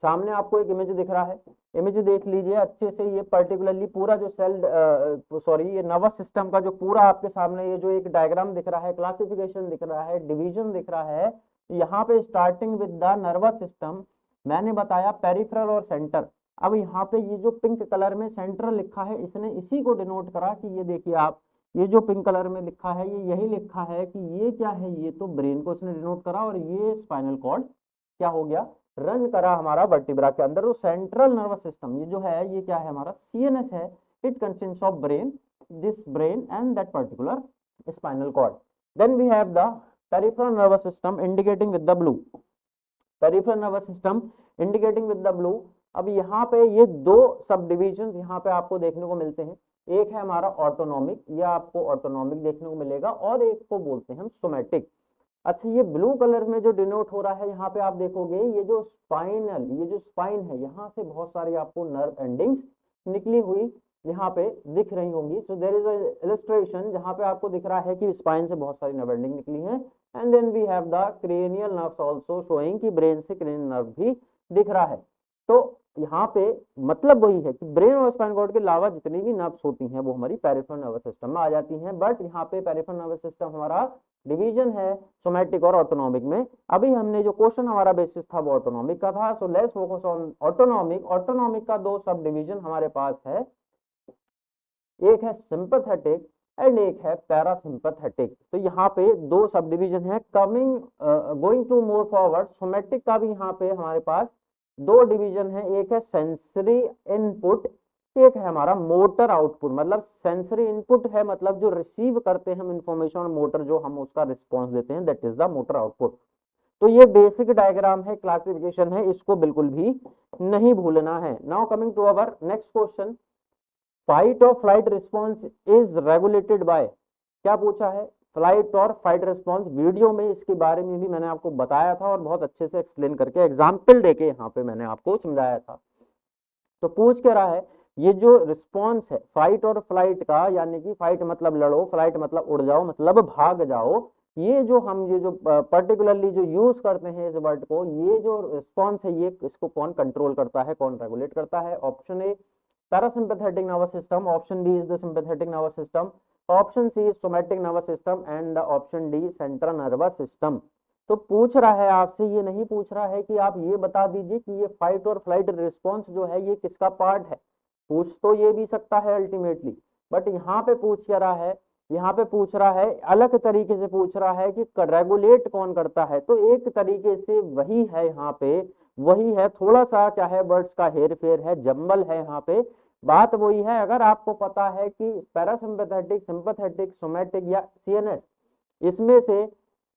सामने आपको एक इमेज दिख रहा है, इमेज देख लीजिए अच्छे से, ये पर्टिकुलरली पूरा जो ये नर्वस सिस्टम का जो पूरा आपके सामने ये जो एक डायग्राम दिख रहा है, क्लासिफिकेशन दिख रहा है, डिवीजन दिख रहा है। यहाँ पे starting with the nervous system मैंने बताया पेरिफेरल और सेंटर। अब यहाँ पे ये जो पिंक कलर में सेंट्रल लिखा है, इसने इसी को डिनोट करा कि ये देखिए आप, ये जो पिंक कलर में लिखा है ये यही लिखा है कि ये क्या है, ये तो ब्रेन को इसने डिनोट करा और ये स्पाइनल कॉर्ड क्या हो गया, रन करा हमारा वर्टिब्रा के अंदर। तो सेंट्रल नर्वस सिस्टम ये जो है ये क्या है हमारा सीएनएस है, it consists of brain, this brain and that particular spinal cord. Then we have the peripheral nervous system indicating with the blue, peripheral nervous system indicating with the blue, अब यहाँ पे ये दो सब डिविजन यहाँ पे आपको देखने को मिलते हैं। एक है हमारा ऑटोनॉमिक, या आपको ऑटोनॉमिक देखने को मिलेगा, और एक को बोलते हैं हम सोमैटिक। अच्छा, ये ब्लू कलर में जो डिनोट हो रहा है यहाँ पे आप देखोगे, ये जो स्पाइन है, यहाँ से बहुत सारी आपको नर्व एंडिंग्स निकली हुई यहाँ पे दिख रही होंगी। So there is a illustration जहाँ पे आपको दिख रहा है कि स्पाइन से बहुत सारी नर्व एंडिंग निकली है। And then we have the cranial nerves also showing कि ब्रेन से क्रेनियल नर्व भी दिख रहा है। तो यहाँ पे मतलब वही है कि ब्रेन और स्पाइन कॉर्ड के अलावा जितनी भी नर्व्स होती हैं वो हमारी पेरिफेरल नर्वस सिस्टम में आ जाती हैं। बट यहाँ पे पेरिफेरल नर्वस सिस्टम हमारा डिवीजन है सोमैटिक और ऑटोनॉमिक में। अभी हमने जो क्वेश्चन हमारा बेसिस था वो ऑटोनॉमिक का था। So let's focus on autonomic. Autonomic का दो सब डिवीजन हमारे पास है, एक है सिंपैथेटिक एंड एक है पैरासिम्पैथेटिक। तो यहाँ पे दो सब डिवीजन है। Coming going to more forward, somatic का भी यहाँ पे हमारे पास दो डिवीजन है, एक है सेंसरी इनपुट, एक है हमारा मोटर आउटपुट। मतलब सेंसरी इनपुट है, मतलब जो रिसीव करते हैं हम इंफॉर्मेशन, और मोटर जो हम उसका रिस्पॉन्स देते हैं, that is the motor output. तो ये बेसिक डायग्राम है, क्लासिफिकेशन है, इसको बिल्कुल भी नहीं भूलना है। Now coming to our next question, fight और flight response is regulated by, क्या पूछा है, फ्लाइट और फाइट रिस्पॉन्स। वीडियो में इसके बारे में भी मैंने आपको बताया था और बहुत अच्छे से एक्सप्लेन करके एग्जाम्पल देके यहाँ पे मैंने आपको समझाया था। तो पूछ क्या रहा है, ये जो रिस्पॉन्स है फाइट और फ्लाइट का, यानी कि फाइट मतलब लड़ो, फ्लाइट मतलब उड़ जाओ, मतलब भाग जाओ, ये जो पर्टिकुलरली जो यूज करते हैं इस वर्ड को, ये जो रिस्पॉन्स है ये इसको कौन कंट्रोल करता है, कौन रेगुलेट करता है। Option A parasympathetic nervous system, option B is the sympathetic nervous system, option C is somatic nervous system and option D central nervous system। तो पूछ रहा है आपसे, ये नहीं पूछ रहा है कि आप ये बता दीजिए कि ये फाइट और फ्लाइट रिस्पॉन्स जो है ये किसका पार्ट है। पूछ तो ये भी सकता है अल्टीमेटली, बट यहाँ पे पूछ क्या रहा है, यहाँ पे पूछ रहा है अलग तरीके से पूछ रहा है कि रेगुलेट कौन करता है। तो एक तरीके से वही है यहाँ पे, वही है, थोड़ा सा क्या है वर्ड्स का हेर फेर है, जम्बल है यहाँ पे। बात वही है, अगर आपको पता है कि पैरासिम्पैथेटिक, सिंपैथेटिक, सोमैटिक या सीएनएस, इसमें से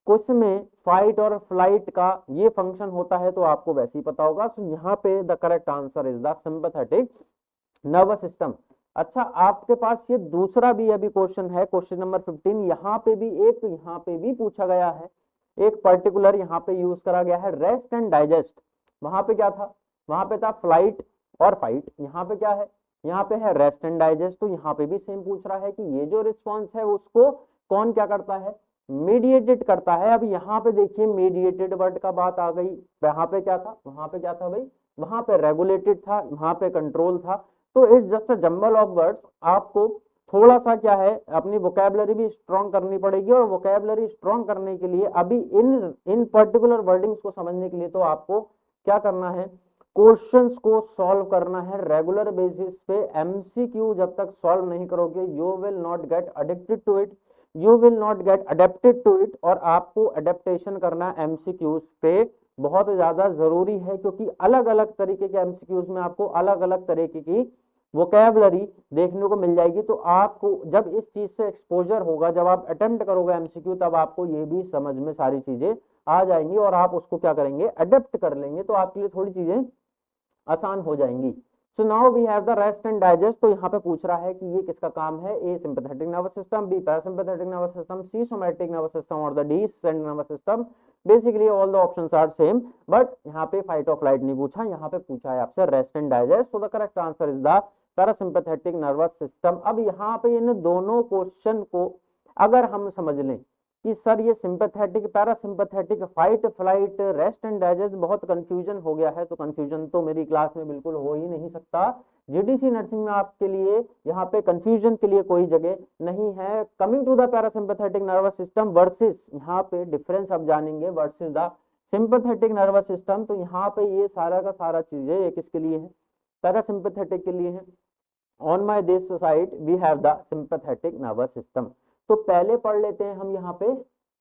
कुछ में फाइट और फ्लाइट का ये फंक्शन होता है तो आपको वैसे ही पता होगा। तो यहाँ पे the correct answer is the sympathetic nervous system. अच्छा, आपके पास ये दूसरा भी अभी क्वेश्चन है, क्वेश्चन नंबर 15। यहाँ पे भी पूछा गया है, एक पर्टिकुलर यहाँ पे यूज करा गया है रेस्ट एंड डाइजेस्ट। वहां पे क्या था, वहां पे था फ्लाइट और फाइट, यहाँ पे क्या है, यहाँ पे है रेस्ट एंड डाइजेस्ट। तो यहाँ पे भी सेम पूछ रहा है कि ये जो रिस्पॉन्स है उसको कौन क्या करता है, मीडिएटेड करता है। अब यहाँ पे देखिए मीडिएटेड वर्ड का बात आ गई, वहां पे क्या था, वहां पे क्या था भाई, वहां पे रेगुलेटेड था, वहां पे कंट्रोल था। तो it's just a jumble of words. आपको थोड़ा सा क्या है अपनी वोकैबुलरी भी स्ट्रॉन्ग करनी पड़ेगी, और वोकैबुलरी स्ट्रॉन्ग करने के लिए अभी इन पर्टिकुलर वर्डिंग्स को समझने के लिए तो आपको क्या करना है, क्वेश्चंस को सॉल्व करना है रेगुलर बेसिस पे। एमसीक्यू जब तक सॉल्व नहीं करोगे you will not get addicted to it, you will not get adapted to it. और आपको अडेप्टेशन करना एमसीक्यूज पे बहुत ज्यादा जरूरी है, क्योंकि अलग अलग तरीके के एमसीक्यूज में आपको अलग अलग तरीके की वोकैबुलरी देखने को मिल जाएगी। तो आपको जब इस चीज से एक्सपोजर होगा, जब आप अटेम्प्ट करोगे एमसीक्यू, तब आपको ये भी समझ में सारी चीजें आ जाएंगी और आप उसको क्या करेंगे, अडेप्ट कर लेंगे। तो आपके लिए थोड़ी चीजें आसान हो जाएंगी। So now we have the rest and digest. तो यहाँ पे पूछ रहा है कि ये किसका काम है, A sympathetic nervous system, B parasympathetic nervous system, C somatic nervous system और the D central nervous system. Basically all the options are same, but यहाँ पे फाइट और फ्लाइट नहीं पूछा, यहाँ पे पूछा है आपसे rest and digest. So the correct answer is the parasympathetic nervous system. अब यहाँ पे इन दोनों क्वेश्चन को अगर हम समझ लें कि सर ये sympathetic, parasympathetic, fight flight, rest and digest, बहुत कंफ्यूजन हो गया है, तो कंफ्यूजन तो मेरी क्लास में बिल्कुल हो ही नहीं सकता। जीडीसी नर्सिंग में आपके लिए यहाँ पे कंफ्यूजन के लिए कोई जगह नहीं है। Coming to the parasympathetic nervous system versus, यहाँ पे डिफरेंस आप जानेंगे, versus the sympathetic nervous system. तो यहाँ पे ये सारा का सारा चीजें ये किसके लिए है, पैरासिम्पैथेटिक के लिए है। On my this side we have the sympathetic nervous system. तो पहले पढ़ लेते हैं हम यहाँ पे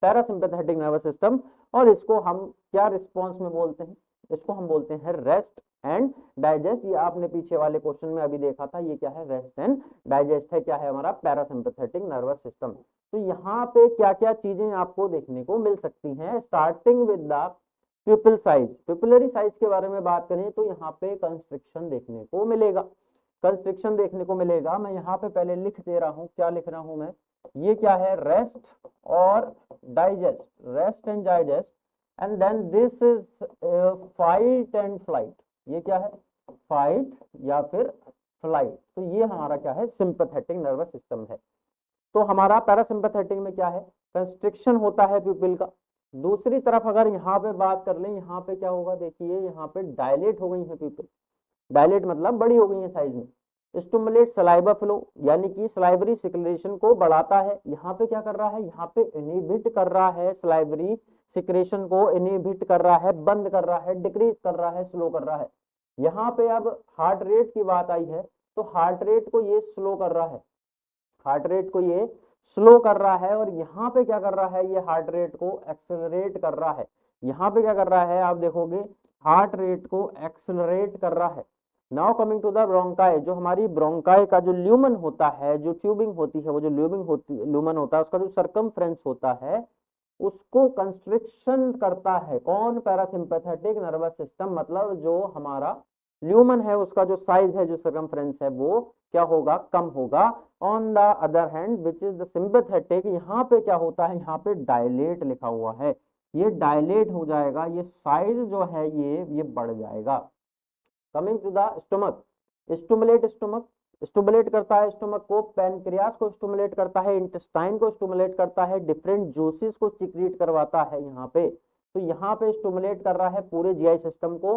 पैरासिम्पैथेटिक नर्वस सिस्टम, और इसको हम क्या रिस्पॉन्स में बोलते हैं, इसको हम बोलते हैं रेस्ट एंड डाइजेस्ट। ये आपने पीछे वाले क्वेश्चन में अभी देखा था, ये क्या है, रेस्ट एंड डाइजेस्ट है, क्या है हमारा पैरासिम्पैथेटिक नर्वस सिस्टम। तो यहाँ पे क्या क्या चीजें आपको देखने को मिल सकती हैं, starting with the प्यूपिल size, pupillary size के बारे में बात करें तो यहाँ पे कंस्ट्रिक्शन देखने को मिलेगा, कंस्ट्रिक्शन देखने को मिलेगा। मैं यहाँ पे पहले लिख दे रहा हूँ, क्या लिख रहा हूँ मैं, ये क्या है, रेस्ट और digest, rest and digest, and then this is fight and flight. ये क्या है, फाइट या फिर फ्लाइट। तो ये हमारा क्या है, सिंपैथेटिक नर्वस सिस्टम है। तो हमारा पैरासिम्पैथेटिक में क्या है, कंस्ट्रिक्शन होता है प्यूपिल का। दूसरी तरफ अगर यहाँ पे बात कर लें, यहाँ पे क्या होगा, देखिए यहाँ पे डायलेट हो गई है प्यूपिल, डायलेट मतलब बड़ी हो गई है साइज में। स्टिमुलेट सलाइवा फ्लो, यानी कि सलाइवरी सिक्रेशन को बढ़ाता है। यहाँ पे क्या कर रहा है, यहाँ पे इनहिबिट कर रहा है, सलाइवरी सिक्रेशन को इनहिबिट कर रहा है, बंद कर रहा है, डिक्रीज कर रहा है, स्लो कर रहा है। यहाँ पे अब हार्ट रेट की बात आई है, तो हार्ट रेट को ये स्लो कर रहा है, हार्ट रेट को ये स्लो कर रहा है। और यहाँ पे क्या कर रहा है, ये हार्ट रेट को एक्सेलरेट कर रहा है। यहाँ पे क्या कर रहा है, आप देखोगे हार्ट रेट को एक्सेलरेट कर रहा है। Now coming to the bronchi, जो हमारी ब्रोंकाई का जो ल्यूमन होता है, जो ट्यूबिंग होती है, वो जो ल्यूमन होता है, उसका जो सर्कमफ्रेंस होता है, उसको कंस्ट्रिक्शन करता है कौन, पैरासिम्पैथेटिक नर्वस सिस्टम। मतलब जो हमारा ल्यूमन है, उसका जो साइज है, जो सर्कमफ्रेंस है, वो क्या होगा, कम होगा। On the other hand which is the sympathetic, यहाँ पे क्या होता है, यहाँ पे डायलेट लिखा हुआ है, ये डायलेट हो जाएगा, ये साइज जो है ये बढ़ जाएगा। Coming to the stomach, stimulate stomach, stimulate करता है स्टमक को, पैनक्रियास को स्टुमुलेट करता है, इंटेस्टाइन को स्टुमुलेट करता है, डिफरेंट जूसेस को सिक्रीट करवाता है यहाँ पे। तो यहाँ पे स्टुमुलेट कर रहा है पूरे जीआई सिस्टम को,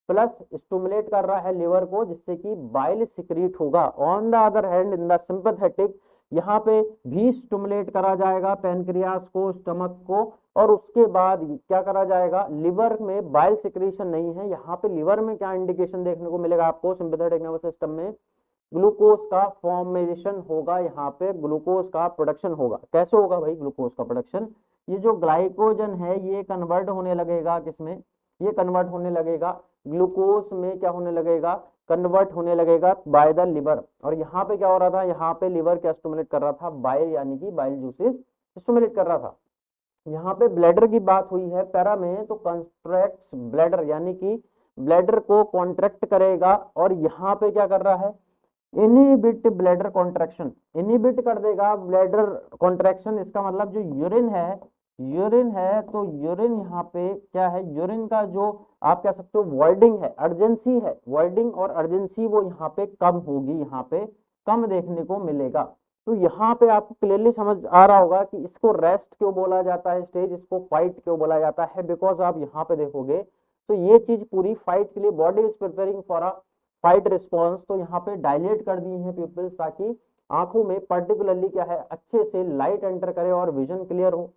प्लस स्टुमुलेट कर रहा है लिवर को, जिससे कि बाइल सिक्रीट होगा। On the other hand in the sympathetic, यहाँ पे भी स्टुमुलेट करा जाएगा पैनक्रियास को, स्टमक को, और उसके बाद क्या करा जाएगा, लिवर में बाइल सिक्रीशन नहीं है। यहाँ पे लिवर में क्या इंडिकेशन देखने को मिलेगा आपको, सिंपैथेटिक नर्वस सिस्टम में ग्लूकोज का फॉर्मेशन होगा, यहाँ पे ग्लूकोज का प्रोडक्शन होगा। कैसे होगा भाई ग्लूकोज का प्रोडक्शन, ये जो ग्लाइकोजन है ये कन्वर्ट होने लगेगा किसमें, ये कन्वर्ट होने लगेगा ग्लूकोज में, क्या होने लगेगा, कन्वर्ट होने लगेगा बाय द लिवर। और यहाँ पे क्या हो रहा था, यहाँ पे लिवर क्या स्टिमुलेट कर रहा था, बाइल, यानी कि बाइल जूसेस स्टिमुलेट कर रहा था। यहाँ पे ब्लैडर की बात हुई है पैरा में, तो कंस्ट्रैक्ट ब्लैडर, यानी कि ब्लैडर को कॉन्ट्रैक्ट करेगा। और यहाँ पे क्या कर रहा है, इनहिबिट ब्लैडर कॉन्ट्रैक्शन, इनहिबिट कर देगा ब्लैडर कॉन्ट्रैक्शन। इसका मतलब जो यूरिन है, यूरिन है, तो यूरिन यहाँ पे क्या है, यूरिन का जो आप कह सकते हो वॉइडिंग है, अर्जेंसी है, वॉइडिंग और अर्जेंसी वो यहाँ पे कम होगी, यहाँ पे कम देखने को मिलेगा। तो यहाँ पे आपको क्लियरली समझ आ रहा होगा कि इसको रेस्ट क्यों बोला जाता है स्टेज, इसको फाइट क्यों बोला जाता है। बिकॉज आप यहाँ पे देखोगे तो ये चीज पूरी फाइट के लिए, body is preparing for a fight response. तो यहाँ पे डायलेट कर दी है प्यूपिल्स, ताकि आंखों में पर्टिकुलरली क्या है, अच्छे से लाइट एंटर करे और विजन क्लियर हो।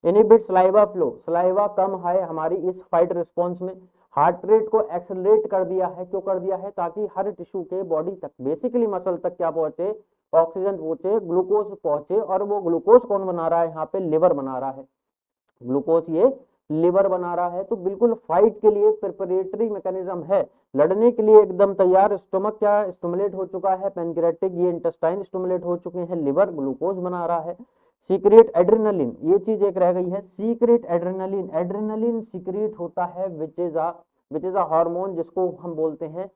इनहिबिट सलाइवा फ्लो, सलाइवा कम है हमारी इस फाइट रिस्पॉन्स में। हार्ट रेट को एक्सेलरेट कर दिया है, क्यों कर दिया है, ताकि हर टिश्यू के बॉडी तक, बेसिकली मसल तक क्या पहुंचे, ऑक्सीजन पहुंचे, ग्लूकोज पहुंचे। और वो ग्लूकोज कौन बना रहा है, यहाँ पे लिवर बना रहा है, ग्लूकोज ये लिवर बना रहा है। तो बिल्कुल फाइट के लिए प्रिपरेटरी मैकेनिज्म है, लड़ने के लिए एकदम तैयार। स्टमक क्या स्टिमुलेट हो चुका है, पैनक्रियाटिक, ये इंटेस्टाइन स्टिमुलेट हो चुके हैं, लिवर ग्लूकोज बना रहा है। सीक्रेट एड्रेनलिन, ये चीज एक रह गई है, सीक्रेट एड्रेनलिन, एड्रेनलिन सीक्रेट होता है विच इज अ हार्मोन, जिसको हम बोलते हैं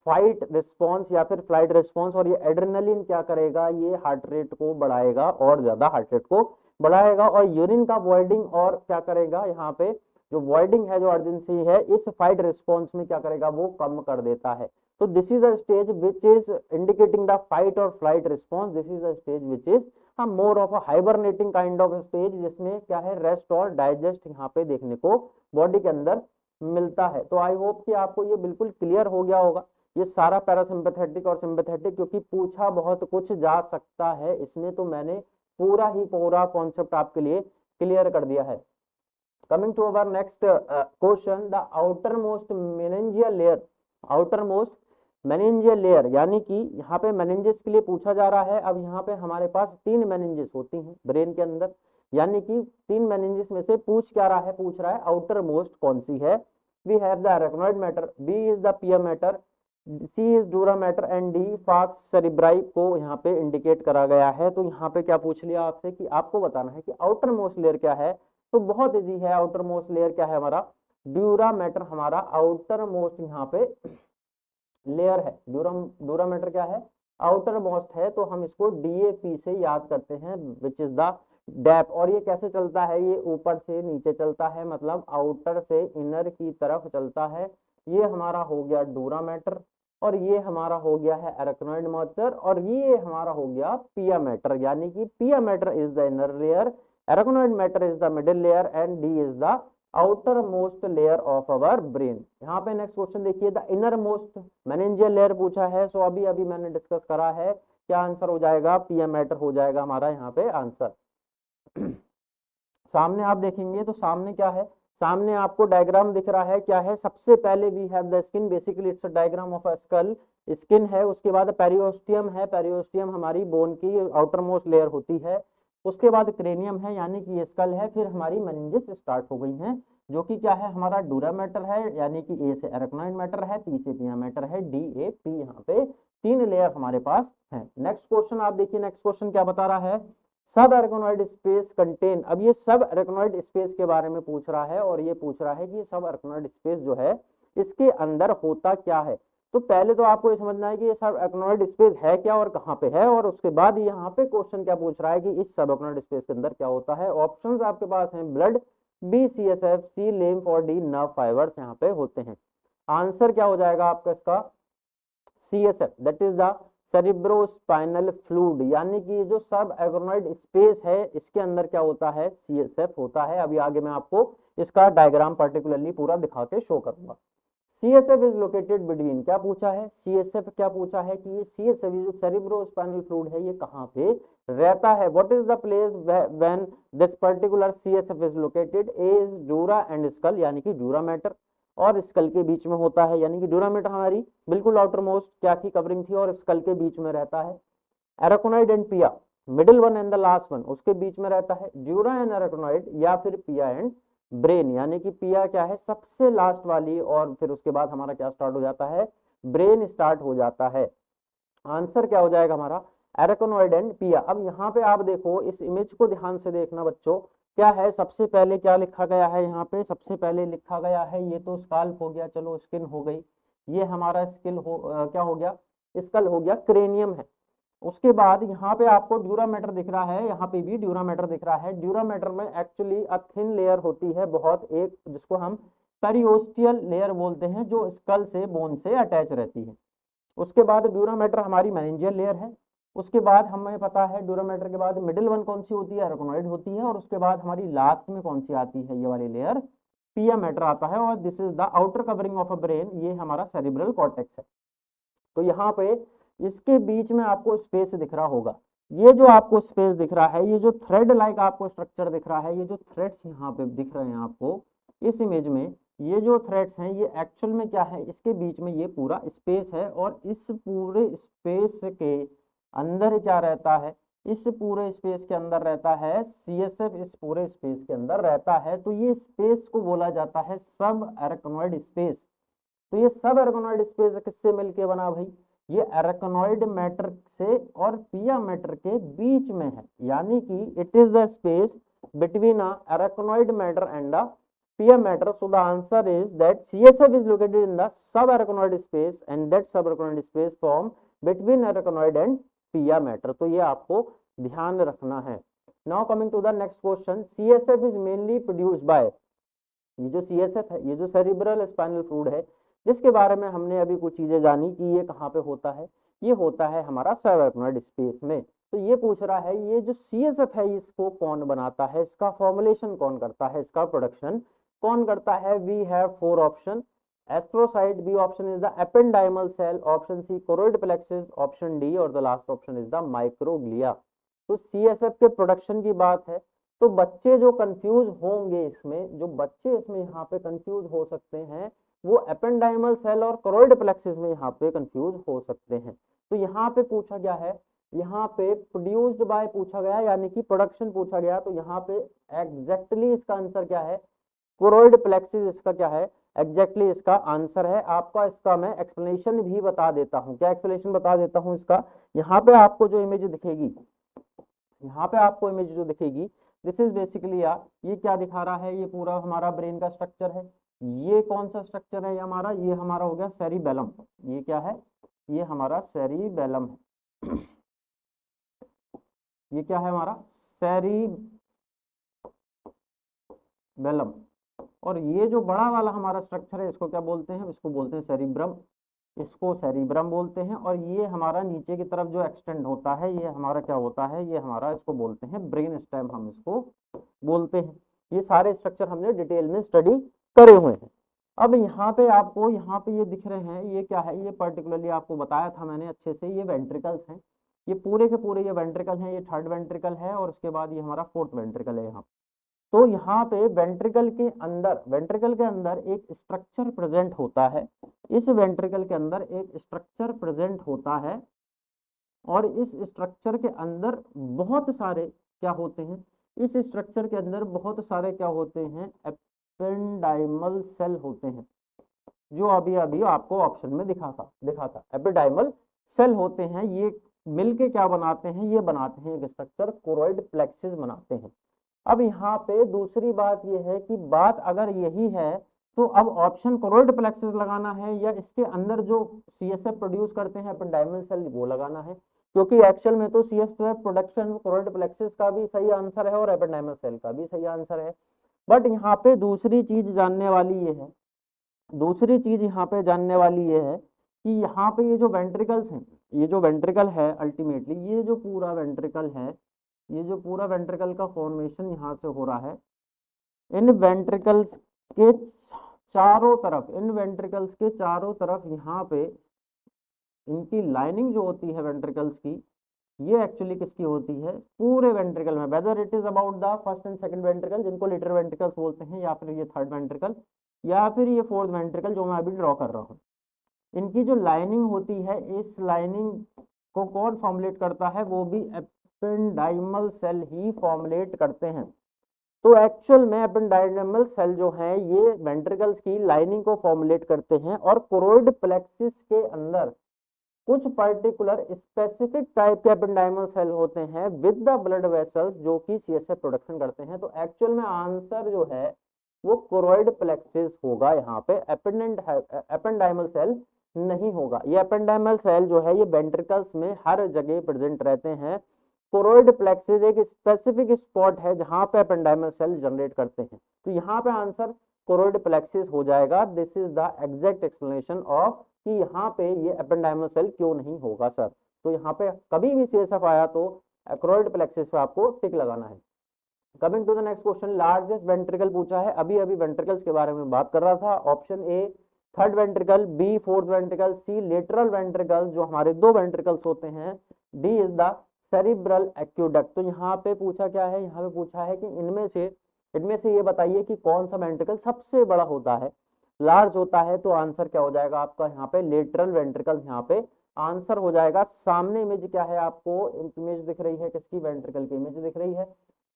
फाइट रिस्पॉन्स या फिर फ्लाइट रिस्पॉन्स। और ये एड्रेनलिन क्या करेगा, ये हार्ट रेट को बढ़ाएगा, और ज्यादा हार्ट रेट को बढ़ाएगा। और यूरिन का वॉइडिंग और क्या करेगा, यहाँ पे जो वॉइडिंग है, जो अर्जेंसी है, इस फाइट रिस्पॉन्स में क्या करेगा, वो कम कर देता है। तो this is a stage which is indicating the fight और flight response. This is a stage which is more of a hibernating kind of stage, जिसमें क्या है, रेस्ट और डाइजेस्ट यहाँ पे देखने को बॉडी के अंदर मिलता है। तो आई होप कि आपको ये बिल्कुल क्लियर हो गया होगा, ये सारा पैरासिम्पैथेटिक और सिंपैथेटिक, क्योंकि पूछा बहुत कुछ जा सकता है इसमें, तो मैंने पूरा ही पूरा कॉन्सेप्ट आपके लिए क्लियर कर दिया है। Coming to our next question, the outer most meningeal layer, outer most meningeal layer, यानी कि यहाँ पे मेनिंजेस के लिए पूछा जा रहा है। अब यहाँ पे हमारे पास 3 मेनिंजेस होती हैं ब्रेन के अंदर, यानी कि 3 मेनिंजेस में से पूछ क्या रहा है, पूछ रहा है आउटर मोस्ट कौन सी है। We have the arachnoid mater, B is the pia mater, C is dura mater, and D falx cerebri को यहाँ पे इंडिकेट करा गया है। तो यहाँ पे क्या पूछ लिया आपसे कि आपको बताना है कि आउटर मोस्ट लेयर क्या है। तो बहुत इजी है, आउटर मोस्ट लेयर क्या है हमारा, ड्यूरामेटर हमारा आउटर मोस्ट यहाँ पे लेयर है। ड्यूरामेटर क्या है, आउटर मोस्ट है, तो हम इसको DAP से याद करते हैं, विच इज द डेप। और ये कैसे चलता है, ये ऊपर से नीचे चलता है, मतलब आउटर से इनर की तरफ चलता है। ये हमारा हो गया ड्यूरामेटर, और ये हमारा हो गया है अरेक्नोइड मोटर, और ये हमारा हो गया पिया मैटर, यानी कि pia mater is the inner layer, arachnoid mater is the middle layer, and D is the outer most layer of our brain. यहाँ पे नेक्स्ट क्वेश्चन देखिए, the inner most meningeal layer पूछा है। सो अभी अभी मैंने डिस्कस करा है, क्या आंसर हो जाएगा, पिया मैटर हो जाएगा हमारा यहाँ पे आंसर। सामने आप देखेंगे तो सामने क्या है, सामने आपको डायग्राम दिख रहा है, क्या है, सबसे पहले we have the skin, basically it's a diagram of a skull, skin है, उसके बाद पेरियोस्टियम है, पेरियोस्टियम हमारी बोन की आउटर मोस्ट लेयर होती है, उसके बाद क्रेनियम है यानी कि ये स्कल है, फिर हमारी मेनिंजेस स्टार्ट हो गई हैं, जो कि क्या है हमारा ड्यूरा मैटर है, यानी कि ए से अरेक्नोइड मैटर है, पी से पिया मैटर है, DAP, यहाँ पे 3 लेयर हमारे पास है। नेक्स्ट क्वेश्चन आप देखिए, नेक्स्ट क्वेश्चन क्या बता रहा है, सब अरेक्नोइड स्पेस कंटेन। अब ये सब अरेक्नोइड स्पेस के बारे में पूछ रहा है, और ये पूछ रहा है कि सब अरेक्नोइड स्पेस जो है इसके अंदर होता क्या है। तो पहले तो आपको ये समझना है कि ये सब अरेक्नोइड स्पेस है क्या और कहाँ पे है, और उसके बाद यहाँ पे क्वेश्चन क्या पूछ रहा है कि इस सब अरेक्नोइड स्पेस के अंदर क्या होता है। ऑप्शंस आपके पास हैं, blood, B CSF, C lymph, और D नर्व फाइबर्स यहाँ पे होते हैं। आंसर क्या हो जाएगा आपका इसका, CSF, that is the cerebrospinal fluid, यानी कि जो सब अरेक्नोइड स्पेस है इसके अंदर क्या होता है, CSF होता है। अभी आगे मैं आपको इसका डायग्राम पर्टिकुलरली पूरा दिखा के शो करूंगा। CSF इज लोकेटेड बिटवीन, क्या पूछा है, CSF क्या पूछा है कि ये CSF जो सेरिब्रोस्पाइनल फ्लूइड है ये कहाँ पे रहता है। What is the place when this particular CSF is located, is dura and skull, यानी कि ड्यूरा मैटर और स्कल के बीच में होता है, यानी कि ड्यूरा मैटर हमारी बिल्कुल आउटर मोस्ट क्या की कवरिंग थी, और स्कल के बीच में रहता है। अरेक्नोइड एंड पिया, middle one and the last one, उसके बीच में रहता है। ड्यूरा एंड अरेक्नोइड, या फिर पिया एंड ब्रेन, यानी कि पिया क्या है सबसे लास्ट वाली, और फिर उसके बाद हमारा क्या स्टार्ट हो जाता है, ब्रेन स्टार्ट हो जाता है। आंसर क्या हो जाएगा हमारा, अरेक्नोइड एंड पिया। अब यहाँ पे आप देखो, इस इमेज को ध्यान से देखना बच्चों, क्या है सबसे पहले क्या लिखा गया है, यहाँ पे सबसे पहले लिखा गया है, ये तो स्काल्प हो गया, चलो स्किन हो गई, ये हमारा क्या हो गया, स्कल हो गया, क्रेनियम है। उसके बाद यहाँ पे आपको ड्यूरा मैटर दिख रहा है, यहाँ पे भी ड्यूरा मैटर दिख रहा है। ड्यूरा मैटर में एक्चुअली अ थिन लेयर होती है बहुत, एक जिसको हम पेरियोस्टियल लेयर बोलते हैं, जो स्कल से बोन से अटैच रहती है। उसके बाद ड्यूरा मैटर हमारी मेनिंजियल लेयर है। उसके बाद हमें पता है ड्यूरा मैटर के बाद मिडिल वन कौन सी होती है, अरेक्नोइड होती है, और उसके बाद हमारी लास्ट में कौन सी आती है, ये वाली लेयर पिया मैटर आता है, और this is the outer covering of a brain, ये हमारा सेरिब्रल कॉर्टेक्स है। तो यहाँ पे इसके बीच में आपको स्पेस दिख रहा होगा, ये जो आपको स्पेस दिख रहा है, ये जो थ्रेड लाइक आपको स्ट्रक्चर दिख रहा है, ये जो थ्रेड्स यहाँ पे दिख रहे हैं आपको इस इमेज में, ये जो थ्रेड्स हैं ये एक्चुअल में क्या है, इसके बीच में ये पूरा स्पेस है, और इस पूरे स्पेस के अंदर क्या रहता है, इस पूरे स्पेस के अंदर रहता है CSF, इस पूरे स्पेस के अंदर रहता है। तो ये स्पेस को बोला जाता है सब अरेक्नोइड स्पेस। तो ये सब अरेक्नोइड स्पेस किससे मिलके बना भाई, ये अरेक्नोइड मैटर से और पिया मैटर के बीच में है, यानी कि it is the space between arachnoid mater and pia mater. So the answer is that CSF is located in the subarachnoid space and that subarachnoid space form between arachnoid and pia mater. तो ये आपको ध्यान रखना है। Now coming to the next question, CSF is mainly produced by, ये जो CSF है, ये जो सेरिब्रल स्पाइनल फ्लूइड है, जिसके बारे में हमने अभी कुछ चीजें जानी कि ये कहाँ पे होता है, ये होता है हमारा सबअरेक्नोइड स्पेस में। तो ये पूछ रहा है ये जो CSF है इसको कौन बनाता है, इसका फॉर्मुलेशन कौन करता है, इसका प्रोडक्शन कौन करता है। We have 4 option, astrocyte, B option is the ependymal cell, option C choroid plexus, option D और the last option is the microglia. तो CSF के प्रोडक्शन की बात है, तो बच्चे जो कंफ्यूज होंगे इसमें, जो बच्चे इसमें यहाँ पे कंफ्यूज हो सकते हैं, वो एपेंडाइमल सेल और कोरोइड प्लेक्सिस में यहाँ पे कंफ्यूज हो सकते हैं। तो यहाँ पे पूछा गया है, यहाँ पे प्रोड्यूस्ड बाय पूछा गया, यानी कि प्रोडक्शन पूछा गया, तो यहाँ पे एग्जैक्टली इसका आंसर क्या है, कोरोइड प्लेक्सिस इसका क्या है, एग्जैक्टली इसका आंसर है। आपका इसका मैं एक्सप्लेनेशन भी बता देता हूँ, क्या एक्सप्लेनेशन बता देता हूँ इसका। यहाँ पे आपको जो इमेज दिखेगी, यहाँ पे आपको इमेज जो दिखेगी, दिस इज बेसिकली ये क्या दिखा रहा है, ये पूरा हमारा ब्रेन का स्ट्रक्चर है। ये कौन सा स्ट्रक्चर है ये हमारा हो गया सेरिबेलम। ये क्या है, ये हमारा सेरिबेलम है। ये क्या है हमारा सेरिबेलम। और ये जो बड़ा वाला हमारा स्ट्रक्चर है इसको क्या बोलते हैं, इसको बोलते हैं सेरिब्रम। इसको सेरिब्रम बोलते हैं। और ये हमारा नीचे की तरफ जो एक्सटेंड होता है ये हमारा क्या होता है, ये हमारा इसको बोलते हैं ब्रेन स्टेम, हम इसको बोलते हैं। ये सारे स्ट्रक्चर हमने डिटेल में स्टडी करे हुए हैं। अब यहाँ पे आपको यहाँ पे ये दिख रहे हैं, ये क्या है, ये पर्टिकुलरली आपको बताया था मैंने अच्छे से, ये वेंट्रिकल्स हैं। ये पूरे के पूरे ये वेंट्रिकल हैं, ये थर्ड वेंट्रिकल है और उसके बाद ये हमारा फोर्थ वेंट्रिकल है यहाँ। तो यहाँ पे वेंट्रिकल के अंदर एक स्ट्रक्चर प्रेजेंट होता है। इस वेंट्रिकल के अंदर एक स्ट्रक्चर प्रेजेंट होता है और इस स्ट्रक्चर के अंदर बहुत सारे क्या होते हैं, इस स्ट्रक्चर के अंदर बहुत सारे क्या होते हैं, एपेंडाइमल सेल होते हैं, जो अभी अभी आपको ऑप्शन में दिखा था एपिडाइमल सेल होते हैं। ये मिलके क्या बनाते हैं, ये बनाते हैं एक स्ट्रक्चर कोरोइड प्लेक्सिस बनाते हैं। अब यहाँ पे दूसरी बात ये है कि बात अगर यही है तो अब ऑप्शन कोरोइड प्लेक्सिस लगाना है या इसके अंदर जो सीएसएफ प्रोड्यूस करते हैं एपेंडाइमल सेल वो लगाना है, क्योंकि एक्चुअल में तो सीएसएफ प्रोडक्शन कोरोइड प्लेक्सिस का भी सही आंसर है और एपेंडाइमल सेल का भी सही आंसर है। बट यहाँ पे दूसरी चीज जानने वाली ये है, दूसरी चीज यहाँ पे जानने वाली ये है कि यहाँ पे ये जो वेंट्रिकल्स हैं, ये जो वेंट्रिकल है अल्टीमेटली ये जो पूरा वेंट्रिकल है, ये जो पूरा वेंट्रिकल का फॉर्मेशन यहाँ से हो रहा है, इन वेंट्रिकल्स के चारों तरफ, इन वेंट्रिकल्स के चारों तरफ यहाँ पे इनकी लाइनिंग जो होती है वेंट्रिकल्स की, ये एक्चुअली किसकी होती है, पूरे वेंट्रिकल में, whether it is about the first and second ventricle जिनको लिटर वेंट्रिकल्स बोलते हैं, या फिर ये थर्ड वेंट्रिकल, या फिर ये फोर्थ वेंट्रिकल जो मैं अभी ड्रॉ कर रहा हूँ। इनकी जो लाइनिंग होती है, इस लाइनिंग को कौन फॉर्मुलेट करता है, वो भी एपेंडाइमल सेल ही फॉर्मुलेट करते हैं। तो एक्चुअल में एपेंडाइमल सेल जो है ये वेंट्रिकल्स की लाइनिंग को फॉर्मुलेट करते हैं और कोरोइड प्लेक्सिस के अंदर कुछ पर्टिकुलर स्पेसिफिक टाइप के एपेंडाइमल सेल होते हैं विद द ब्लड वेसल्स जो कि सीएसएफ प्रोडक्शन करते हैं। तो एक्चुअल में आंसर जो है वो कोरोइड प्लेक्सिस होगा, यहाँ पे एपेंडाइमल सेल नहीं होगा। ये एपेंडाइमल सेल जो है ये वेंट्रिकल्स में हर जगह प्रेजेंट रहते हैं। कोरोइड प्लेक्सिस एक स्पेसिफिक स्पॉट है जहां पे एपेंडाइमल सेल जनरेट करते हैं। तो यहाँ पे आंसर कोरोइड प्लेक्सिस हो जाएगा। This is the exact explanation of कि यहाँ पे ये एपेंडाइमल सेल क्यों नहीं होगा सर। तो यहाँ पे कभी भी सीएसएफ आया तो कोरोइड प्लेक्सिस पे आपको टिक लगाना है। Coming to the next question, largest ventricle पूछा है। अभी अभी वेंट्रिकल्स के बारे में बात कर रहा था। Option A third ventricle, B fourth ventricle, C lateral ventricle जो हमारे दो वेंट्रिकल्स होते हैं, D is the cerebral aqueduct. तो यहाँ पे पूछा क्या है, यहाँ पे पूछा है कि इनमें से ये बताइए कि कौन सा वेंट्रिकल सबसे बड़ा होता है, लार्ज होता है। तो आंसर क्या हो जाएगा आपका यहाँ पे लेटरल वेंट्रिकल, यहाँ पे आंसर हो जाएगा। सामने इमेज क्या है, आपको इमेज दिख रही है किसकी, वेंट्रिकल की इमेज दिख रही है।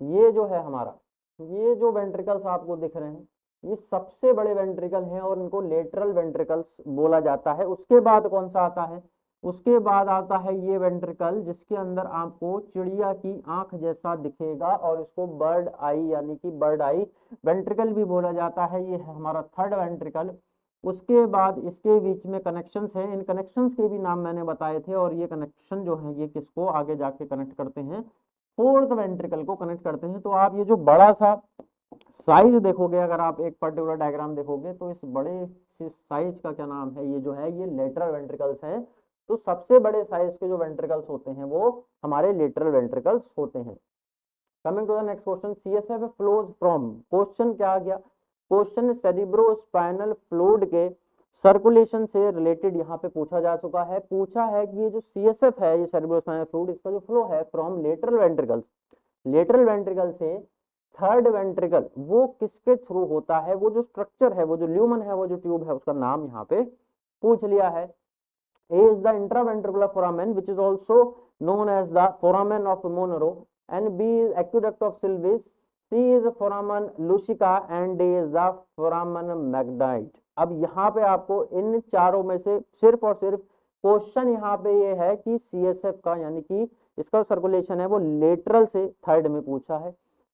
ये जो है हमारा, ये जो वेंट्रिकल्स आपको दिख रहे हैं ये सबसे बड़े वेंट्रिकल हैं और इनको लेटरल वेंट्रिकल्स बोला जाता है। उसके बाद कौन सा आता है, उसके बाद आता है ये वेंट्रिकल जिसके अंदर आपको चिड़िया की आंख जैसा दिखेगा और इसको बर्ड आई यानी कि बर्ड आई वेंट्रिकल भी बोला जाता है। ये है हमारा थर्ड वेंट्रिकल। उसके बाद इसके बीच में कनेक्शंस हैं, इन कनेक्शंस के भी नाम मैंने बताए थे और ये कनेक्शन जो है ये किसको आगे जाके कनेक्ट करते हैं, फोर्थ वेंट्रिकल को कनेक्ट करते हैं। तो आप ये जो बड़ा सा साइज देखोगे, अगर आप एक पर्टिकुलर डायग्राम देखोगे तो इस बड़े से साइज का क्या नाम है, ये जो है ये लेटरल वेंट्रिकल्स हैं। तो सबसे बड़े साइज के जो वेंट्रिकल्स होते हैं वो हमारे लेटरल वेंट्रिकल्स होते हैं। Coming to the next question, CSF flows from, question क्या आ गया, क्वेश्चन सेरिब्रोस्पाइनल फ्लूइड के सर्कुलेशन से रिलेटेड यहाँ पे पूछा जा चुका है। पूछा है कि ये जो सीएसएफ है, ये सेरिब्रोस्पाइनल फ्लूइड, इसका जो फ्लो है from lateral ventricles, lateral ventricle से थर्ड वेंट्रिकल, वो किसके थ्रू होता है, वो जो स्ट्रक्चर है, वो जो ल्यूमन है, वो जो ट्यूब है, उसका नाम यहाँ पे पूछ लिया है। A is the intraventricular foramen which is also known as the foramen of Monro, and B is aqueduct of Sylvis, C is foramen lucica and D is the foramen magneite। अब यहाँ पे आपको इन चारों में से सिर्फ और सिर्फ क्वेश्चन यहाँ पे ये है कि CSF का यानी कि इसका सर्कुलेशन है वो लेटरल से थर्ड में पूछा है,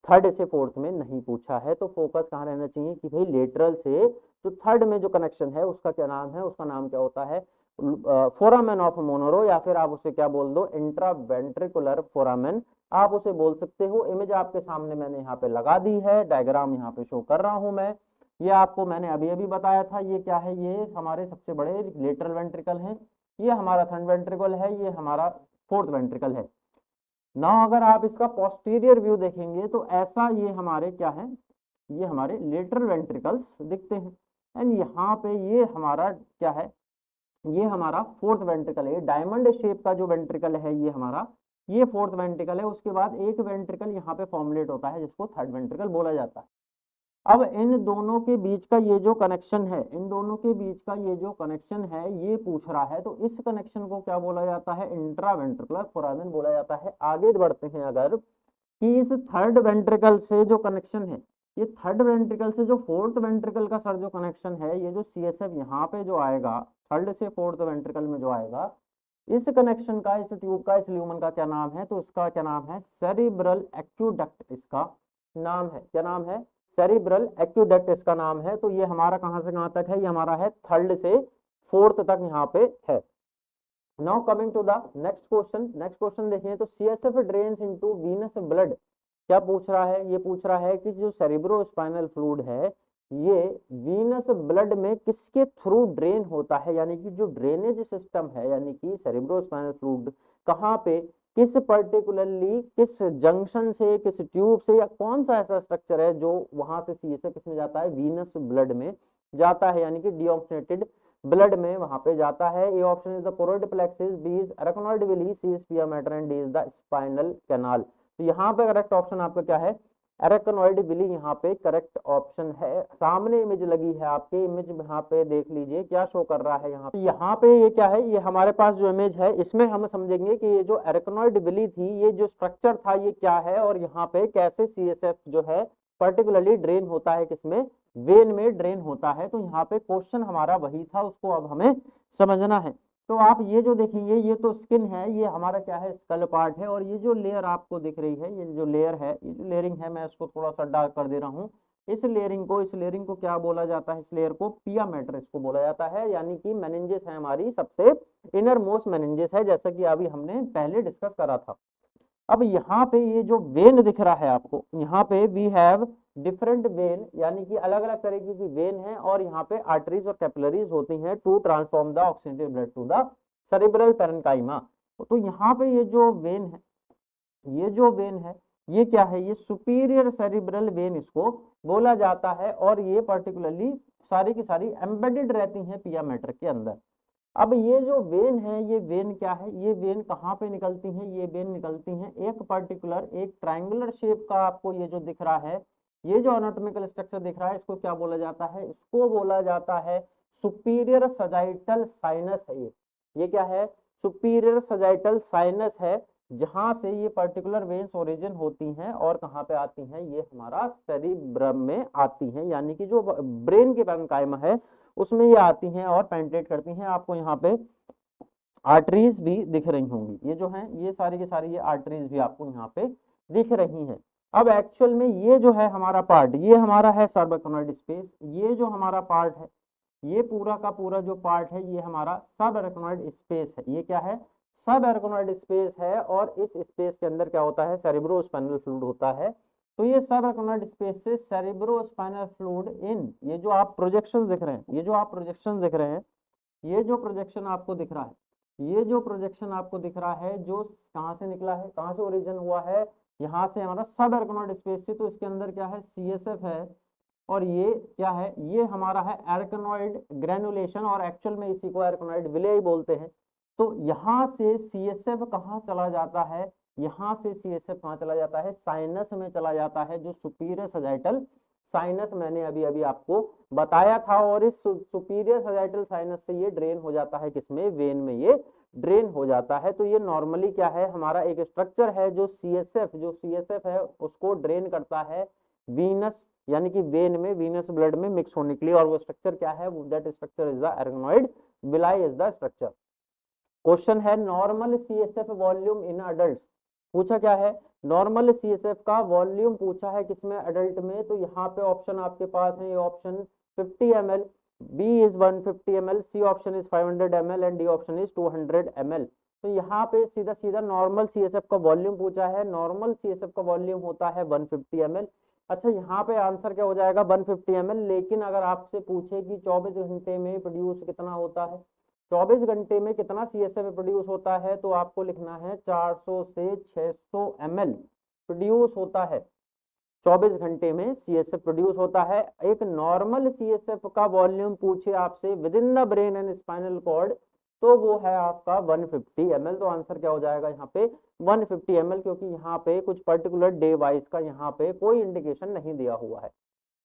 थर्ड से फोर्थ में नहीं पूछा है। तो फोकस कहाँ रहना चाहिए कि भाई लेटरल से जो थर्ड में जो कनेक्शन है उसका क्या नाम है, उसका नाम क्या होता है, फोरामेन ऑफ मोनरो, या फिर आप उसे क्या बोल दो, इंट्रावेंट्रिकुलर फोरामेन आप उसे बोल सकते हो। इमेज आपके सामने मैंने यहाँ पे लगा दी है, डायग्राम यहाँ पे शो कर रहा हूं मैं। ये आपको मैंने अभी अभी बताया था, ये क्या है, ये हमारे सबसे बड़े लेटरल वेंट्रिकल है, ये हमारा थर्ड वेंट्रिकल है, ये हमारा फोर्थ वेंट्रिकल है। ना अगर आप इसका पोस्टीरियर व्यू देखेंगे तो ऐसा ये हमारे क्या है, ये हमारे लेटरल वेंट्रिकल्स दिखते हैं। एंड यहाँ पे ये हमारा क्या है, ये हमारा फोर्थ वेंट्रिकल है, डायमंड शेप का जो वेंट्रिकल है ये हमारा, ये फोर्थ वेंट्रिकल है। उसके बाद एक वेंट्रिकल यहाँ पे फॉर्मुलेट होता है जिसको थर्ड वेंट्रिकल बोला जाता है। अब इन दोनों के बीच का ये जो कनेक्शन है, इन दोनों के बीच का ये जो कनेक्शन है ये पूछ रहा है, तो इस कनेक्शन को क्या बोला जाता है, इंट्रावेंट्रिकुलर फोरामेन बोला जाता है। आगे बढ़ते हैं अगर, कि इस थर्ड वेंट्रिकल से जो कनेक्शन है, ये थर्ड वेंट्रिकल से जो फोर्थ वेंट्रिकल का सर जो कनेक्शन है, ये जो सीएसएफ यहाँ पे जो आएगा थर्ड से फोर्थ वेंट्रिकल में जो आएगा, इस कनेक्शन का, इस ट्यूब का, इस ल्यूमन का क्या नाम है, तो इसका क्या नाम है, सेरिब्रल एक्यूडक्ट इसका नाम है। क्या नाम है, सेरिब्रल एक्यूडक्ट इसका नाम है। तो ये हमारा कहां से कहां तक है, ये हमारा है थर्ड से फोर्थ तक यहाँ पे है। Now coming to the next question, next question देखिए, तो CSF drains into venous blood, क्या पूछ रहा है, ये पूछ रहा है कि जो सेरिब्रोस्पाइनल फ्लूइड है ये वीनस ब्लड में किसके थ्रू ड्रेन होता है, यानी कि जो ड्रेनेज सिस्टम है, यानी कि सेरिब्रोस्पाइनल फ्लूइड कहाँ पे, किस पर्टिकुलरली किस जंक्शन से, किस ट्यूब से, या कौन सा ऐसा स्ट्रक्चर है जो वहां से सीएसएफ किसमें जाता है, वीनस ब्लड में जाता है, यानी कि डीऑक्सीनेटेड ब्लड में वहां पे जाता है। A option is the choroid plexus, B is arachnoid villi, C is pia mater and D is the spinal canal. तो यहाँ पे करेक्ट ऑप्शन आपका क्या है, अरेक्नोइड विली यहाँ पे करेक्ट ऑप्शन है। सामने इमेज लगी है आपके, इमेज यहाँ पे देख लीजिए क्या शो कर रहा है यहाँ पे, यहाँ पे ये क्या है, ये हमारे पास जो इमेज है इसमें हम समझेंगे कि ये जो अरेक्नोइड विली थी, ये जो स्ट्रक्चर था ये क्या है, और यहाँ पे कैसे सीएसएफ जो है पर्टिकुलरली ड्रेन होता है, किसमें, वेन में ड्रेन होता है। तो यहाँ पे क्वेश्चन हमारा वही था, उसको अब हमें समझना है। तो आप ये जो देखेंगे, ये तो स्किन है, ये हमारा क्या है, स्कल पार्ट है, और ये जो लेयर आपको दिख रही है, ये जो लेयर है, ये जो लेयरिंग है, मैं इसको थोड़ा सा डार्क कर दे रहा हूँ। इस लेयरिंग को क्या बोला जाता है, इस लेयर को पिया मैट्रिक्स को बोला जाता है, यानी कि मेनिंजेस है हमारी सबसे इनर मोस्ट मेनिंजेस है, जैसा कि अभी हमने पहले डिस्कस करा था। अब यहाँ पे ये जो वेन दिख रहा है आपको, यहाँ पे वी हैव डिफरेंट वेन, यानी कि अलग अलग तरीके की वेन है, और यहाँ पे आर्टरीज और कैपिलरीज होती हैं to transform the oxygenated blood to the cerebral parenchyma. तो यहाँ पे ये जो वेन है, ये जो वेन है ये क्या है, ये सुपीरियर सेरिब्रल वेन इसको बोला जाता है, और ये पर्टिकुलरली सारी की सारी एम्बेडेड रहती हैं पिया मैटर के अंदर। अब ये जो वेन है, ये वेन क्या है, ये वेन कहाँ पे निकलती हैं, ये वेन निकलती हैं एक पर्टिकुलर, एक ट्रायंगुलर शेप का आपको ये जो दिख रहा है, ये जो एनाटॉमिकल स्ट्रक्चर दिख रहा है, इसको क्या बोला जाता है, इसको बोला जाता है सुपीरियर सजाइटल साइनस है। ये क्या है, सुपीरियर सजाइटल साइनस है, जहां से ये पर्टिकुलर वेन्स ओरिजिन होती हैं और कहाँ पे आती हैं, ये हमारा सेरिब्रम में आती हैं, यानी कि जो ब्रेन के पैरेन्काइमा है उसमें ये आती हैं और पेनिट्रेट करती हैं। आपको यहाँ पे आर्टरीज भी दिख रही होंगी, ये जो है ये सारी की सारी ये आर्टरीज भी आपको यहाँ पे दिख रही हैं। अब एक्चुअल में ये जो है हमारा पार्ट, ये हमारा है सर्बैक्नोइड स्पेस, ये जो हमारा पार्ट है, ये पूरा का पूरा जो पार्ट है ये हमारा सब एरेक्नोइड स्पेस है। ये क्या है, सब एरेक्नोइड स्पेस है, और इस स्पेस के अंदर क्या होता है, सेरिब्रोस्पाइनल फ्लूइड होता है। तो ये सब एरेक्नोइड स्पेस से सेरिब्रोस्पाइनल फ्लूइड इन, ये जो आप प्रोजेक्शन दिख रहे हैं, ये जो आप प्रोजेक्शन दिख रहे हैं, ये जो प्रोजेक्शन आपको दिख रहा है, ये जो प्रोजेक्शन आपको दिख रहा है, जो कहाँ से निकला है, कहाँ से ओरिजिन हुआ है, यहाँ से हमारा सब एरेक्नोइड स्पेस से। तो इसके अंदर क्या है, सीएसएफ है, और ये क्या है, ये हमारा है एरेक्नोइड ग्रेनुलेशन, और एक्चुअल में इसी को एरेक्नोइड विलेई बोलते हैं। तो यहाँ से सीएसएफ कहाँ चला जाता है, यहाँ से सीएसएफ कहाँ चला जाता है, साइनस में चला जाता है, जो सुपीरियर सजाइटल साइनस मैंने अभी अभी आपको बताया था, और इस सुपीरियर सजाइटल साइनस से ये ड्रेन हो जाता है, किसमें, वेन में ये ड्रेन हो जाता है। तो ये नॉर्मली क्या है, हमारा एक स्ट्रक्चर है जो सीएसएफ है उसको ड्रेन करता है वीनस, यानी कि वेन में, वीनस ब्लड में मिक्स होने के लिए, और वो स्ट्रक्चर क्या है, that structure is the arachnoid villi is the structure. Question है normal CSF volume in adult, पूछा क्या है, नॉर्मल सीएसएफ का वॉल्यूम पूछा है किसमें, अडल्ट में। तो यहाँ पे ऑप्शन आपके पास है, ये option 50 ml, B is 150 ml, C option is 500 ml and D option is 200 ml। तो यहाँ पे सीधा सीधा नॉर्मल CSF का वॉल्यूम पूछा है, नॉर्मल CSF का वॉल्यूम होता है 150 ml। अच्छा यहाँ पे आंसर क्या हो जाएगा 150 ml, लेकिन अगर आपसे पूछे कि 24 घंटे में प्रोड्यूस कितना होता है, 24 घंटे में कितना CSF प्रोड्यूस होता है, तो आपको लिखना है 400 से 600 ml प्रोड्यूस होता है, 24 घंटे में CSF प्रोड्यूस होता है। एक नॉर्मल CSF का वॉल्यूम पूछे आपसे within the brain and spinal cord, तो वो है आपका 150 ml। तो आंसर क्या हो जाएगा यहाँ पे 150 ml, क्योंकि यहाँ पे कुछ पर्टिकुलर डे वाइज का यहाँ पे कोई इंडिकेशन नहीं दिया हुआ है।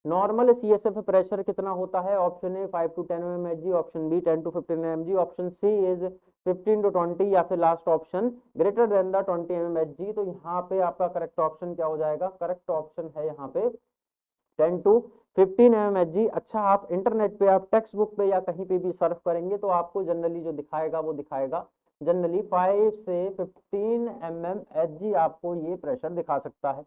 नॉर्मल CSF प्रेशर कितना होता है, option A 5 to 10 mmHg, option B 10 to 15 mmHg, option C is 15 to 20 या फिर last option greater than the 20 mmHg। तो यहाँ पे आपका करेक्ट ऑप्शन क्या हो जाएगा, करेक्ट ऑप्शन है यहाँ पे 10 to 15 mmHg। अच्छा आप इंटरनेट पे आप टेक्स्ट बुक पे या कहीं पे भी सर्च करेंगे तो आपको जनरली जो दिखाएगा वो दिखाएगा जनरली 5 से 15 mmHg आपको ये प्रेशर दिखा सकता है।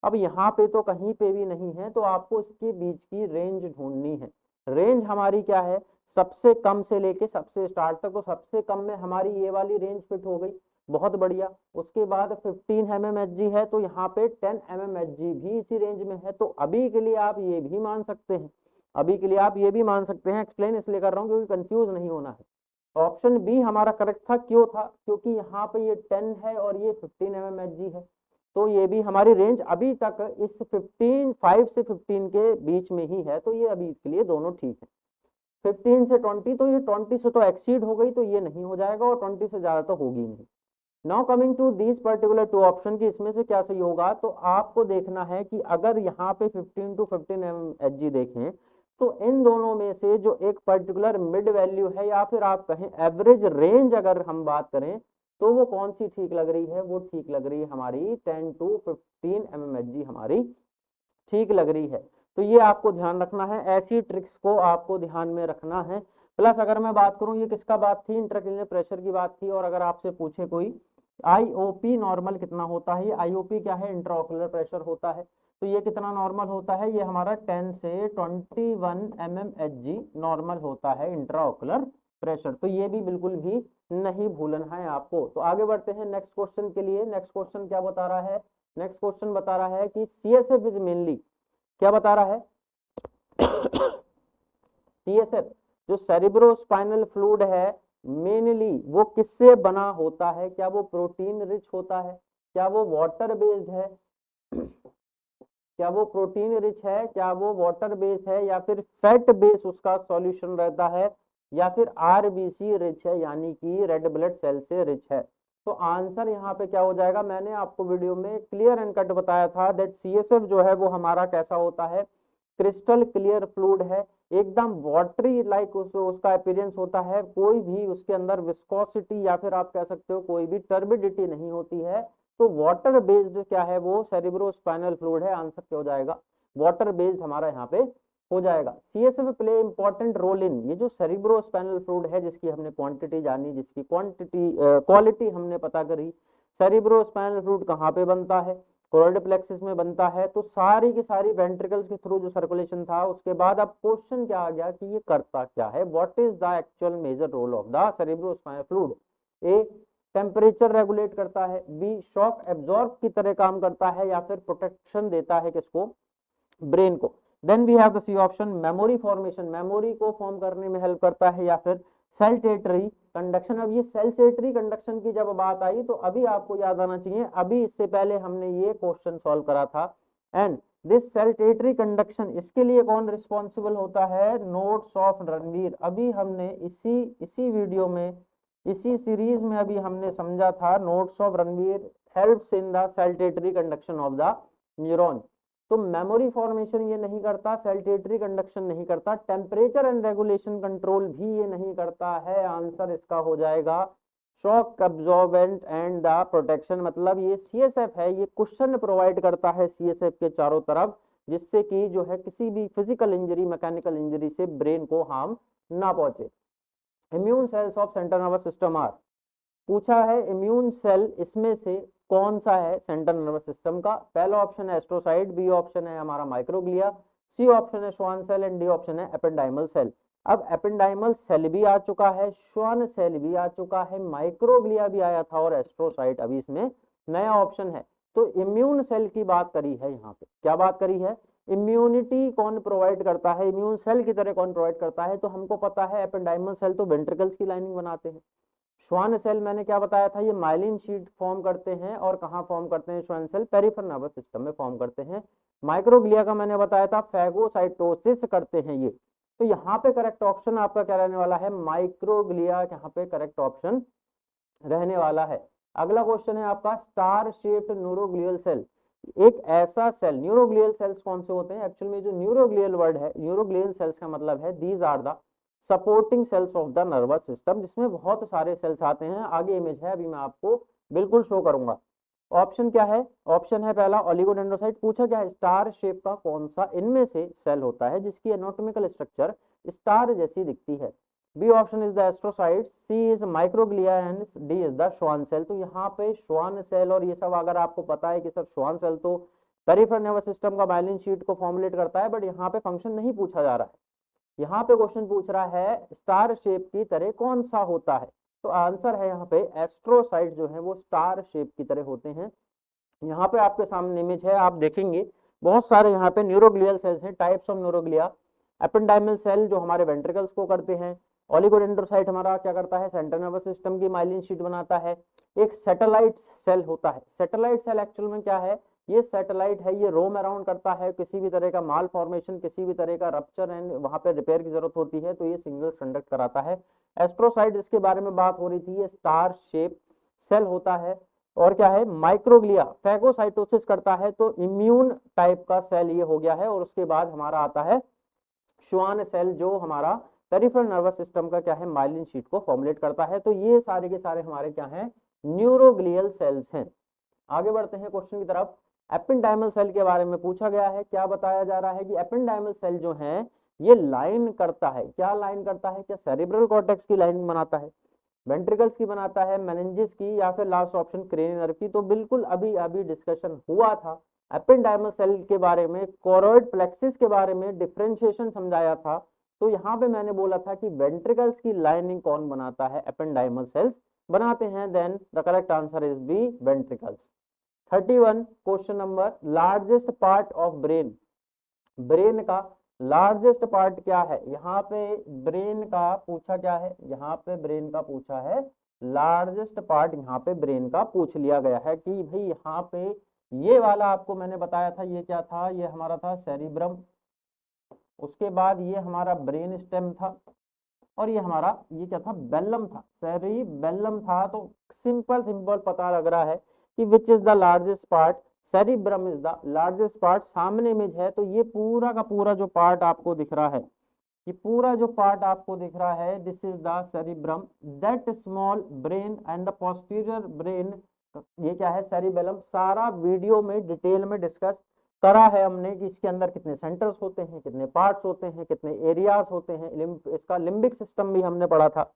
अब यहाँ पे तो कहीं पे भी नहीं है, तो आपको इसके बीच की रेंज ढूंढनी है। रेंज हमारी क्या है, सबसे कम से लेके सबसे स्टार्ट तक, तो सबसे कम में हमारी ये वाली रेंज फिट हो गई, बहुत बढ़िया। उसके बाद 15 mmHg है, तो यहाँ पे 10 mmHg भी इसी रेंज में है। तो अभी के लिए आप ये भी मान सकते हैं, अभी के लिए आप ये भी मान सकते हैं, एक्सप्लेन इसलिए कर रहा हूँ क्योंकि कंफ्यूज नहीं होना है। ऑप्शन बी हमारा करेक्ट था, क्यों था, क्योंकि यहाँ पे ये 10 है और ये 15 mmHg है, तो ये भी हमारी रेंज अभी तक इस 5 से 15 के बीच में ही है, तो ये अभी के लिए दोनों ठीक है। 15 से 20, तो ये 20 से तो एक्सीड हो गई, तो ये नहीं हो जाएगा, और 20 से ज्यादा तो होगी नहीं। Now coming to these particular two option की इसमें से क्या सही होगा, तो आपको देखना है कि अगर यहाँ पे 15 to 15 mmHg देखें, तो इन दोनों में से जो एक पर्टिकुलर मिड वैल्यू है या फिर आप कहें एवरेज रेंज अगर हम बात करें, तो वो कौन सी ठीक लग रही है, वो ठीक लग रही है हमारी 10 to 15 mmHg हमारी ठीक लग रही है। तो ये आपको ध्यान रखना है, ऐसी ट्रिक्स को आपको ध्यान में रखना है। प्लस अगर मैं बात करूं, ये किसका बात थी, इंट्राक्रैनियल प्रेशर की बात थी, और अगर आपसे पूछे कोई IOP नॉर्मल कितना होता है, IOP क्या है, इंट्राओकुलर प्रेशर होता है, तो ये कितना नॉर्मल होता है, ये हमारा 10 से 21 mmHg नॉर्मल होता है इंट्राओकुलर प्रेशर। तो ये भी बिल्कुल भी नहीं भूलना है आपको। तो आगे बढ़ते हैं नेक्स्ट क्वेश्चन के लिए। नेक्स्ट क्वेश्चन क्या बता रहा है, नेक्स्ट क्वेश्चन बता रहा है कि CSF इज मेनली, क्या बता रहा है CSF जो सेरिब्रोस्पाइनल फ्लूइड है मेनली वो किससे बना होता है, क्या वो प्रोटीन रिच होता है, क्या वो वाटर बेस्ड है, क्या वो प्रोटीन रिच है, क्या वो वाटर बेस्ड है, या फिर फैट बेस उसका सॉल्यूशन रहता है, या फिर RBC रिच है, यानी कि रेड ब्लड सेल से रिच है। तो आंसर यहाँ पे क्या हो जाएगा, मैंने आपको वीडियो में क्लियर एंड कट बताया था दैट CSF जो है वो हमारा कैसा होता है, क्रिस्टल क्लियर फ्लूइड है, एकदम वाटरी लाइक उसका अपीयरेंस होता है, कोई भी उसके अंदर विस्कोसिटी या फिर आप कह सकते हो कोई भी टर्बिडिटी नहीं होती है। तो वाटर बेस्ड क्या है वो सेरिब्रोस्पाइनल फ्लूइड है, आंसर क्या हो जाएगा वाटर बेस्ड हमारा यहाँ पे हो जाएगा। CSF play important role in, ये जो सेरिब्रोस्पाइनल फ्लूइड है जिसकी हमने क्वांटिटी जानी, जिसकी क्वालिटी हमने पता करी, सेरिब्रोस्पाइनल फ्लूइड कहाँ पे बनता है, कोरोइड प्लेक्सिस में बनता है। तो सारी की सारी वेंट्रिकल्स के थ्रू जो सर्कुलेशन था, उसके बाद अब क्वेश्चन क्या आ गया कि ये करता क्या है, what is the actual major role of the cerebrospinal fluid. A temperature regulate करता है, बी शॉक एब्जॉर्ब की तरह काम करता है, या फिर प्रोटेक्शन देता है किसको, ब्रेन को। Then we have the C option memory formation, memory को फॉर्म करने में हेल्प करता है, या फिर सेल्टेटरी कंडक्शन। अब ये सेल्टेटरी कंडक्शन की जब बात आई तो अभी आपको याद आना चाहिए, अभी इससे पहले हमने ये क्वेश्चन सॉल्व करा था। एंड दिस सेल्टेटरी कंडक्शन, इसके लिए कौन रिस्पॉन्सिबल होता है, नोट्स ऑफ रणवीर। अभी हमने इसी वीडियो में, इसी सीरीज में अभी हमने समझा था nodes of Ranvier helps in the saltatory conduction of the neuron. तो मेमोरी फॉर्मेशन ये नहीं करता, सेल्टेटरी कंडक्शन नहीं करता, टेम्परेचर एंड रेगुलेशन कंट्रोल भी ये नहीं करता है। आंसर इसका हो जाएगा shock absorbent and the protection. मतलब ये CSF है, ये कुशन प्रोवाइड करता है CSF के चारों तरफ, जिससे कि जो है किसी भी फिजिकल इंजरी, मैकेनिकल इंजरी से ब्रेन को हार्म ना पहुंचे। Immune cells of central nervous system are, पूछा है इम्यून सेल इसमें से कौन सा है सेंट्रल नर्वस सिस्टम का। पहला ऑप्शन है एस्ट्रोसाइट, बी ऑप्शन है हमारा माइक्रोग्लिया, सी ऑप्शन है Schwann cell and D option है एपेंडाइमल सेल। अब एपेंडाइमल सेल भी आ चुका है, श्वान सेल भी आ चुका है, माइक्रोग्लिया भी आया था और एस्ट्रोसाइट अभी इसमें नया ऑप्शन है। तो इम्यून सेल की बात करी है, यहाँ पे क्या बात करी है, इम्यूनिटी कौन प्रोवाइड करता है, इम्यून सेल की तरह कौन प्रोवाइड करता है। तो हमको पता है एपेंडाइमल सेल तो वेंट्रिकल्स की लाइनिंग बनाते हैं। श्वान सेल मैंने क्या बताया था, ये माइलिन शीट फॉर्म करते हैं और कहाँ फॉर्म करते हैं Schwann cell, peripheral nervous system में फॉर्म करते हैं। माइक्रोग्लिया का मैंने बताया था फैगोसाइटोसिस करते हैं ये। तो यहाँ पे करेक्ट ऑप्शन आपका क्या रहने वाला है, माइक्रोग्लिया यहाँ पे करेक्ट ऑप्शन रहने वाला है। अगला क्वेश्चन है आपका स्टार शेप्ड न्यूरोग्लियल सेल। एक ऐसा सेल, न्यूरोग्लियल सेल्स कौन से होते हैं, एक्चुअली में जो न्यूरोग्लियल वर्ड है, न्यूरोग्लियल सेल्स का मतलब है these are the supporting cells of the nervous system, जिसमें बहुत सारे सेल्स आते हैं। आगे इमेज है, अभी मैं आपको बिल्कुल शो करूंगा। ऑप्शन क्या है, ऑप्शन है पहला ओलिगोडेंड्रोसाइट। पूछा क्या है, स्टार शेप का कौन सा इनमें से सेल होता है जिसकी एनाटॉमिकल स्ट्रक्चर स्टार जैसी दिखती है। B option is the astrocyte, C is microglia and D is the Schwann cell. तो यहाँ पे श्वान सेल और ये सब अगर आपको पता है कि सर श्वान सेल तो पेरिफेरल नर्वस सिस्टम का माइलिन शीट को फॉर्मुलेट करता है, बट यहाँ पे फंक्शन नहीं पूछा जा रहा है। यहाँ पे क्वेश्चन पूछ रहा है स्टार शेप की तरह कौन सा होता है। तो आंसर है यहाँ पे एस्ट्रोसाइट जो है वो स्टार शेप की तरह होते हैं। यहाँ पे आपके सामने इमेज है, आप देखेंगे बहुत सारे यहाँ पे न्यूरोग्लियल सेल्स हैं, types of neuroglia. Ependymal cell जो हमारे वेंट्रिकल्स को करते हैं, ओलिगोडेंड्रोसाइट हमारा क्या करता है, सेंट्रल नर्वस सिस्टम की माइलिन शीट बनाता है। एक सैटेलाइट सेल होता है, सैटेलाइट सेल एक्चुअल में क्या है, ये सैटेलाइट है, ये रोम अराउंड करता है, किसी भी तरह का माल फॉर्मेशन, किसी भी तरह का रप्चर एंड वहां पे रिपेयर की जरूरत होती है तो ये सिग्नल्स कंडक्ट कराता है। एस्ट्रोसाइट जिसके बारे में बात हो रही थी, ये स्टार शेप सेल होता है। और क्या है, माइक्रोग्लिया फैगोसाइटोसिस करता है, तो इम्यून टाइप का सेल ये हो गया है। और उसके बाद हमारा आता है श्वान सेल जो हमारा पेरिफेरल नर्वस सिस्टम का क्या है, माइलिन शीट को फॉर्मुलेट करता है। तो ये सारे के सारे हमारे क्या हैं, न्यूरोग्लियल सेल्स हैं। आगे बढ़ते हैं क्वेश्चन की तरफ। एपेंडाइमल सेल के बारे में पूछा गया है, क्या बताया जा रहा है कि एपेंडाइमल सेल जो है ये लाइन करता है, क्या लाइन करता है, क्या सेरिब्रल कॉर्टेक्स की लाइन बनाता है, वेंट्रिकल्स की बनाता है, मेनिंजेस की, या फिर लास्ट ऑप्शन क्रेनियल नर्व की। तो बिल्कुल अभी अभी डिस्कशन हुआ था एपेंडाइमल सेल के बारे में, कोरोइड प्लेक्सिस के बारे में डिफरेंशिएशन समझाया था। तो यहाँ पे मैंने बोला था कि वेंट्रिकल्स की लाइनिंग कौन बनाता है, एपेंडाइमल सेल्स बनाते हैं। Then the correct answer is B, ventricles. 31 question number, largest part of brain, brain का लार्जेस्ट पार्ट क्या है। यहाँ पे ब्रेन का पूछा क्या है, यहाँ पे ब्रेन का पूछा है लार्जेस्ट पार्ट, यहाँ पे ब्रेन का पूछ लिया गया है कि भाई यहाँ पे ये वाला आपको मैंने बताया था, ये क्या था, ये हमारा था सेरिब्रम, उसके बाद ये हमारा ब्रेन स्टेम था, और ये हमारा ये क्या था, बेलम था, सेरिबेलम था। तो सिंपल सिंपल पता लग रहा है कि विच is the largest part, cerebrum is the largest part. सामने इमेज है, तो ये पूरा का पूरा जो पार्ट आपको दिख रहा है, ये पूरा जो पार्ट आपको दिख रहा है, this is the cerebrum, that small brain and the posterior brain, ये क्या है, सेरिबेलम। सारा वीडियो में डिटेल में डिस्कस करा है हमने कि इसके अंदर कितने सेंटर्स होते हैं, कितने पार्ट्स होते हैं, कितने एरियाज होते हैं, इसका लिम्बिक सिस्टम भी हमने पढ़ा था।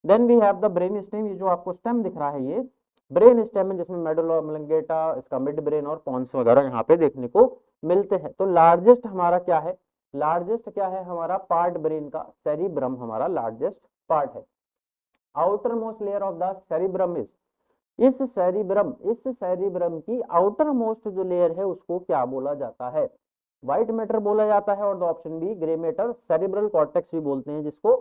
Then we have the brain stem, ये जो आपको स्टेम दिख रहा है ये ब्रेन स्टेम है, जिसमें मेडुला ऑब्लंगेटा, इसका मिड ब्रेन और पॉन्स वगैरह यहाँ पे देखने को मिलते हैं। तो लार्जेस्ट हमारा क्या है, लार्जेस्ट क्या है हमारा पार्ट ब्रेन का, सेरिब्रम हमारा लार्जेस्ट पार्ट है। Outer most layer of the cerebrum is, इस सेरिब्रम की आउटर मोस्ट जो लेयर है उसको क्या बोला जाता है, व्हाइट मैटर बोला जाता है, और the option B grey matter, cerebral cortex भी बोलते हैं जिसको।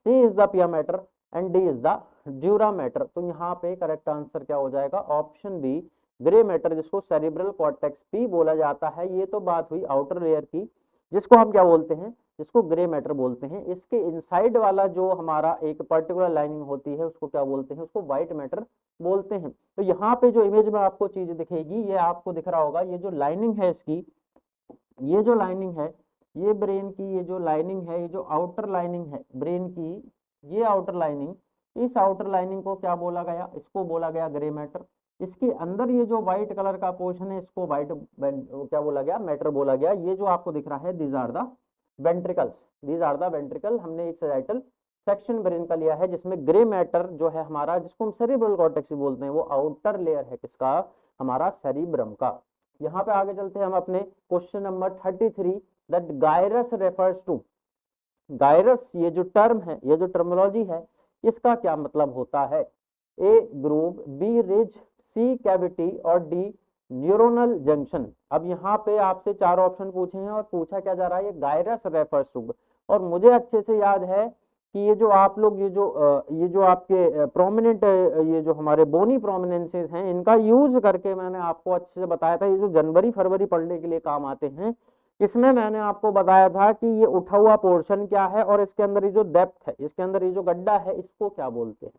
C is the pia mater and D is the dura mater. तो यहाँ पे करेक्ट आंसर क्या हो जाएगा, ऑप्शन बी ग्रे मैटर, जिसको सेरिब्रल कॉर्टेक्स भी बोला जाता है। ये तो बात हुई आउटर लेयर की, जिसको हम क्या बोलते हैं, जिसको ग्रे मैटर बोलते हैं। इसके इनसाइड वाला जो हमारा एक पर्टिकुलर लाइनिंग होती है उसको क्या बोलते हैं, उसको व्हाइट मैटर बोलते हैं। तो यहाँ पे जो इमेज में आपको चीज दिखेगी, ये आपको दिख रहा होगा, ये जो लाइनिंग है इसकी, ये जो लाइनिंग है, ये ब्रेन की ये जो लाइनिंग है, ये जो आउटर लाइनिंग है ब्रेन की, ये आउटर लाइनिंग, इस आउटर लाइनिंग को क्या बोला गया, इसको बोला गया ग्रे मैटर। इसके अंदर ये जो व्हाइट कलर का पोर्शन है, इसको व्हाइट क्या बोला गया, मैटर बोला गया। ये जो आपको दिख रहा है, these are the ventricles, these are the ventricle. हमने एक सजाइटल सेक्शन ब्रेन का लिया है, जिसमें ग्रे मैटर जो है हमारा, जिसको हम सेरिब्रल कॉर्टेक्स बोलते हैं, वो आउटर लेयर है किसका, हमारा सेरिब्रम का। यहाँ पे आगे चलते हैं हम अपने question number 33 that gyrus refers to, gyrus ये जो टर्म है, ये जो टर्मिनोलॉजी है, इसका क्या मतलब होता है? ए ग्रूव, बी रिज, सी कैविटी और डी न्यूरोनल जंक्शन। अब यहाँ पे आपसे चार ऑप्शन पूछे हैं और पूछा क्या जा रहा है, ये गायरस रेफर्स टू। और मुझे अच्छे से याद है कि ये जो आप लोग ये जो आपके प्रोमिनेंट ये जो हमारे बोनी प्रोमिनेंसेस हैं, इनका यूज करके मैंने आपको अच्छे से बताया था। ये जो जनवरी फरवरी पढ़ने के लिए काम आते हैं, इसमें मैंने आपको बताया था कि ये उठा हुआ पोर्शन क्या है और इसके अंदर ये जो डेप्थ है, इसके अंदर ये जो गड्ढा है, इसको क्या बोलते हैं?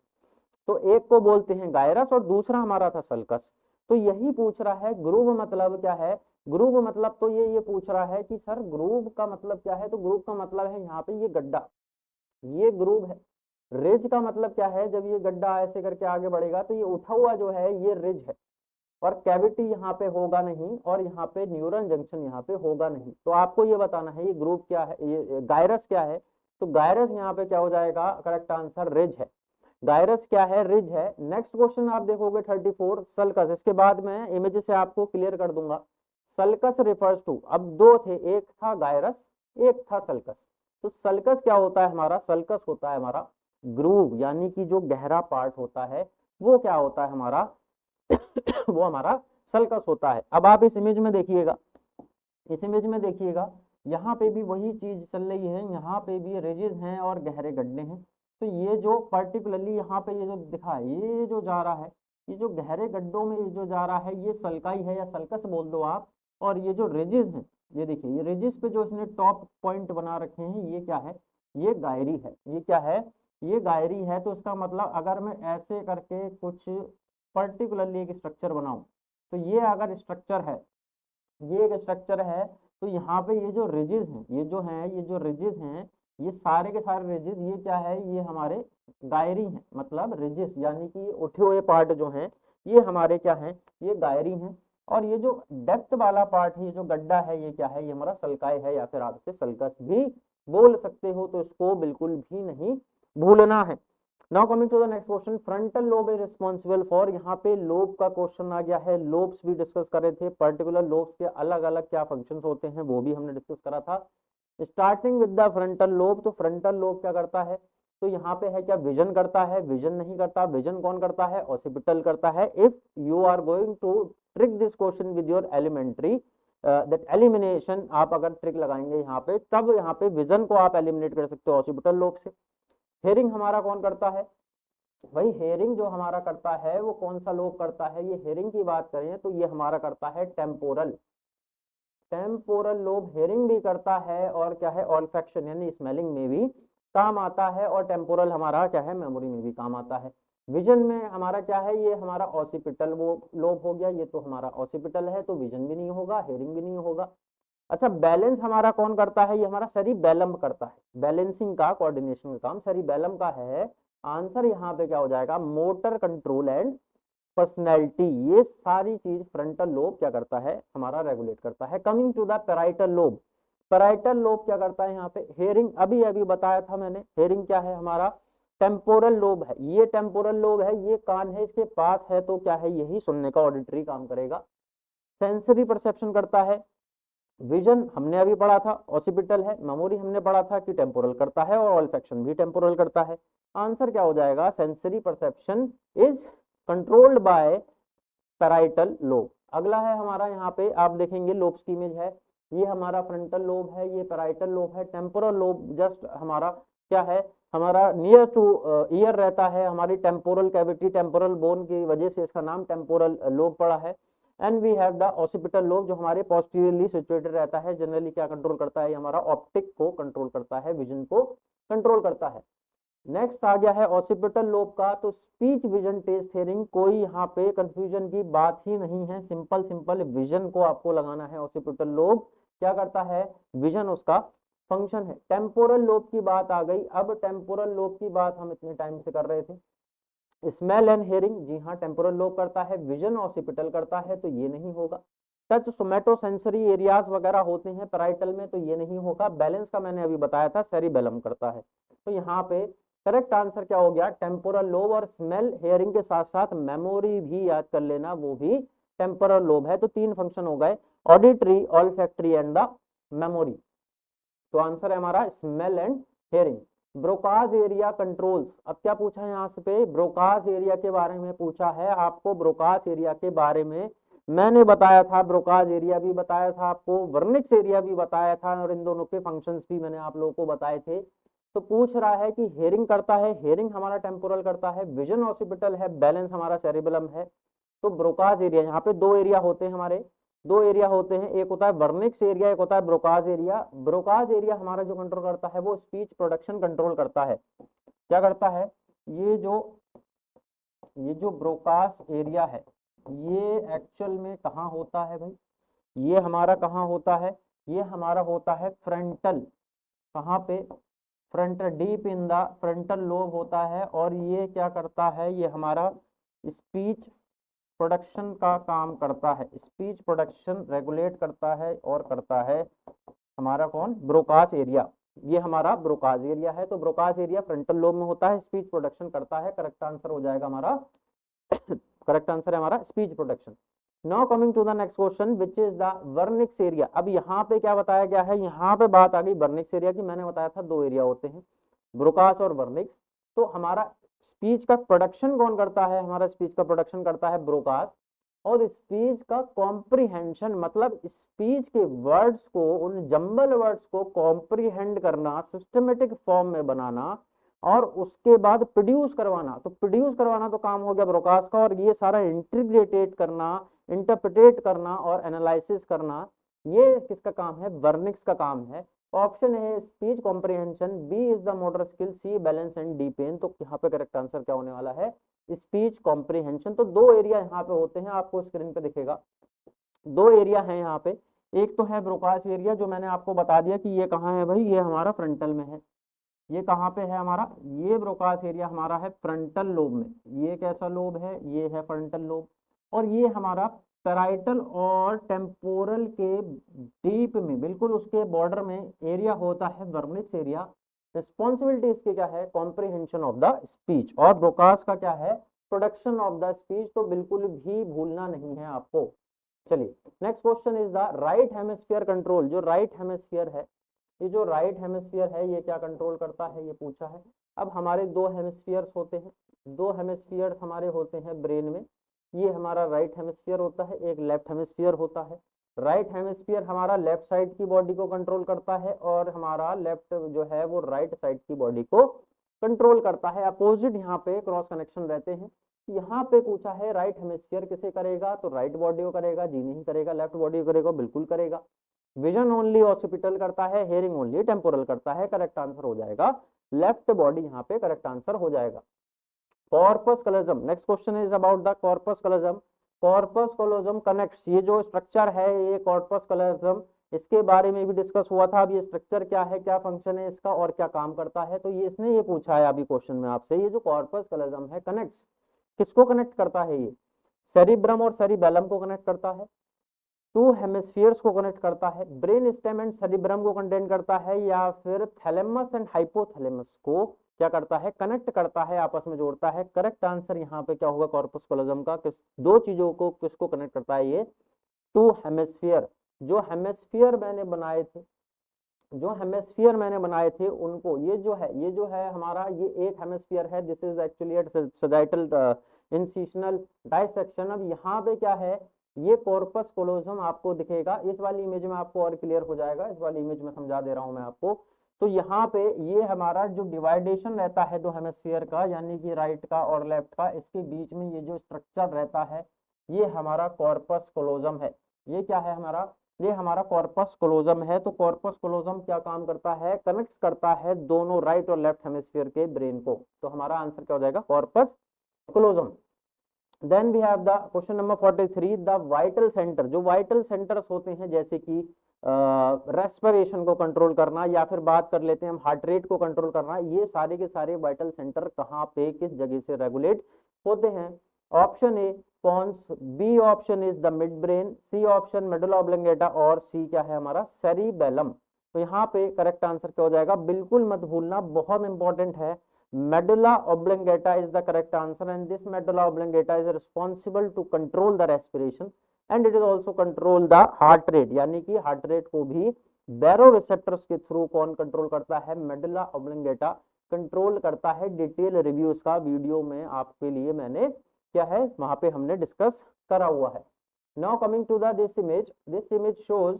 तो एक को बोलते हैं गायरस और दूसरा हमारा था सल्कस। तो यही पूछ रहा है ग्रूव मतलब क्या है। ग्रूव मतलब तो ये पूछ रहा है कि सर ग्रूव का मतलब क्या है? तो ग्रूव का मतलब है यहाँ पे ये गड्ढा, ये ग्रूव है। रिज का मतलब क्या है? जब ये गड्ढा ऐसे करके आगे बढ़ेगा तो ये उठा हुआ जो है ये रिज है, और कैविटी यहाँ पे होगा नहीं, और यहाँ पे न्यूरल जंक्शन यहाँ पे होगा नहीं। तो आपको ये बताना है ये ग्रुप क्या है, ये गायरस क्या है। तो गायरस यहाँ पे क्या हो जाएगा? करेक्ट आंसर रिज है। गायरस क्या है? रिज है। नेक्स्ट क्वेश्चन आप देखोगे 34 सल्कस। इसके बाद मैं इमेज से आपको क्लियर कर दूंगा। सल्कस रिफर्स टू, अब दो थे, एक था गायरस, एक था सल्कस। तो सल्कस क्या होता है हमारा? सल्कस होता है हमारा ग्रूव, यानी कि जो गहरा पार्ट होता है वो क्या होता है हमारा? वो हमारा सल्कस होता है। अब आप इस इमेज में देखिएगा, इस इमेज में देखिएगा, यहाँ पे भी वही चीज चल रही है, यहाँ पे भी रिजिज हैं और गहरे गड्ढे हैं। तो ये जो पर्टिकुलरली यहाँ पे ये जो दिखा है, ये जो जा रहा है, ये जो गहरे गड्ढों में ये जो जा रहा है, ये सल्काई है या सल्कस बोल दो आप। और ये जो रिजिज हैं, ये देखिए, ये रिजिज पे जो इसने टॉप पॉइंट बना रखे हैं, ये क्या है? ये गायरी है। ये क्या है? ये गायरी है। तो इसका मतलब अगर मैं ऐसे करके कुछ पर्टिकुलरली एक स्ट्रक्चर बनाऊं, तो ये अगर स्ट्रक्चर है, ये एक स्ट्रक्चर है, तो यहाँ पे ये जो रिजिज हैं, ये जो हैं, ये जो रिजिज हैं, ये सारे के सारे रिजिज, ये क्या है? ये हमारे गायरी हैं। मतलब रिजिज यानी कि उठे हुए पार्ट जो हैं, ये हमारे क्या हैं? ये गायरी हैं। और ये जो डेप्थ वाला पार्ट है, ये जो गड्ढा है, ये क्या है? ये हमारा सल्काई है, या फिर आप इसे सल्कस भी बोल सकते हो। तो इसको बिल्कुल भी नहीं भूलना है। Now coming to the next question, frontal lobe is responsible for, यहाँ पे लोब का क्वेश्चन आ गया है। लोब्स भी डिस्कस कर रहे थे, पर्टिकुलर लोब्स के अलग अलग क्या फंक्शंस होते हैं वो भी हमने डिस्कस करा था। Starting with the frontal lobe, तो फ्रंटल लोब क्या करता है? तो यहाँ पे है क्या? विजन करता है? विजन नहीं करता। विजन कौन करता है? ऑसिपिटल करता है। If you are going to trick this question with your elementary that elimination, आप अगर ट्रिक लगाएंगे यहाँ पे, तब यहाँ पे विजन को आप एलिमिनेट कर सकते हो ऑसिपिटल लोब से। हेयरिंग हमारा कौन करता है? भाई हेयरिंग जो हमारा करता है वो कौन सा लोब करता है? ये हेयरिंग की बात करें तो ये हमारा करता है टेम्पोरल। टेम्पोरल लोब हेयरिंग भी करता है, और क्या है? ऑल्फैक्शन यानी स्मेलिंग में भी काम आता है। और टेम्पोरल हमारा क्या है? मेमोरी में भी काम आता है। विजन में हमारा क्या है? ये हमारा ऑसिपिटल वो लोब हो गया। ये तो हमारा ऑसिपिटल है, तो विजन भी नहीं होगा, हेयरिंग भी नहीं होगा। अच्छा, बैलेंस हमारा कौन करता है? ये हमारा सेरिबैलम करता है। बैलेंसिंग का, कोऑर्डिनेशन का काम सेरिबैलम का है। आंसर यहाँ पे क्या हो जाएगा? Motor control and personality. ये सारी चीज फ्रंटल लोब क्या करता है? हमारा रेगुलेट करता है। Coming to the parietal lobe, parietal lobe क्या करता है? यहाँ पे हेयरिंग, अभी अभी बताया था मैंने, हेयरिंग क्या है हमारा? टेम्पोरल लोब है। ये टेम्पोरल लोब है, ये कान है इसके पास है, तो क्या है? यही सुनने का, ऑडिटरी काम करेगा। सेंसरी परसेप्शन करता है। विजन हमने अभी पढ़ा था ऑसिपिटल है। मेमोरी हमने पढ़ा था कि टेम्पोरल करता है, और ऑल्फैक्शन भी टेम्पोरल करता है। आंसर क्या हो जाएगा? Sensory perception is controlled by parietal lobe. अगला है हमारा, यहाँ पे आप देखेंगे लोब्स की इमेज है, ये हमारा फ्रंटल लोब है, ये पैराइटल लोब है। टेम्पोरल लोब जस्ट हमारा क्या है? हमारा नियर टू ईयर रहता है। हमारी टेम्पोरल कैविटी, टेम्पोरल बोन की वजह से इसका नाम टेम्पोरल लोब पड़ा है। And we have the occipital lobe जो हमारे पोस्टीरियरली सिचुएटेड रहता है। जनरली क्या कंट्रोल करता है? हमारा ऑप्टिक को कंट्रोल करता है, विजन को कंट्रोल करता है। नेक्स्ट आ गया है ऑसिपिटल लोब का। तो स्पीच विजन टेस्ट हेयरिंग, कोई यहाँ पे कंफ्यूजन की बात ही नहीं है। सिंपल सिंपल विजन को आपको लगाना है। ऑसिपिटल लोब क्या करता है? विजन उसका फंक्शन है। टेम्पोरल लोब की बात आ गई। अब टेम्पोरल लोब की बात हम इतने टाइम से कर रहे थे। स्मेल एंड हेयरिंग, जी हाँ, टेम्पोरल लोब करता है। विजन ऑसिपिटल करता है, तो ये नहीं होगा। टच सोमेटो सेंसरी एरियाज वगैरह होते हैं पैराइटल में, तो ये नहीं होगा। बैलेंस का मैंने अभी बताया था, सेरिबेलम करता है। तो यहाँ पे करेक्ट आंसर क्या हो गया? Temporal lobe. और स्मेल हेयरिंग के साथ साथ मेमोरी भी याद कर लेना, वो भी टेम्पोरल लोब है। तो तीन फंक्शन हो गए, auditory, olfactory and the memory. तो आंसर है हमारा smell and hearing. Broca's area controls, अब क्या पूछा है यहाँ पे, ब्रोकाज एरिया के बारे में पूछा है आपको। ब्रोकाज एरिया के बारे में मैंने बताया था, ब्रोकाज एरिया भी बताया था आपको, वर्निक्स एरिया भी बताया था, और इन दोनों के फंक्शंस भी मैंने आप लोगों को बताए थे। तो पूछ रहा है कि हेयरिंग करता है, हेयरिंग हमारा टेम्पोरल करता है, विजन ऑसिपिटल है, बैलेंस हमारा सेरिबेलम है। तो ब्रोकाज एरिया, यहाँ पे दो एरिया होते हैं हमारे, दो एरिया होते हैं, एक होता है वर्निक्स एरिया, एक होता है ब्रोकाज एरिया। ब्रोकाज एरिया हमारा जो कंट्रोल करता है वो स्पीच प्रोडक्शन कंट्रोल करता है। क्या करता है, ये जो ब्रोकाज एरिया है ये एक्चुअल में कहाँ होता है भाई, ये हमारा कहाँ होता है, ये हमारा होता है फ्रंटल, कहाँ पे, frontal, deep in the frontal lobe होता है। और ये क्या करता है, ये हमारा स्पीच प्रोडक्शन का काम करता है, स्पीच प्रोडक्शन रेगुलेट करता है और करता है हमारा कौन, ब्रोकास एरिया। ये हमारा ब्रोकास एरिया है। तो ब्रोकास एरिया फ्रंटल लोब में होता है, स्पीच प्रोडक्शन करता है। करेक्ट आंसर हो जाएगा हमारा करेक्ट आंसर है हमारा speech production. Now coming to the next question which is the Wernicke's area. अब यहाँ पे क्या बताया गया है, यहाँ पे बात आ गई वर्निक्स एरिया की। मैंने बताया था दो एरिया होते हैं, ब्रोकास और वर्निक्स। तो हमारा स्पीच का प्रोडक्शन कौन करता है, हमारा स्पीच का प्रोडक्शन करता है ब्रोकास। और स्पीच का कॉम्प्रीहेंशन मतलब स्पीच के वर्ड्स को, उन जंबल वर्ड्स को कॉम्प्रीहेंड करना, सिस्टमेटिक फॉर्म में बनाना और उसके बाद प्रोड्यूस करवाना। तो प्रोड्यूस करवाना तो काम हो गया ब्रोकास का, और ये सारा इंटरप्रिटेट करना, इंटरप्रिटेट करना और एनालिसिस करना ये किसका काम है, वर्निक्स का काम है। ऑप्शन है speech comprehension, B is the motor skill, C balance and D pain. तो यहाँ पे करेक्ट आंसर क्या होने वाला है, स्पीच कॉम्प्रिहेंशन। तो दो एरिया यहाँ पे होते हैं, आपको स्क्रीन पे दिखेगा दो एरिया है यहाँ पे। एक तो है ब्रोकास एरिया जो मैंने आपको बता दिया कि ये कहाँ है भाई, ये हमारा फ्रंटल में है। ये कहाँ पे है हमारा, ये ब्रोकास एरिया हमारा है फ्रंटल लोब में। ये कैसा लोब है, ये है फ्रंटल लोब। और ये हमारा पैराइटल और टेम्पोरल के डीप में, बिल्कुल उसके बॉर्डर में एरिया होता है वर्निक्स एरिया। रिस्पॉन्सिबिलिटी इसकी क्या है, कॉम्प्रिहेंशन ऑफ द स्पीच। और ब्रोकास का क्या है, प्रोडक्शन ऑफ द स्पीच। तो बिल्कुल भी भूलना नहीं है आपको। चलिए next question is the right hemisphere control. जो राइट हेमिस्फीयर है, ये जो राइट हेमिस्फीयर है ये क्या कंट्रोल करता है, ये पूछा है। अब हमारे दो हेमिस्फीयर्स होते हैं, दो हेमिस्फीयर्स हमारे होते हैं ब्रेन में। ये हमारा राइट हेमिस्फीयर होता है, एक लेफ्ट हेमिस्फीयर होता है। राइट हेमिस्फीयर हमारा लेफ्ट साइड की बॉडी को कंट्रोल करता है, और हमारा लेफ्ट जो है वो राइट साइड की बॉडी को कंट्रोल करता है। अपोजिट यहाँ पे क्रॉस कनेक्शन रहते हैं। यहाँ पे पूछा है राइट हेमिस्फीयर किसे करेगा, तो राइट बॉडी को करेगा, जी नहीं करेगा। लेफ्ट बॉडी को करेगा, बिल्कुल करेगा। विजन ओनली ऑसिपिटल करता है, हेयरिंग ओनली टेम्पोरल करता है। करेक्ट आंसर हो जाएगा लेफ्ट बॉडी, यहाँ पे करेक्ट आंसर हो जाएगा। Corpus callosum, next question is about the corpus callosum. Corpus callosum connects, ये जो स्ट्रक्चर है ये कॉर्पस कलोजम, इसके बारे में भी डिस्कस हुआ था। अब ये स्ट्रक्चर क्या है, क्या फंक्शन है इसका और क्या काम करता है, तो ये इसने ये पूछा है अभी क्वेश्चन में आपसे। ये जो कॉर्पस कलोजम है कनेक्ट्स, किसको कनेक्ट करता है, ये सेरिब्रम और सेरिबेलम को कनेक्ट करता है, टू हेमिस्फीयर्स को कनेक्ट करता है, ब्रेन स्टेम एंड सेरिब्रम को कंटेन करता है, या फिर थैलेमस एंड हाइपोथैलेमस को क्या करता है, कनेक्ट करता है, आपस में जोड़ता है। करेक्ट आंसर यहाँ पे क्या होगा कॉर्पस कलोजम का, किस दो चीजों को किसको कनेक्ट करता है, ये टू हेमिस्फीयर। जो हेमिस्फीयर मैंने बनाए थे, जो हेमिस्फीयर मैंने बनाए थे उनको, ये जो है हमारा, ये एक हेमिस्फीयर है, this is actually at sagittal incisional dissection. अब यहाँ पे क्या है, ये कॉर्पस कोलोजम आपको दिखेगा। इस वाली इमेज में आपको और क्लियर हो जाएगा, इस वाली इमेज में समझा दे रहा हूं मैं आपको। तो यहाँ पे ये हमारा जो डिवाइडेशन रहता है दो हेमिस्फीयर का, यानी कि राइट का और लेफ्ट का, इसके बीच में ये जो स्ट्रक्चर रहता है ये हमारा कॉर्पस कोलोजम है। ये क्या है हमारा, ये हमारा कॉर्पस कोलोजम है। तो कॉर्पस कोलोजम क्या काम करता है, कनेक्ट करता है दोनों राइट और लेफ्ट हेमिस्फीयर के ब्रेन को। तो हमारा आंसर क्या हो जाएगा, corpus callosum. Then we have the question number 43, the vital centre. जो वाइटल सेंटर्स होते हैं जैसे कि रेस्पिरेशन को कंट्रोल करना, या फिर बात कर लेते हैं हम हार्ट रेट को कंट्रोल करना, ये सारे के सारे वाइटल सेंटर कहाँ पे किस जगह से रेगुलेट होते हैं। Option A pons, B option is the midbrain, C option medulla oblongata, और सी क्या है हमारा सेरिबेलम। तो यहाँ पे करेक्ट आंसर क्या हो जाएगा, बिल्कुल मत भूलना, बहुत इंपॉर्टेंट है। medulla oblongata is the correct answer, and this medulla oblongata is responsible to control the respiration and it is also control the heart rate, यानी कि हार्ट रेट को भी बैरो रिसेप्टर्स के थ्रू कौन कंट्रोल करता है, मेडुला ऑब्लिंगेटा कंट्रोल करता है। डिटेल रिव्यू इसका वीडियो में आपके लिए मैंने क्या है वहां पे हमने डिस्कस करा हुआ है। Now coming to the this image shows,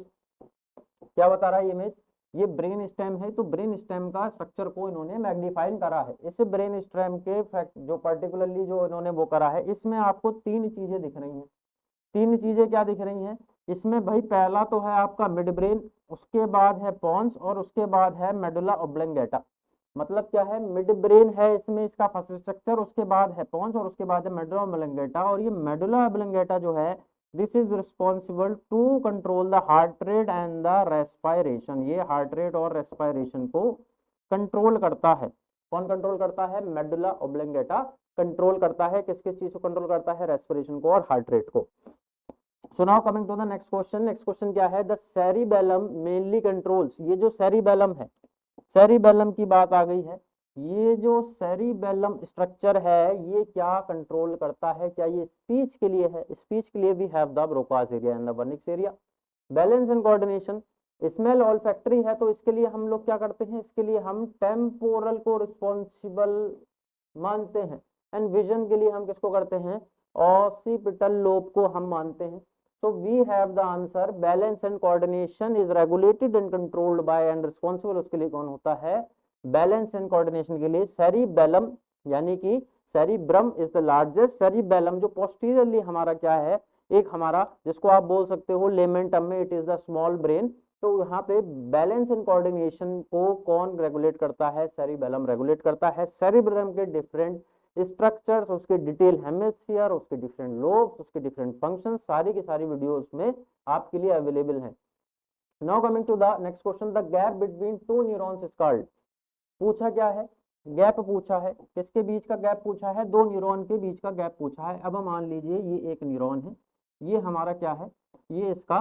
क्या बता रहा है इमेज, ये ब्रेन स्टेम है, तो ब्रेन स्टेम का स्ट्रक्चर को इन्होंने मैग्नीफाइन करा है। इस ब्रेन स्टेम के फैक्ट जो पर्टिकुलरली जो इन्होंने वो करा है, इसमें आपको तीन चीजें दिख रही हैं। तीन चीजें क्या दिख रही हैं इसमें भाई, पहला तो है आपका मिड ब्रेन, उसके बाद है पॉन्स और उसके बाद है मेडुला ऑब्लिंगेटा। मतलब क्या है, मिड ब्रेन है इसमें इसका फर्स्ट स्ट्रक्चर, उसके बाद है पॉन्स और उसके बाद है मेडुला ऑब्लिंगेटा। और ये मेडुला ऑब्लिंगेटा जो है this is responsible to control the heart rate and the respiration. ये हार्ट रेट और रेस्पायरेशन को कंट्रोल करता है। कौन कंट्रोल करता है, मेडुला ऑब्लिंगेटा कंट्रोल करता है। किस किस चीज को कंट्रोल करता है, रेस्पिरेशन को और हार्ट रेट को। So now coming to the next question, next question क्या है, the cerebellum mainly controls। ये जो cerebellum है, cerebellum की बात आ गई है, ये जो cerebellum स्ट्रक्चर है ये क्या कंट्रोल करता है, क्या ये स्पीच के लिए है, स्पीच के लिए भी have the Broca's area and the Wernicke's area. Balance and coordination, smell olfactory है, तो इसके लिए हम लोग क्या करते हैं, इसके लिए हम टेम्पोरल को रिस्पॉन्सिबल मानते हैं। एंड विजन के लिए हम किसको करते हैं, ऑसिपिटल लोब को हम मानते हैं। So we have the answer, balance and coordination is regulated and controlled by and responsible उसके लिए कौन होता है, बैलेंस एंड कोऑर्डिनेशन के लिए सेरिबेलम, यानी कि cerebrum is the largest, cerebellum जो पोस्टीरियरली हमारा क्या है, एक हमारा जिसको आप बोल सकते हो लेमेंटम में it is the small brain. तो यहाँ पे बैलेंस एंड कोऑर्डिनेशन को कौन रेगुलेट करता है, सेरिबेलम रेगुलेट करता है। सेरिब्रम के डिफरेंट स्ट्रक्चर्स, उसके डिटेल हेमिस्फीयर, उसके डिफरेंट लोब्स, उसके डिफरेंट फंक्शंस, सारी की सारी वीडियोस में आपके लिए अवेलेबल हैं। Now coming to the next question, the gap between two neurons is called. पूछा क्या है, गैप पूछा है, किसके बीच का गैप पूछा है, दो न्यूरॉन के बीच का गैप पूछा है। अब मान लीजिए ये एक न्यूरॉन है, ये हमारा क्या है, ये इसका,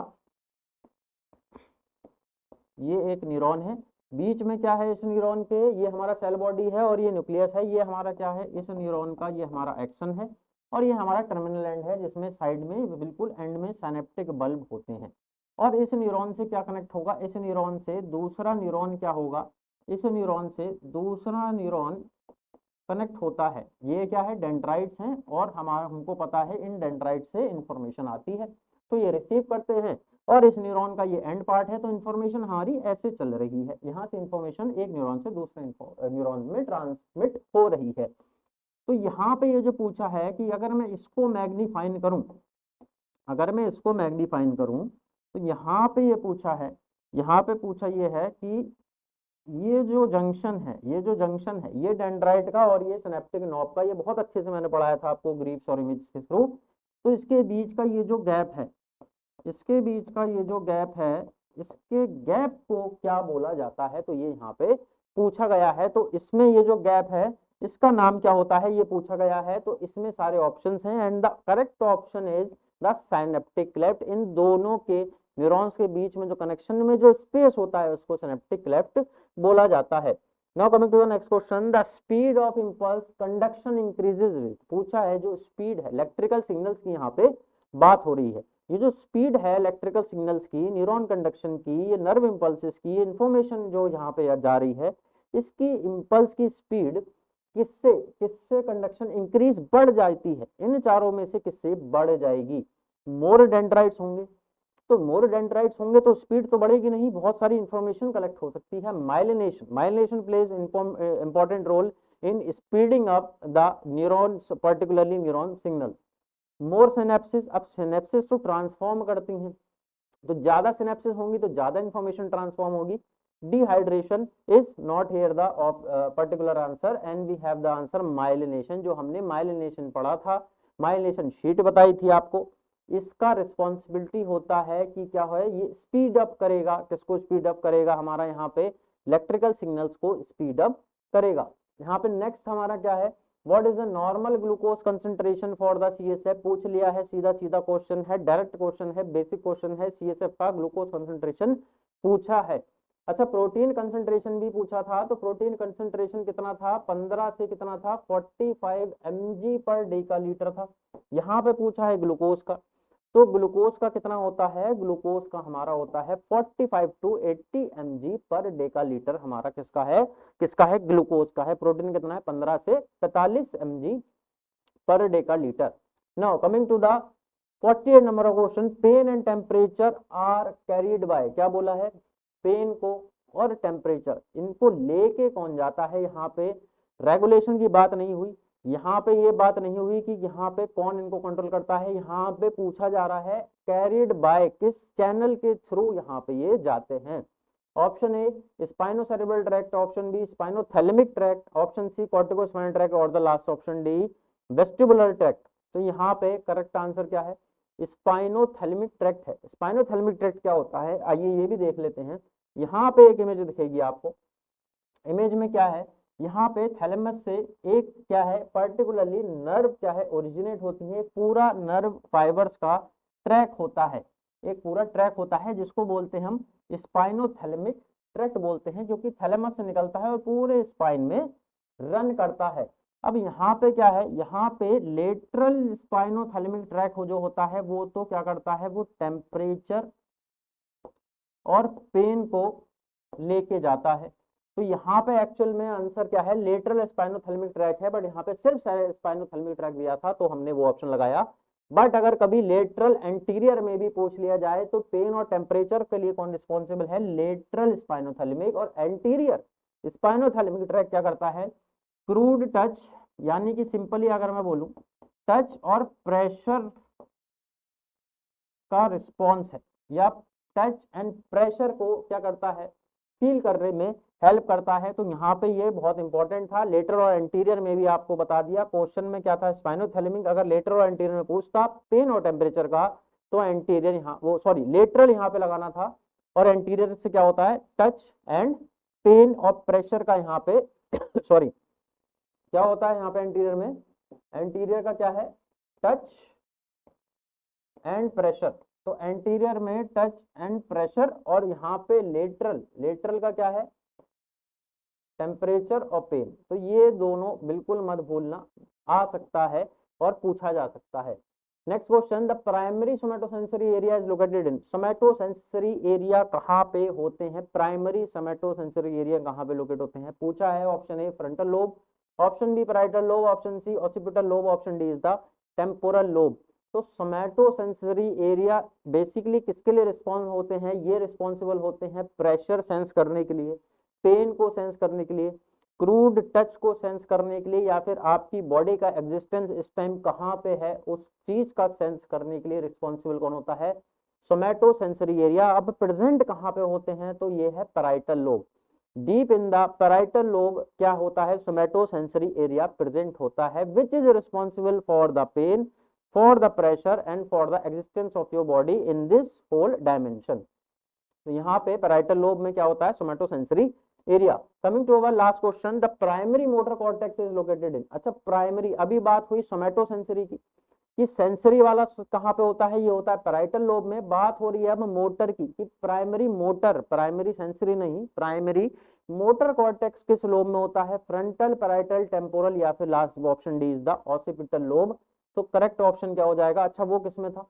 ये एक न्यूरॉन है, बीच में क्या है इस न्यूरॉन के, ये हमारा सेल बॉडी है और ये न्यूक्लियस है। ये हमारा क्या है, इस न्यूरॉन का ये हमारा एक्शन है और ये हमारा टर्मिनल एंड है, जिसमें साइड में बिल्कुल एंड में साइनेप्टिक बल्ब होते हैं। और इस न्यूरॉन से क्या कनेक्ट होगा, इस न्यूरॉन से दूसरा न्यूरॉन क्या होगा, इस न्यूरॉन से दूसरा न्यूरॉन कनेक्ट होता है। ये क्या है, डेंड्राइट्स हैं और हमारा हमको पता है इन डेंड्राइट से इंफॉर्मेशन आती है, तो ये रिसीव करते हैं। और इस न्यूरॉन का ये एंड पार्ट है, तो इन्फॉर्मेशन हमारी ऐसे चल रही है, यहाँ से इन्फॉर्मेशन एक न्यूरॉन से दूसरे न्यूरॉन में ट्रांसमिट हो रही है। तो यहाँ पे ये जो पूछा है कि अगर मैं इसको मैग्नीफाइन करूं, अगर मैं इसको मैग्नीफाइन करूं, तो यहाँ पे ये पूछा है, यहाँ पे पूछा ये है कि ये जो जंक्शन है, ये जो जंक्शन है, ये डेंड्राइट का और ये सिनेप्टिक नॉब का, ये बहुत अच्छे से मैंने पढ़ाया था आपको ग्रीव्स और इमेज के थ्रू। तो इसके बीच का ये जो गैप है, इसके बीच का ये जो गैप है, इसके गैप को क्या बोला जाता है, तो ये यहाँ पे पूछा गया है। तो इसमें ये जो गैप है इसका नाम क्या होता है, ये पूछा गया है। तो इसमें सारे ऑप्शंस हैं and the correct option is the synaptic cleft. इन दोनों के न्यूरॉन्स के बीच में जो कनेक्शन में जो स्पेस होता है उसको सिनेप्टिक क्लेफ्ट बोला जाता है। Now coming to the next question, the speed of impulse conduction increases with. पूछा है जो स्पीड है इलेक्ट्रिकल सिग्नल्स की, यहाँ पे बात हो रही है। ये जो स्पीड है इलेक्ट्रिकल सिग्नल्स की, न्यूरॉन कंडक्शन की, ये नर्व इंपल्सेस की, इंफॉर्मेशन जो यहाँ पे जा रही है, इसकी इंपल्स की स्पीड किससे किससे कंडक्शन इंक्रीज बढ़ जाती है, इन चारों में से किससे बढ़ जाएगी, मोर डेंड्राइट्स होंगे। तो मोर डेंड्राइट्स होंगे तो स्पीड तो बढ़ेगी नहीं, बहुत सारी इंफॉर्मेशन कलेक्ट हो सकती है। Myelination, myelination plays important role in speeding up the neurons, particularly neuron signal. More synapses, अब सिनेप्सिस तो ट्रांसफॉर्म करती हैं, तो ज्यादा सिनेप्सिस होंगी तो ज्यादा इंफॉर्मेशन ट्रांसफॉर्म होगी। Dehydration is not here the particular answer and we have the answer myelination. जो हमने माइलिनेशन पढ़ा था, माइलिनेशन शीट बताई थी आपको, इसका रिस्पॉन्सिबिलिटी होता है कि क्या है, ये स्पीड अप करेगा, किसको स्पीड अप करेगा, हमारा यहाँ पे इलेक्ट्रिकल सिग्नल्स को स्पीड अप करेगा। यहाँ पे नेक्स्ट हमारा क्या है, what is the normal glucose concentration for the CSF. पूछ लिया है, सीधा सीधा क्वेश्चन है, डायरेक्ट क्वेश्चन है, बेसिक क्वेश्चन है, सीएसएफ का ग्लूकोज कंसंट्रेशन पूछा है। अच्छा, प्रोटीन कंसंट्रेशन भी पूछा था, तो प्रोटीन कंसंट्रेशन कितना था, 15 से कितना था, 45 mg पर डेका लीटर था। यहाँ पे पूछा है ग्लूकोज का, तो ग्लूकोज का कितना होता है, ग्लूकोज का हमारा होता है 45 to 80 mg पर डेकालीटर, हमारा किसका है, ग्लूकोज का है। प्रोटीन कितना है, 15 से 45 mg पर decalitre. Now coming to the 48 number of question, pain and temperature are carried by, क्या बोला है, पेन को और टेम्परेचर इनको लेके कौन जाता है, यहाँ पे रेगुलेशन की बात नहीं हुई, यहाँ पे ये बात नहीं हुई कि यहाँ पे कौन इनको कंट्रोल करता है, यहाँ पे पूछा जा रहा है कैरिड बाय, किस चैनल के थ्रू यहाँ पे ये जाते हैं। Option A spinocerebellar tract, option B spinothalamic tract, option C corticospinal tract और the last option D vestibular tract. तो यहाँ पे करेक्ट आंसर क्या है, स्पाइनोथैलेमिक ट्रैक्ट है। स्पाइनोथैलेमिक ट्रैक्ट क्या होता है, आइए ये भी देख लेते हैं। यहाँ पे एक इमेज दिखेगी आपको, इमेज में क्या है, यहाँ पे थैलेमस से एक क्या है पर्टिकुलरली नर्व क्या है ओरिजिनेट होती है, पूरा नर्व फाइबर्स का ट्रैक होता है, एक पूरा ट्रैक होता है जिसको बोलते हैं हम स्पाइनोथैलेमिक ट्रैक्ट बोलते हैं, जो कि थैलेमस से निकलता है और पूरे स्पाइन में रन करता है। अब यहाँ पे क्या है, यहाँ पे लेटरल स्पाइनोथैलेमिक ट्रैक जो होता है वो तो क्या करता है, वो टेम्परेचर और पेन को लेके जाता है। तो यहाँ पे एक्चुअल में आंसर क्या है, लेटरल स्पाइनोथैलेमिक ट्रैक है, बट यहाँ पे सिर्फ स्पाइनोथैलेमिक ट्रैक दिया था तो हमने वो ऑप्शन लगाया। बट अगर कभी लेटरल एंटीरियर में भी पूछ लिया जाए तो पेन और टेम्परेचर के लिए कौन रिस्पॉन्सिबल है, लेटरल स्पाइनोथैलेमिक, और एंटीरियर स्पाइनोथैलेमिक ट्रैक क्या करता है, क्रूड टच, यानी कि सिंपली अगर मैं बोलूं टच और प्रेशर का रिस्पॉन्स है, या टच एंड प्रेशर को क्या करता है, फील करने में हेल्प करता है। तो यहाँ पे ये बहुत इंपॉर्टेंट था, लेटरल और एंटीरियर में भी आपको बता दिया। क्वेश्चन में क्या था, स्पाइनोथैलेमिक, अगर लेटरल और एंटीरियर में पूछता पेन और टेम्परेचर का तो एंटीरियर यहाँ वो सॉरी लेटरल यहाँ पे लगाना था, और एंटीरियर से क्या होता है, टच एंड पेन और प्रेशर का यहाँ पे सॉरी क्या होता है यहाँ पे एंटीरियर में, एंटीरियर का क्या है, टच एंड प्रेशर। तो एंटीरियर में टच एंड प्रेशर, और यहाँ पे लेटरल का क्या है, टेम्परेचर और पेन। तो ये दोनों बिल्कुल मत भूलना, आ सकता है और पूछा जा सकता है। Next question, the primary somatosensory area is located in, somatosensory area कहाँ पे होते हैं, प्राइमरी सोमैटोसेंसरी एरिया कहाँ पे लोकेट होते हैं, पूछा है। Option A frontal lobe, option B parietal lobe, option C occipital lobe, option D is the temporal lobe. तो सोमैटोसेंसरी एरिया बेसिकली किसके लिए रिस्पॉन्स होते हैं, ये रिस्पॉन्सिबल होते हैं प्रेशर सेंस करने के लिए, पेन को सेंस करने के लिए, क्रूड टच को सेंस करने के लिए, या फिर आपकी बॉडी का एग्जिस्टेंस इस टाइम कहाँ पे है उस चीज का सेंस करने के लिए रिस्पॉन्सिबल कौन होता है, सोमैटोसेंसरी एरिया। अब प्रेजेंट कहाँ पे होते हैं, तो ये है parietal lobe. Deep in the parietal lobe क्या होता है, सोमैटोसेंसरी एरिया प्रेजेंट होता है, which is responsible for the pain, for the pressure and for the existence of your body in this whole dimension. तो यहाँ पे पैराइटल लोब में क्या होता है, somatosensory area. Coming to our last question, the primary motor cortex is located in, अच्छा primary, अभी बात हुई सोमैटोसेंसरी की कि सेंसरी वाला कहाँ पे होता है, ये होता है पैराइटल लोब में। बात हो रही है अब मोटर की कि प्राइमरी मोटर, प्राइमरी सेंसरी नहीं, प्राइमरी मोटर कॉर्टेक्स किस लोब में होता है, फ्रंटल, पैराइटल, टेम्पोरल, या फिर last option D is the occipital lobe. तो करेक्ट ऑप्शन क्या हो जाएगा, अच्छा वो किसमें था,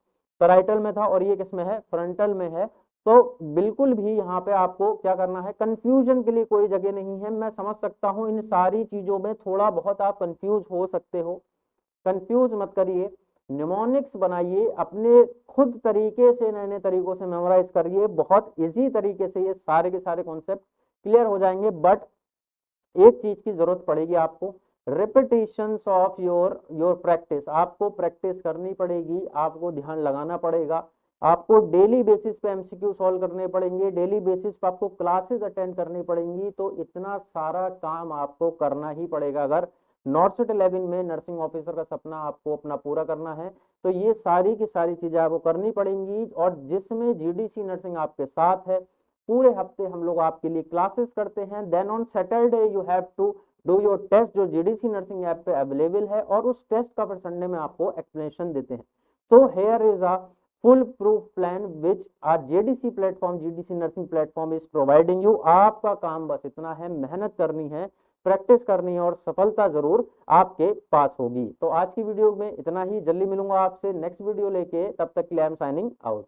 पैराइटल में था, और ये किसमें है, फ्रंटल में है। तो बिल्कुल भी यहाँ पे आपको क्या करना है, कंफ्यूजन के लिए कोई जगह नहीं है। मैं समझ सकता हूँ इन सारी चीजों में थोड़ा बहुत आप कंफ्यूज हो सकते हो, कंफ्यूज मत करिए, निमोनिक्स बनाइए अपने खुद तरीके से, नए नए तरीकों से मेमोराइज करिए, बहुत इजी तरीके से ये सारे के सारे कॉन्सेप्ट क्लियर हो जाएंगे। बट एक चीज की जरूरत पड़ेगी आपको, रिपीटिशंस ऑफ योर प्रैक्टिस, आपको प्रैक्टिस करनी पड़ेगी, आपको ध्यान लगाना पड़ेगा, आपको डेली बेसिस पे एमसीक्यू सॉल्व करने पड़ेंगे, डेली बेसिस पे आपको क्लासेस अटेंड करनी पड़ेंगी। तो इतना सारा काम आपको करना ही पड़ेगा अगर नॉर्सेट 11 में नर्सिंग ऑफिसर का सपना आपको अपना पूरा करना है। तो ये सारी की सारी चीजें आपको करनी पड़ेंगी, और जिसमें जीडीसी नर्सिंग आपके साथ है, पूरे हफ्ते हम लोग आपके लिए क्लासेस करते हैं। Then on Saturday you have to do your test, जो जीडीसी नर्सिंग ऐप पे अवेलेबल है, और उस टेस्ट का फिर संडे में आपको एक्सप्लेनेशन देते हैं। तो here is a foolproof plan which uh GDC platform, GDC nursing platform is providing you. आपका काम बस इतना है, मेहनत करनी है, प्रैक्टिस करनी है और सफलता जरूर आपके पास होगी। तो आज की वीडियो में इतना ही, जल्दी मिलूंगा आपसे नेक्स्ट वीडियो लेके, तब तक के लिए आई एम साइनिंग आउट।